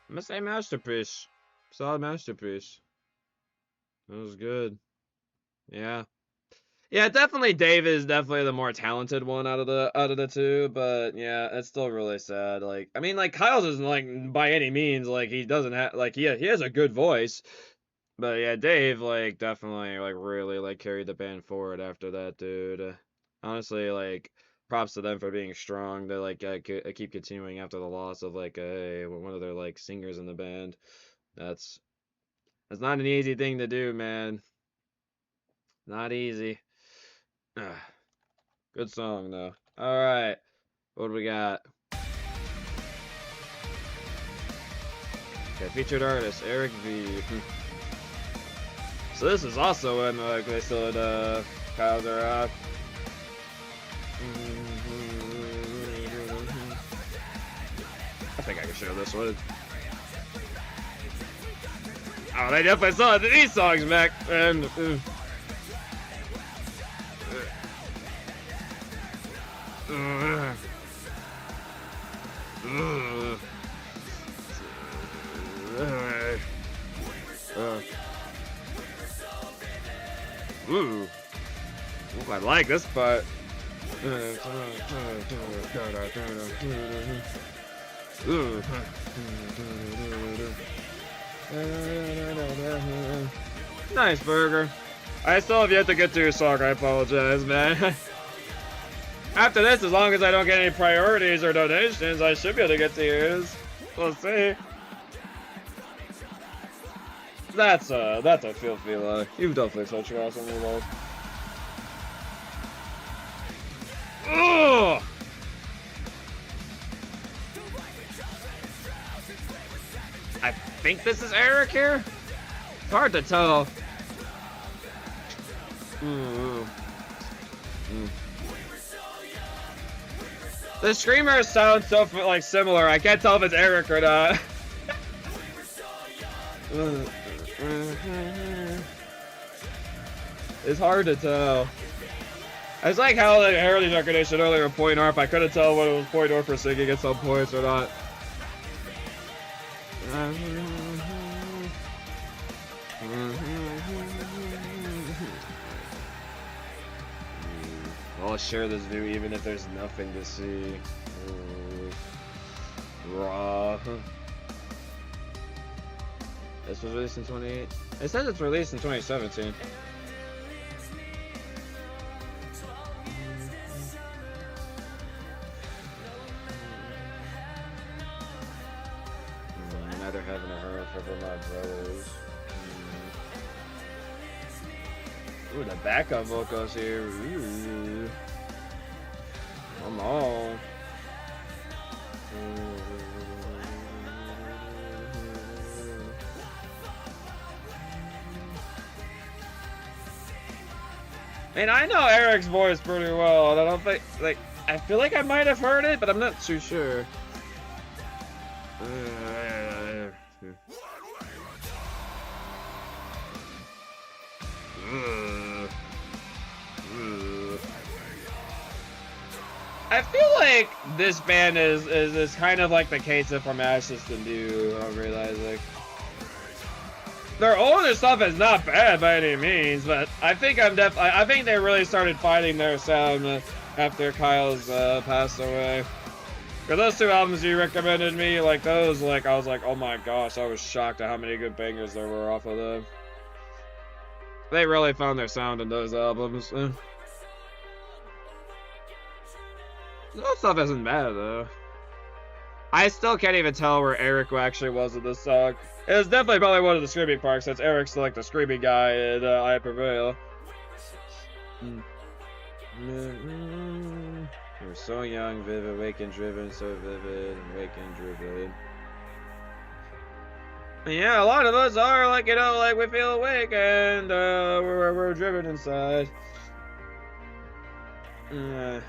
I'm gonna say masterpiece. Solid masterpiece. That was good. Yeah. Yeah, definitely Dave is definitely the more talented one out of the two, but yeah, it's still really sad. Like, I mean, like Kyle's isn't like by any means like he doesn't have like he has a good voice, but yeah, Dave like definitely like really like carried the band forward after that, dude. Honestly, like props to them for being strong. They like keep continuing after the loss of like one of their like singers in the band. That's not an easy thing to do, man. Not easy. Good song though. All right, what do we got? Okay, featured artist Eric V. So this is also when they still had Kyle's are out. think I can share this one. Oh, they definitely saw these songs back, and ooh, I like this part. Nice, Burger. I still have yet to get to your song, I apologize, man. After this, as long as I don't get any priorities or donations, I should be able to get to yours. We'll see. That's a filthy lie. You've definitely such your ass on your load. Ugh! I think this is Eric here? It's hard to tell. The screamers sound so like similar. I can't tell if it's Eric or not. It's hard to tell. It's like how the Heritage recognition earlier point ARP. I couldn't tell what it was point ARP for singing at some points or not. I'll share this view even if there's nothing to see. Raw. This was released in 28. It says it's released in 2017. Neither heaven or earth for my brothers. Ooh, the backup vocals here. Ooh. Come on. And I know Eric's voice pretty well, and I don't think, like, I feel like I might have heard it, but I'm not too sure. I feel like this band is kind of like the case of From Ashes to New. I'm realizing their older stuff is not bad by any means, but I think I think they really started finding their sound after Kyle's passed away. For those two albums you recommended me, like those, like I was like, oh my gosh, I was shocked at how many good bangers there were off of them. They really found their sound in those albums. That stuff isn't bad though. I still can't even tell where Eric actually was in this song. It was definitely probably one of the screaming parts, since Eric's like the screaming guy in I Prevail. We're so young, vivid, awake and driven, so vivid, awake and driven. Yeah, a lot of us are like, you know, like we feel awake and we're driven inside. Then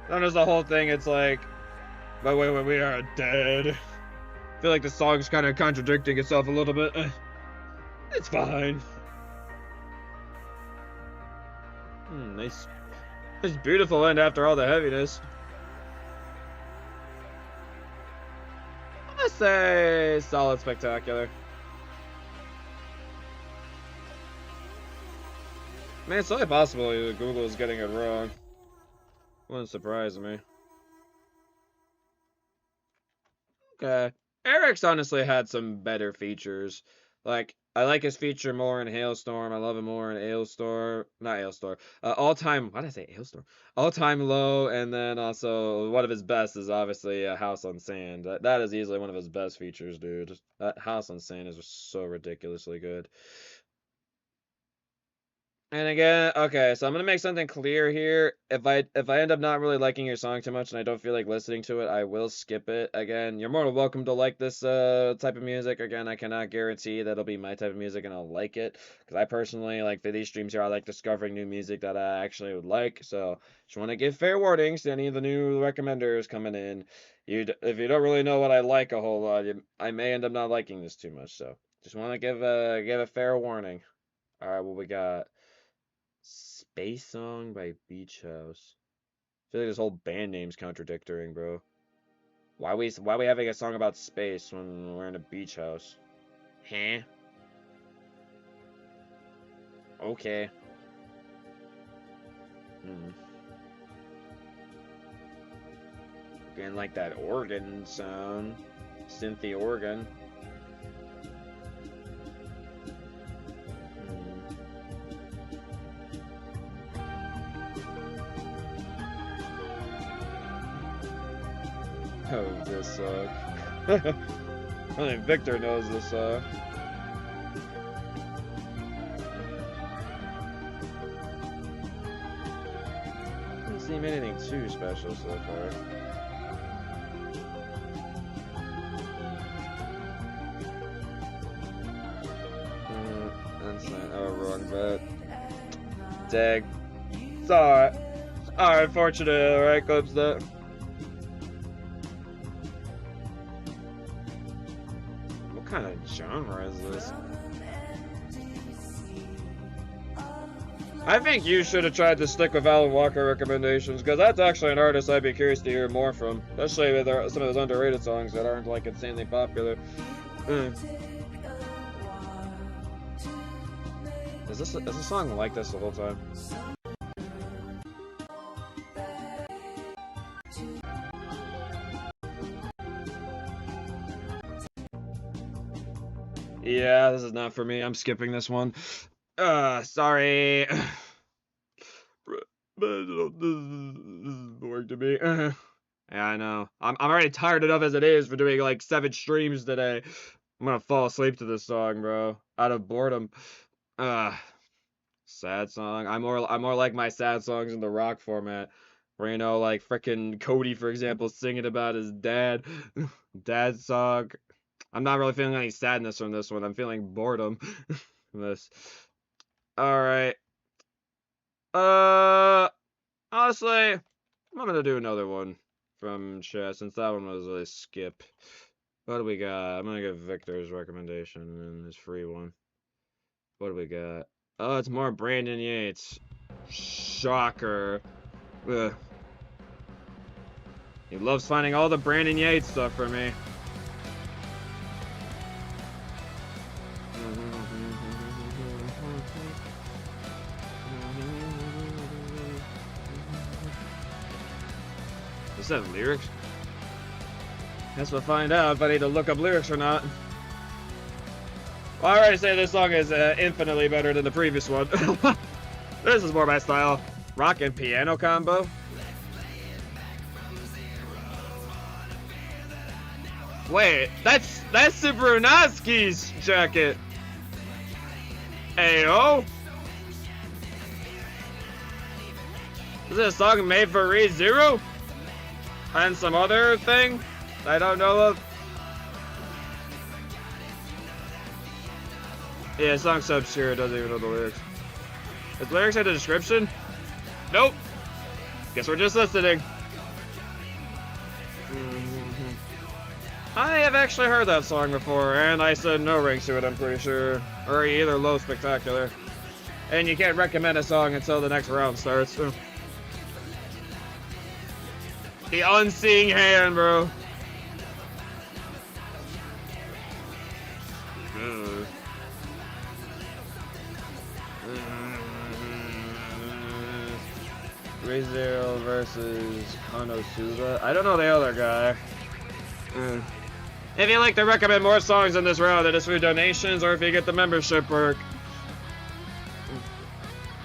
there's the whole thing, it's like, but wait, we are dead. I feel like the song's kind of contradicting itself a little bit. It's fine. Nice. It's beautiful end after all the heaviness. I say solid spectacular. Man, it's only possible that Google is getting it wrong. Wouldn't surprise me. Okay. Eric's honestly had some better features. Like, I like his feature more in Hailstorm. I love him more in Ailstorm. Not Ailstorm. All Time... Why did I say Ailstorm? All Time Low, and then also one of his best is obviously House on Sand. That is easily one of his best features, dude. That House on Sand is just so ridiculously good. And again, okay, so I'm gonna make something clear here. If I end up not really liking your song too much and I don't feel like listening to it, I will skip it. Again, you're more than welcome to like this type of music. Again, I cannot guarantee that it'll be my type of music and I'll like it. Because I personally, like for these streams here, I like discovering new music that I actually would like. So just want to give fair warnings to any of the new recommenders coming in. If you don't really know what I like a whole lot, I may end up not liking this too much. So just want to give a fair warning. All right, what we got? Space Song by Beach House. I feel like this whole band name's contradicting, bro. Why we having a song about space when we're in a beach house? Huh? Okay. Again, like that organ sound. Synthy organ. Oh, this song. I think Victor knows this song. Doesn't seem anything too special so far. Oh, wrong bet. Dag. It's alright. Alright, fortunate, alright, clips that. What kind of genre is this? I think you should have tried to stick with Alan Walker recommendations, because that's actually an artist I'd be curious to hear more from. Especially with some of those underrated songs that aren't like insanely popular. Is a song like this the whole time? Yeah, this is not for me. I'm skipping this one. Sorry. But this is boring to me. Yeah, I know. I'm already tired enough as it is for doing like 7 streams today. I'm gonna fall asleep to this song, bro. Out of boredom. Sad song. I'm more like my sad songs in the rock format. Where, you know, like frickin' Cody, for example, singing about his dad. Dad song. I'm not really feeling any sadness from this one. I'm feeling boredom from this. Alright. Honestly, I'm gonna do another one from chat since that one was a skip. What do we got? I'm gonna give Victor's recommendation and his free one. What do we got? Oh, it's more Brandon Yates. Shocker. Ugh. He loves finding all the Brandon Yates stuff for me. Does that have lyrics? Guess we'll find out if I need to look up lyrics or not. Well, I already say this song is infinitely better than the previous one. This is more my style. Rock and piano combo. Wait, that's Supernowski's jacket. Ayo. Is this a song made for ReZero? And some other thing I don't know of? Yeah, the song's so obscure, it doesn't even know the lyrics. Is lyrics in the description? Nope. Guess we're just listening. I have actually heard that song before, and I said no ranks to it, I'm pretty sure. Or either low spectacular. And you can't recommend a song until the next round starts. The unseeing hand, bro. ReZero versus Konosuba. I don't know the other guy. If you'd like to recommend more songs in this round, it is through donations or if you get the membership perk.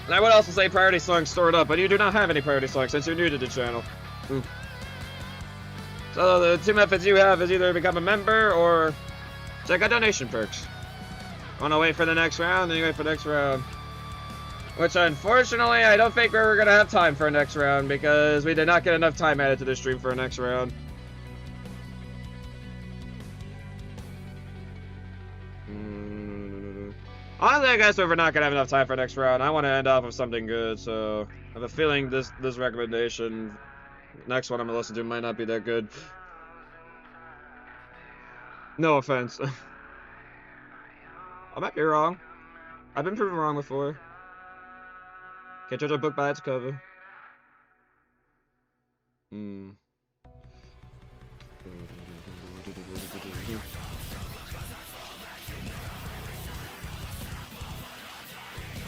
And I would also say priority songs stored up, but you do not have any priority songs since you're new to the channel. So the 2 methods you have is either become a member or check out donation perks. Wanna wait for the next round? Then you wait for the next round. Which, unfortunately, I don't think we're gonna have time for next round, because we did not get enough time added to the stream for a next round. Honestly, I guess we're not gonna have enough time for next round. I want to end off with something good, so I have a feeling this recommendation, next one I'm gonna listen to, might not be that good. No offense. I might be wrong. I've been proven wrong before. Can't judge a book by its cover.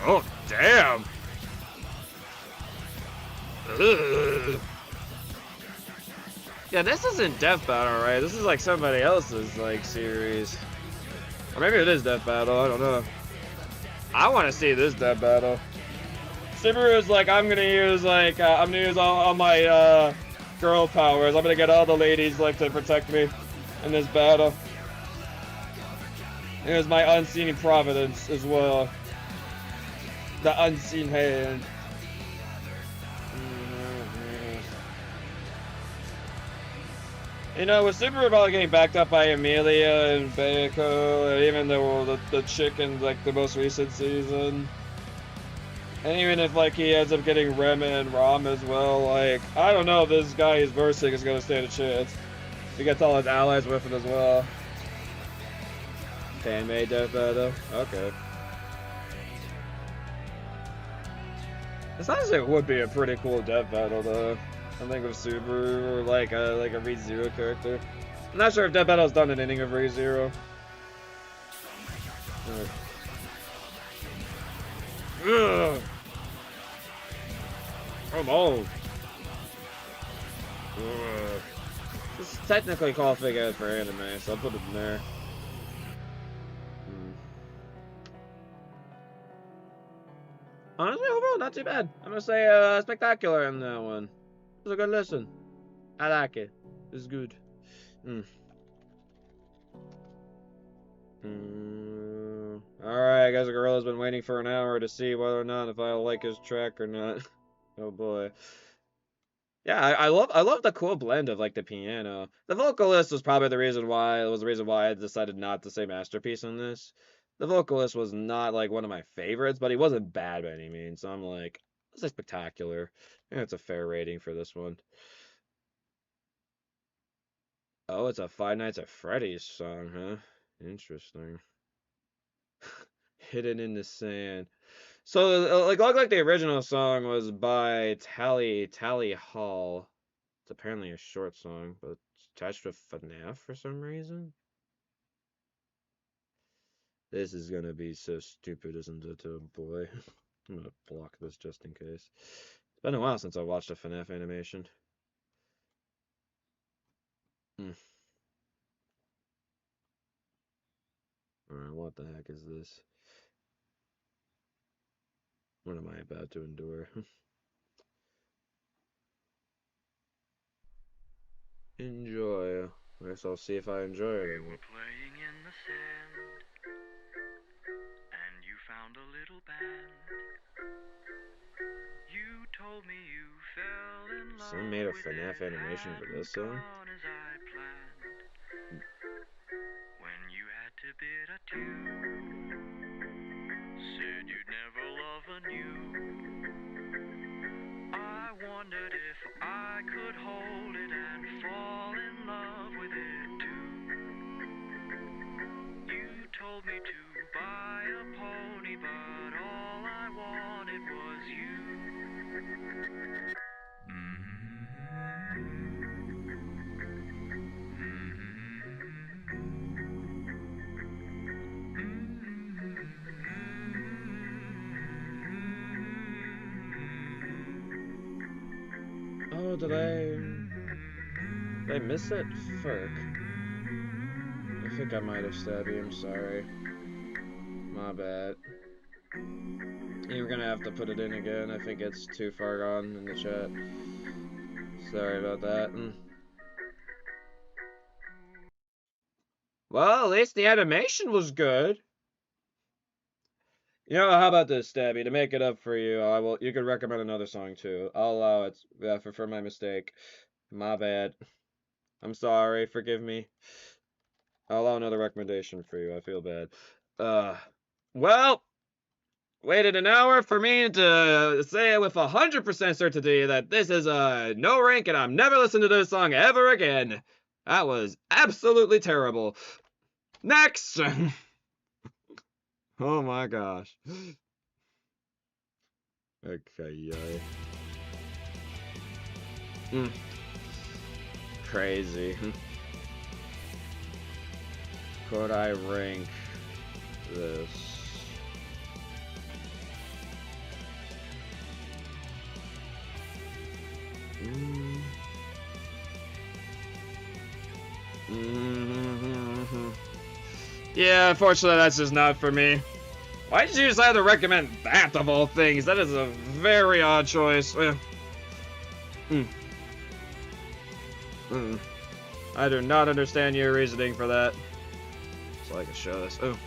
Oh, damn! Ugh. Yeah, this isn't Death Battle, right? This is like somebody else's, like, series. Or maybe it is Death Battle, I don't know. I want to see this Death Battle. Subaru's like, I'm gonna use, like, I'm gonna use all my, girl powers. I'm gonna get all the ladies, like, to protect me in this battle. Here's my unseen providence as well. The unseen hand. You know, with Subaru probably getting backed up by Amelia and Bayako, and even the chick in, like, the most recent season. And even if, like, he ends up getting Rem and Rom as well, like, I don't know if this guy he's versing is gonna stand a chance. He gets all his allies with him as well. Fan-made Death Battle? Okay. It's not as it would be a pretty cool Death Battle, though. I think of Subaru or like a ReZero character. I'm not sure if Death Battle's done an inning of ReZero. Ugh. Come on. Ugh. This is technically called Fig Out for anime, so I'll put it in there. Honestly, overall, not too bad. I'm gonna say spectacular in that one. It was a good listen. I like it. It's good. Alright, I guess the gorilla's been waiting for an hour to see whether or not if I like his track or not. Oh boy. Yeah, I love the cool blend of like the piano. The vocalist was probably the reason why I decided not to say masterpiece on this. The vocalist was not like one of my favorites, but he wasn't bad by any means. So I'm like, this is spectacular. I think that's a fair rating for this one. Oh, it's a Five Nights at Freddy's song, huh? Interesting. Hidden in the Sand. So, like, looked like the original song was by Tally Hall. It's apparently a short song, but it's attached to FNAF for some reason. This is gonna be so stupid, isn't it? Oh boy. I'm gonna block this just in case. It's been a while since I watched a FNAF animation. Alright, what the heck is this? What am I about to endure? Enjoy. I guess I'll see if I enjoy it. We were playing in the sand, and you found a little band. You told me you fell in love. Someone made a FNAF animation for this song? As I planned. When you had to bid adieu, said you'd never love anew. I wondered if I could hold it and fall in love with it too. You told me to buy a pony, but all I wanted was you. Oh, did I miss it? Frick. I think I might have stabbed you, I'm sorry. My bad. You're gonna have to put it in again. I think it's too far gone in the chat. Sorry about that. Well, at least the animation was good. You know, how about this, Stabby? To make it up for you, I will. You could recommend another song too. I'll allow it. For my mistake. My bad. I'm sorry. Forgive me. I'll allow another recommendation for you. I feel bad. Well, waited an hour for me to say with 100% certainty that this is a no rank and I'm never listening to this song ever again. That was absolutely terrible. Next! Oh my gosh. Okay, yay. Crazy. Could I rank this? Yeah, unfortunately, that's just not for me. Why did you decide to recommend that of all things? That is a very odd choice. I do not understand your reasoning for that. So I can show this. Oh.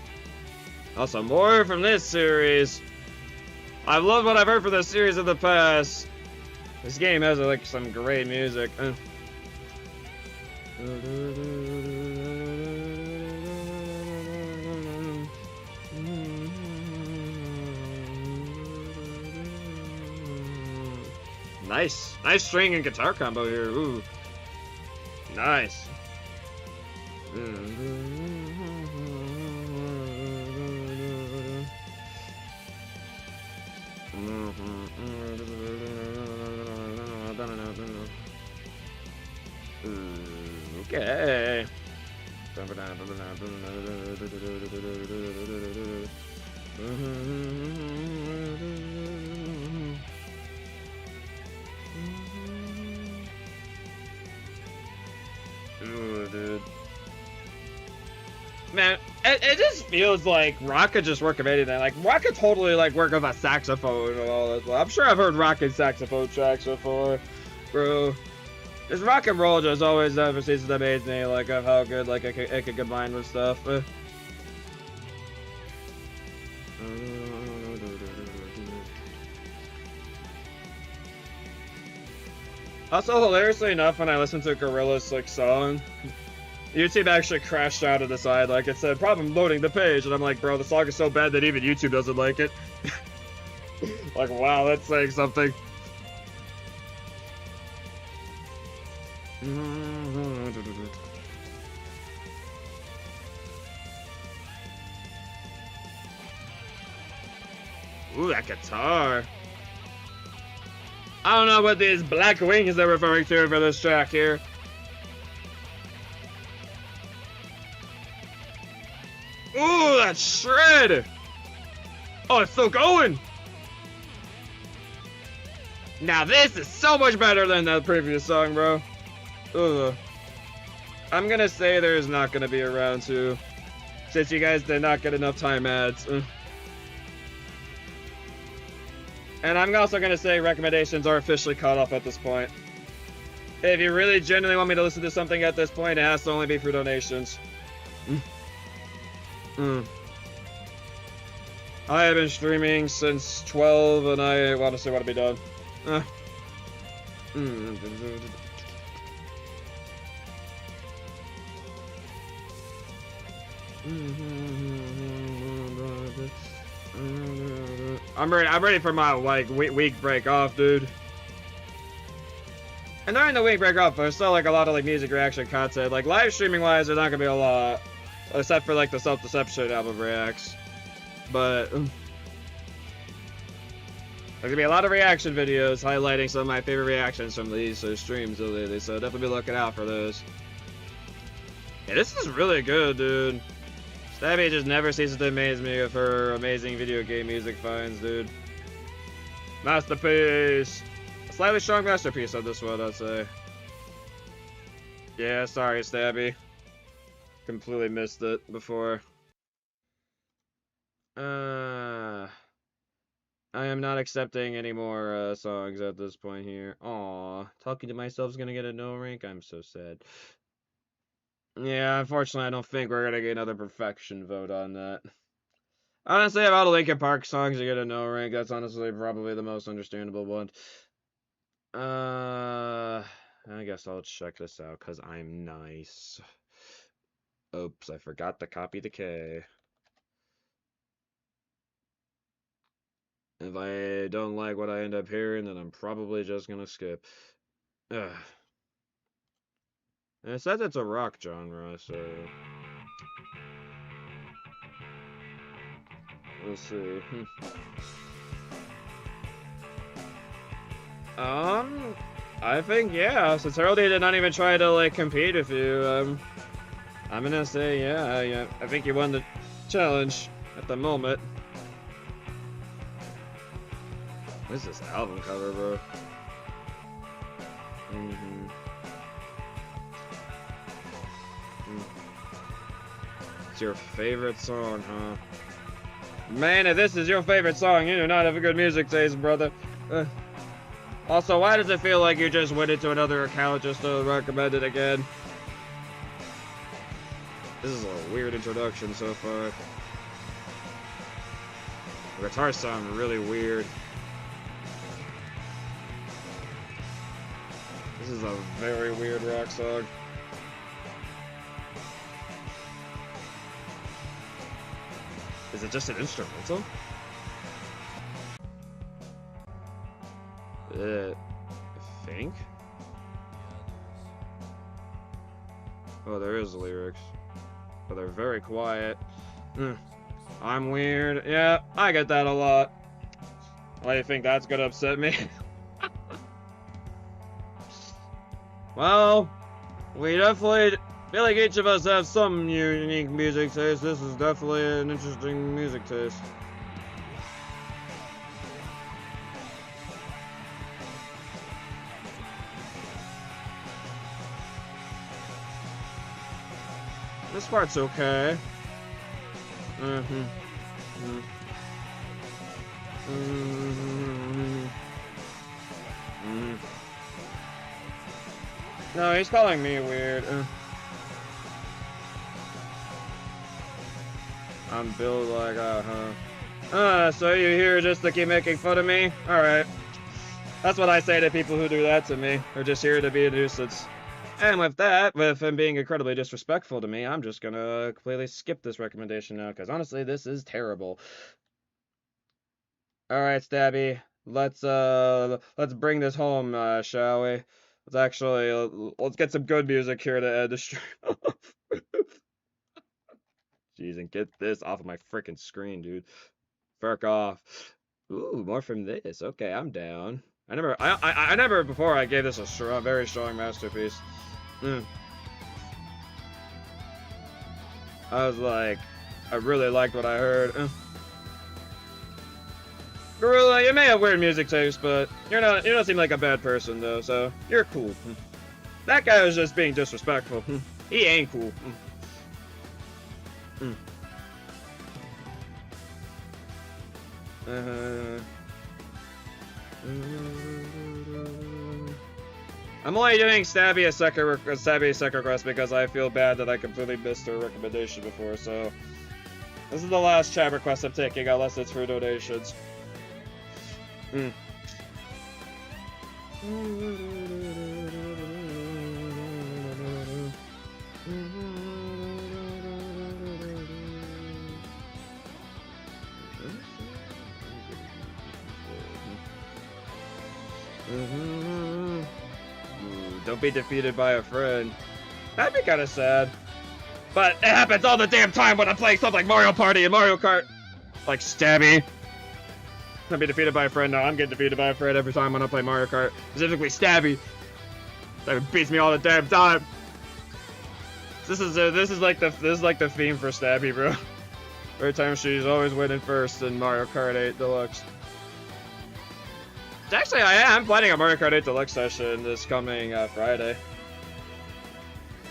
Also, more from this series. I've loved what I've heard from this series in the past. This game has like some great music. Nice string and guitar combo here. Ooh, nice. Okay. Ooh, dude. Man, it just feels like rock could just work of anything. Like, rock could totally, like, work with a saxophone and all that. I'm sure I've heard rock and saxophone tracks before, bro. This rock and roll just always ever seems to amaze me, like, of how good, like, it could combine with stuff. Also, hilariously enough, when I listen to Gorillaz, like, song, YouTube actually crashed out of the side, like, it said, problem loading the page, and I'm like, bro, the song is so bad that even YouTube doesn't like it. Like, wow, that's saying something. Ooh, that guitar. I don't know what these black wings they're referring to for this track here. Ooh, that shred! Oh, it's still going! Now this is so much better than the previous song, bro. Ugh. I'm gonna say there's not gonna be a round 2, since you guys did not get enough time ads. And I'm also gonna say recommendations are officially cut off at this point. If you really genuinely want me to listen to something at this point, it has to only be for donations. I have been streaming since 12, and I honestly want to be done. I'm ready for my, like, week break off, dude. And during the week break off, there's still, like, a lot of, like, music reaction content. Like, live streaming wise, there's not gonna be a lot, except for, like, the Self-Deception album reacts. But there's gonna be a lot of reaction videos highlighting some of my favorite reactions from these streams lately, so definitely be looking out for those. Yeah, this is really good, dude. Stabby just never ceases to amaze me with her amazing video game music finds, dude. Masterpiece! A slightly strong masterpiece on this one, I'd say. Yeah, sorry, Stabby. Completely missed it before. I am not accepting any more songs at this point here. Aw, talking to myself is gonna get a no rank? I'm so sad. Yeah, unfortunately, I don't think we're gonna get another perfection vote on that. Honestly, of all the Linkin Park songs you get a no rank, that's honestly probably the most understandable one. I guess I'll check this out because I'm nice. Oops, I forgot to copy the K. If I don't like what I end up hearing, then I'm probably just gonna skip. Ugh. And it says it's a rock genre, so we'll see. I think yeah. Since Harold did not even try to like compete with you, I'm gonna say yeah. I think you won the challenge at the moment. What is this album cover, bro? It's your favorite song, huh? Man, if this is your favorite song, you do not have a good music taste, brother. Also, why does it feel like you just went into another account just to recommend it again? This is a weird introduction so far. The guitars sound really weird. This is a very weird rock song. Is it just an instrumental? I think? Oh, there is lyrics. But they're very quiet. I'm weird. Yeah, I get that a lot. Why do you think that's gonna upset me? Well, we definitely feel like each of us have some unique music taste. This is definitely an interesting music taste. This part's okay. No, he's calling me weird. I'm built like so you're here just to keep making fun of me? Alright. That's what I say to people who do that to me. They're just here to be a nuisance. And with that, with him being incredibly disrespectful to me, I'm just gonna completely skip this recommendation now, because honestly, this is terrible. Alright, Stabby. Let's bring this home, shall we? Let's get some good music here to end the stream. Jeez, and get this off of my freaking screen, dude. Fuck off. Ooh, more from this. Okay, I'm down. I never before I gave this a very strong masterpiece. I was like, I really liked what I heard. Gorilla, you may have weird music taste, but you don't seem like a bad person though, so you're cool. That guy was just being disrespectful. He ain't cool. I'm only doing Stabby a second request because I feel bad that I completely missed her recommendation before, so this is the last chat request I'm taking unless it's for donations. Don't be defeated by a friend. That'd be kind of sad. But it happens all the damn time when I'm playing stuff like Mario Party and Mario Kart. Like Stabby. Don't be defeated by a friend. No, I'm getting defeated by a friend every time when I play Mario Kart. Specifically Stabby. That beats me all the damn time. This is like the theme for Stabby, bro. Every time she's always winning first in Mario Kart 8 Deluxe. Actually, I'm planning a Mario Kart 8 Deluxe session this coming Friday.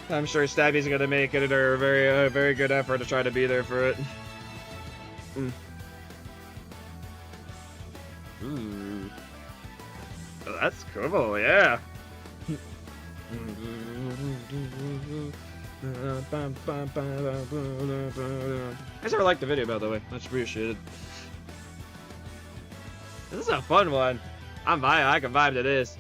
I'm sure Stabby's gonna make it a very good effort to try to be there for it. Ooh. Oh, that's cool, yeah. I sort of liked the video, by the way. Much appreciated. This is a fun one. I can vibe to this.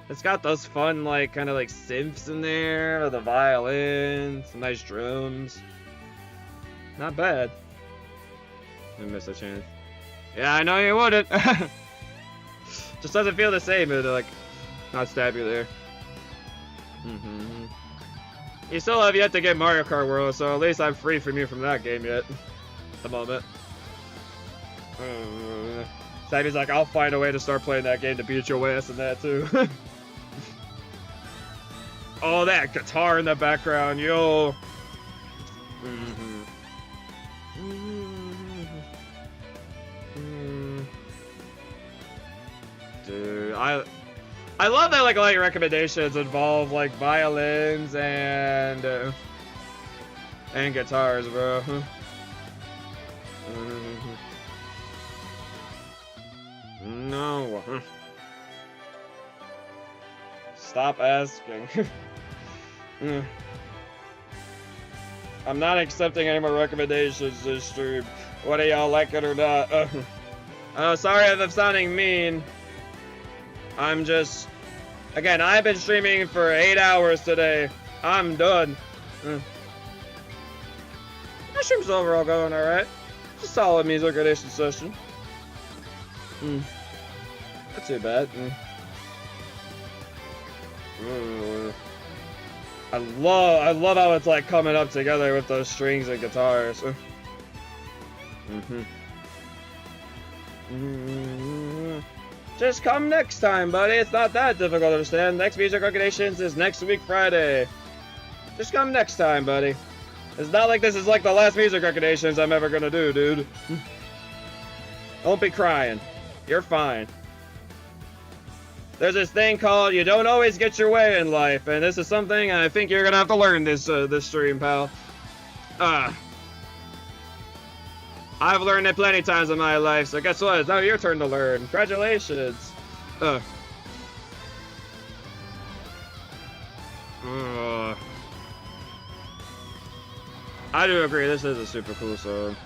It's got those fun, like, kind of like synths in there, with the violin, some nice drums. Not bad. I missed a chance. Yeah, I know you wouldn't. Just doesn't feel the same, but like, not stab you there. You still have yet to get Mario Kart World, so at least I'm free from you from that game yet. At the moment. Stabby's like, I'll find a way to start playing that game to beat your ass in that too. Oh, that guitar in the background, yo. Dude, I love that like all your recommendations involve like violins and guitars, bro. No. Stop asking. I'm not accepting any more recommendations this stream. Whether y'all like it or not. Sorry if I'm sounding mean. I'm just... Again, I've been streaming for 8 hours today. I'm done. My stream's overall going alright. It's a solid music edition session. Not too bad. I love how it's like coming up together with those strings and guitars. Just come next time, buddy. It's not that difficult to understand. Next music recommendations is next week, Friday. Just come next time, buddy. It's not like this is like the last music recommendations I'm ever gonna do, dude. Don't be crying. You're fine. There's this thing called you don't always get your way in life, and this is something I think you're gonna have to learn this stream, pal. I've learned it plenty times in my life, so guess what? It's now your turn to learn. Congratulations. I do agree, this is a super cool song.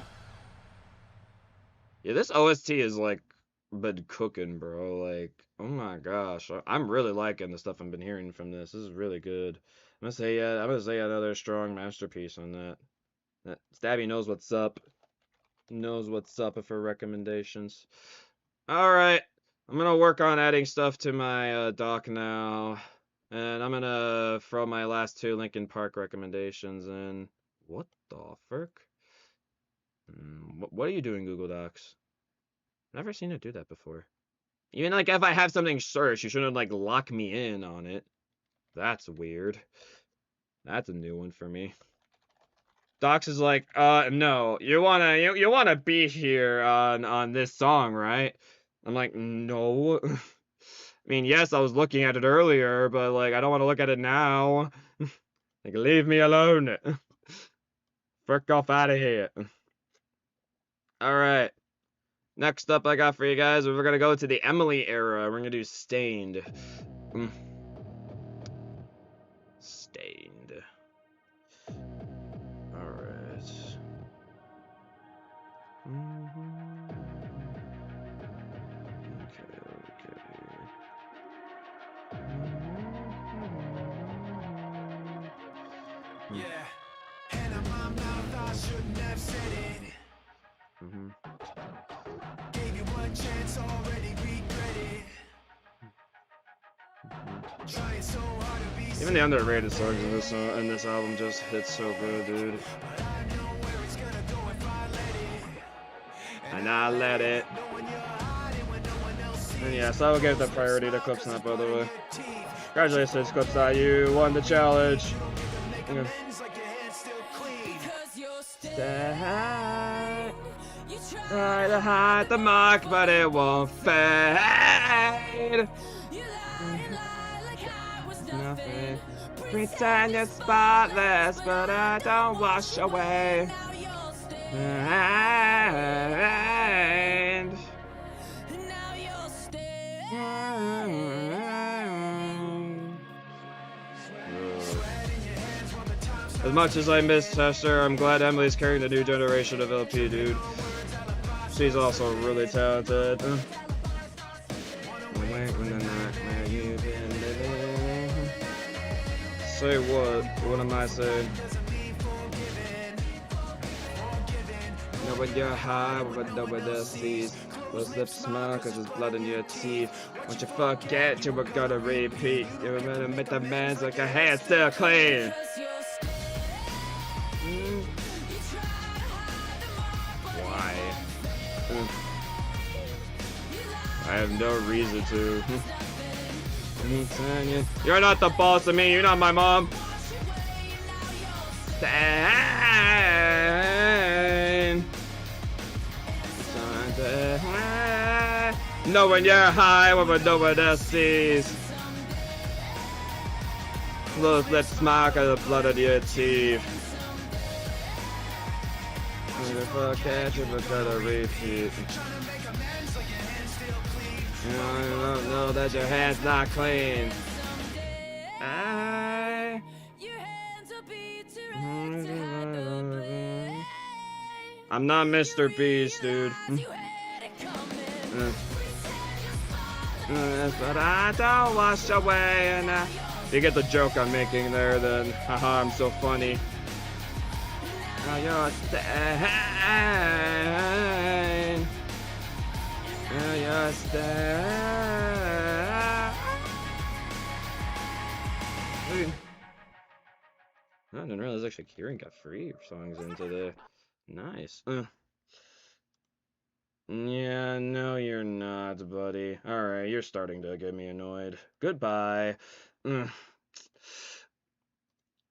Yeah, this OST is like been cooking, bro. Like, oh my gosh, I'm really liking the stuff I've been hearing from this. This is really good. I'm gonna say another strong masterpiece on that. Stabby knows what's up. Knows what's up for recommendations. All right, I'm gonna work on adding stuff to my doc now, and I'm gonna throw my last 2 Linkin Park recommendations in. What the frick? What are you doing, Google Docs? Never seen it do that before. Even like if I have something searched, you shouldn't like lock me in on it. That's weird. That's a new one for me. Docs is like, no, you wanna be here on this song, right? I'm like, no. I mean, yes, I was looking at it earlier, but like I don't want to look at it now. Like, leave me alone. Frick off out of here. Alright. Next up I got for you guys, we're gonna go to the Emily era. We're gonna do Stained. Stained. Alright. Yeah. And I'm not, I shouldn't have said it. Gave you one chance, already regret it. Trying so hard to be Even the underrated songs in this album just hit so good, dude. but I know where it's gonna go if I let it. And I let it. Knowing you're hiding when no one else sees. And yeah, so I will give the priority to Clipsnap, by the way. Congratulations, Clipsnap, you won the challenge. Yeah. Try to hide the mark, but it won't fade. Nothing. Pretend you're spotless, but I don't wash away. And this much as I miss Tester, I'm glad Emily's carrying the new generation of LP, dude. She's also really talented. Say what? What am I saying? Know when you're high, but nobody sees. Those lips smile cause there's blood in your teeth. Once you forget, you were gonna repeat. You were gonna make the man's like a hand still clean. Why? I have no reason to. You're not the boss of me, you're not my mom. Stand. Know when you're high, when no one else sees. Close lips smile cause the blood on your teeth. If I catch you, but gotta repeat. You don't know that your hand's not clean. I'm not Mr. Beast, dude. But I don't wash away, and you get the joke I'm making there, then haha, I'm so funny. Now you're staying. Now you're staying. I didn't realize actually Kieran got free songs into the nice. Yeah, no, you're not, buddy. Alright, you're starting to get me annoyed. Goodbye.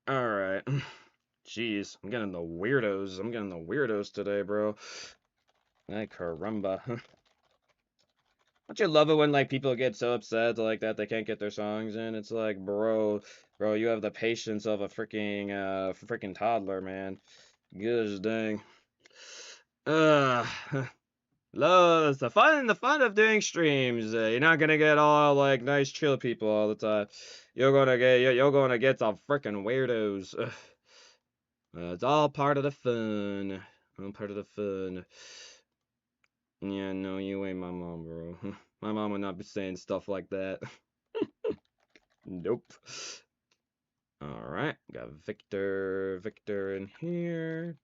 Alright. Jeez, I'm getting the weirdos. I'm getting the weirdos today, bro. Ay, caramba. Don't you love it when, like, people get so upset like that they can't get their songs in? It's like, bro, you have the patience of a freaking toddler, man. Gosh dang. It's the fun of doing streams. You're not gonna get all like nice chill people all the time. You're gonna get some freaking weirdos. It's all part of the fun. All part of the fun. Yeah, no, you ain't my mom, bro. My mom would not be saying stuff like that. Nope. Alright, got Victor in here.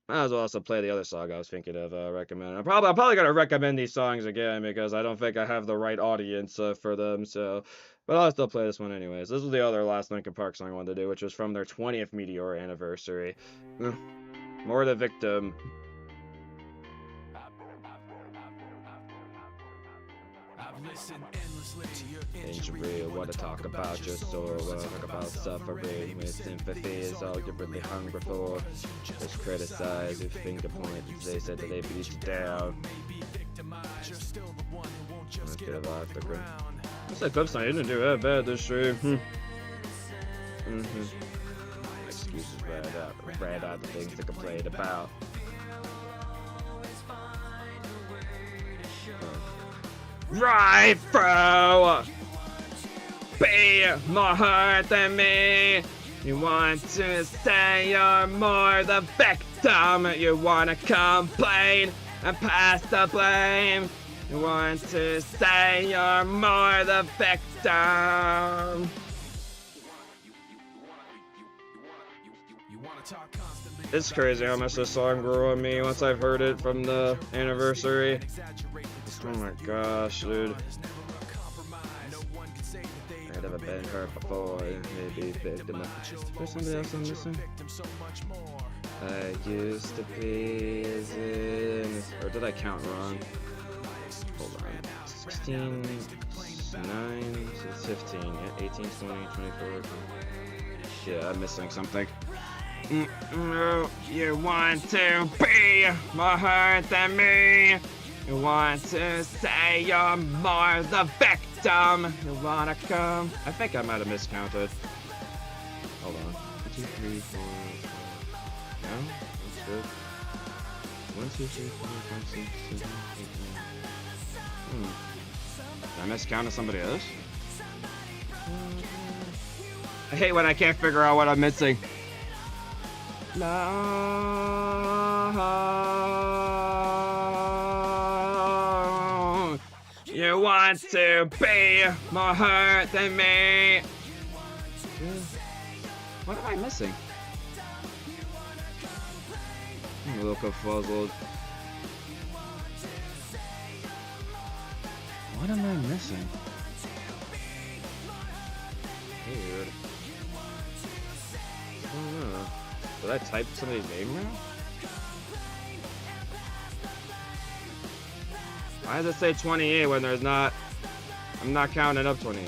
Might as well also play the other song I was thinking of recommending. I'm probably gonna recommend these songs again because I don't think I have the right audience for them. So, but I'll still play this one anyways. This was the other last Linkin Park song I wanted to do, which was from their 20th Meteor anniversary. More the Victim. Ain't real, wanna talk about your soul, wanna talk about suffering with sympathy is all you're really hungry for. Just criticize, your finger point, they said that they beat you down. Let's get a lot of ground. Looks like Clip's not didn't do that bad this stream. Excuses read out the things to complain about. Right, bro! Be more hurt than me. You want to say you're more the victim. You wanna complain and pass the blame. You want to say you're more the victim. It's crazy how much this song grew on me once I've heard it from the anniversary. Oh my gosh, dude. I've never been hurt before, maybe victim. There's somebody else I'm missing? I used to be as in... Or did I count wrong? Hold on. 16, 9, 15, yeah, 18, 20, 24. Yeah, I'm missing something. You want to be more hurt than me. You want to say you're more the victim. You wanna come. I think I might have miscounted. Hold on. 1, 2, 3, 4, 5. No? That's good. 1, 2, 3, 4, 5, 6, 7, 8, 9. Did I miscount somebody else? I hate when I can't figure out what I'm missing. No. You want to be more hurt than me. What am I missing? I'm a little confuzzled. What am I missing? Weird. I don't know. Did I type somebody's name wrong? Why does it say 28 when there's not... I'm not counting up 28.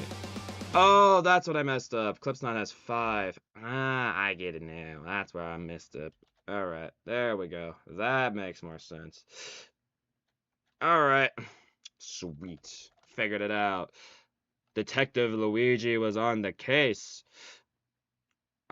Oh, that's what I messed up. Clipsnot has 5. Ah, I get it now. That's where I messed up. Alright, there we go. That makes more sense. Alright. Sweet. Figured it out. Detective Luigi was on the case.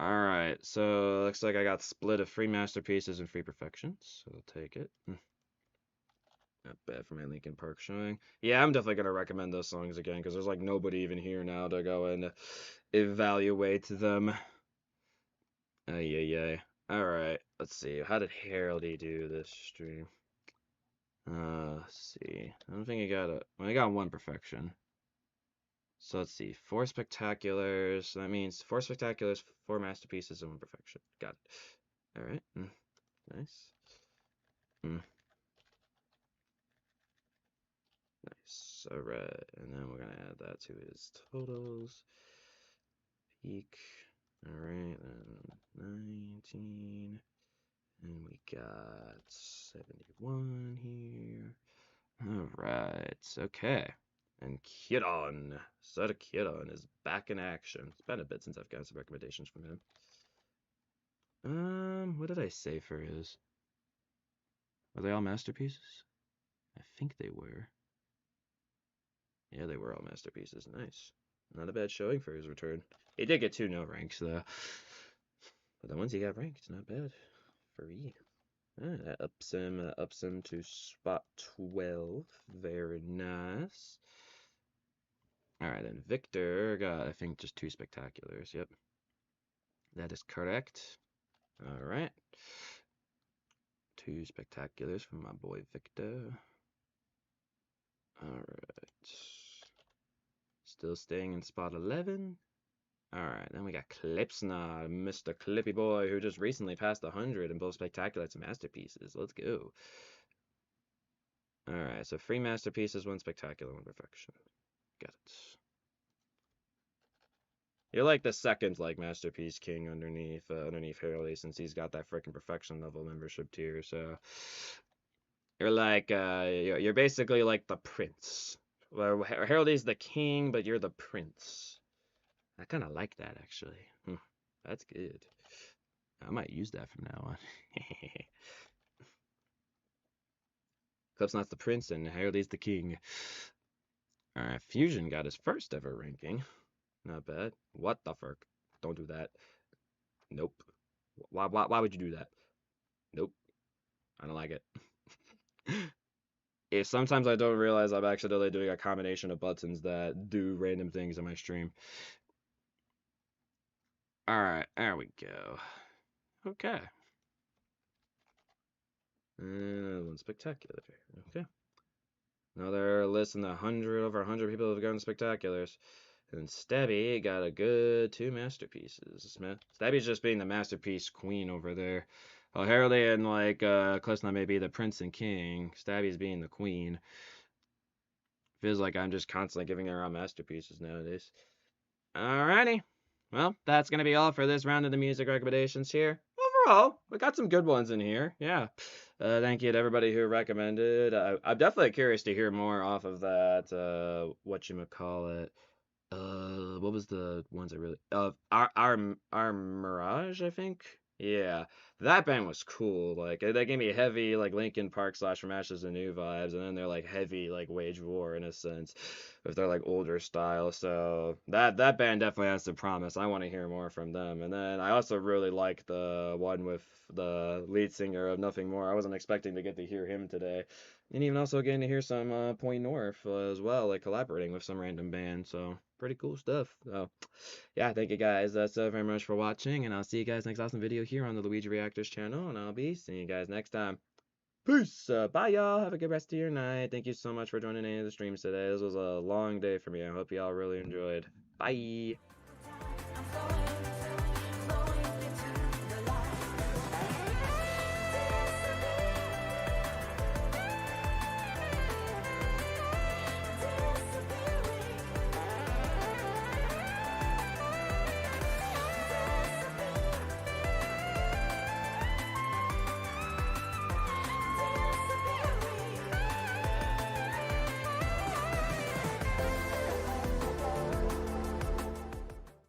Alright, so looks like I got split of free masterpieces and free perfections. So I'll take it. Not bad for my Linkin Park showing. Yeah, I'm definitely gonna recommend those songs again because there's like nobody even here now to go and evaluate them. Ay. Alright, let's see. How did Heraldy do this stream? Let's see. I don't think he got a... Well, he got 1 perfection. So let's see. 4 spectaculars. So that means 4 spectaculars, 4 masterpieces, and 1 perfection. Got it. Alright. Nice. Nice. Alright. And then we're gonna add that to his totals. Peak. Alright. Then 19. And we got 71 here. Alright. Okay. And Kidon. Kidon is back in action. It's been a bit since I've gotten some recommendations from him. What did I say for his? Are they all masterpieces? I think they were. Yeah, they were all masterpieces. Nice. Not a bad showing for his return. He did get 2 no ranks though. But the ones he got ranked, not bad. Free. That ups him to spot 12. Very nice. Alright, and Victor got, I think, just 2 spectaculars. Yep. That is correct. Alright. 2 spectaculars from my boy Victor. Alright. Still staying in spot 11. Alright, then we got Clipsnot, Mr. Clippy Boy, who just recently passed 100 in both spectaculars and masterpieces. Let's go. Alright, so 3 masterpieces, 1 spectacular, 1 perfection. Got it. You're like the second like masterpiece king underneath Heraldry, since he's got that freaking perfection level membership tier. So you're like you're basically like the prince. Well, Heraldry's the king, but you're the prince. I kind of like that actually. That's good. I might use that from now on. Clipsnot's the prince and Heraldry's the king. Alright, Fusion got his first ever ranking. Not bad. What the fuck? Don't do that. Nope. Why would you do that? Nope. I don't like it. Sometimes I don't realize I'm accidentally doing a combination of buttons that do random things in my stream. Alright, there we go. Okay. And 1 spectacular. Okay. Another list in the over 100 people have gone spectaculars. And Stabby got a good 2 masterpieces. Stabby's just being the masterpiece queen over there. Well, Heraldry and like Clipsnot may be the prince and king. Stabby's being the queen. Feels like I'm just constantly giving her all masterpieces nowadays. Alrighty. Well, that's gonna be all for this round of the music recommendations here. Overall, we got some good ones in here. Yeah. Thank you to everybody who recommended. I'm definitely curious to hear more off of that. Whatchamacallit. What was the ones I really... our Mirage, I think? Yeah. that band was cool. Like they gave me heavy like Linkin Park / From Ashes to New vibes, and then they're like heavy like Wage War in a sense, if they're like older style. So that band definitely has some promise. I want to hear more from them. And then I also really like the one with the lead singer of Nothing More. I wasn't expecting to get to hear him today, and even also getting to hear some Point North as well, like collaborating with some random band. So pretty cool stuff. So yeah, thank you guys so very much for watching, and I'll see you guys next awesome video here on the Luigi Reactors channel, and I'll be seeing you guys next time. Peace! Bye, y'all. Have a good rest of your night. Thank you so much for joining any of the streams today. This was a long day for me. I hope y'all really enjoyed. Bye!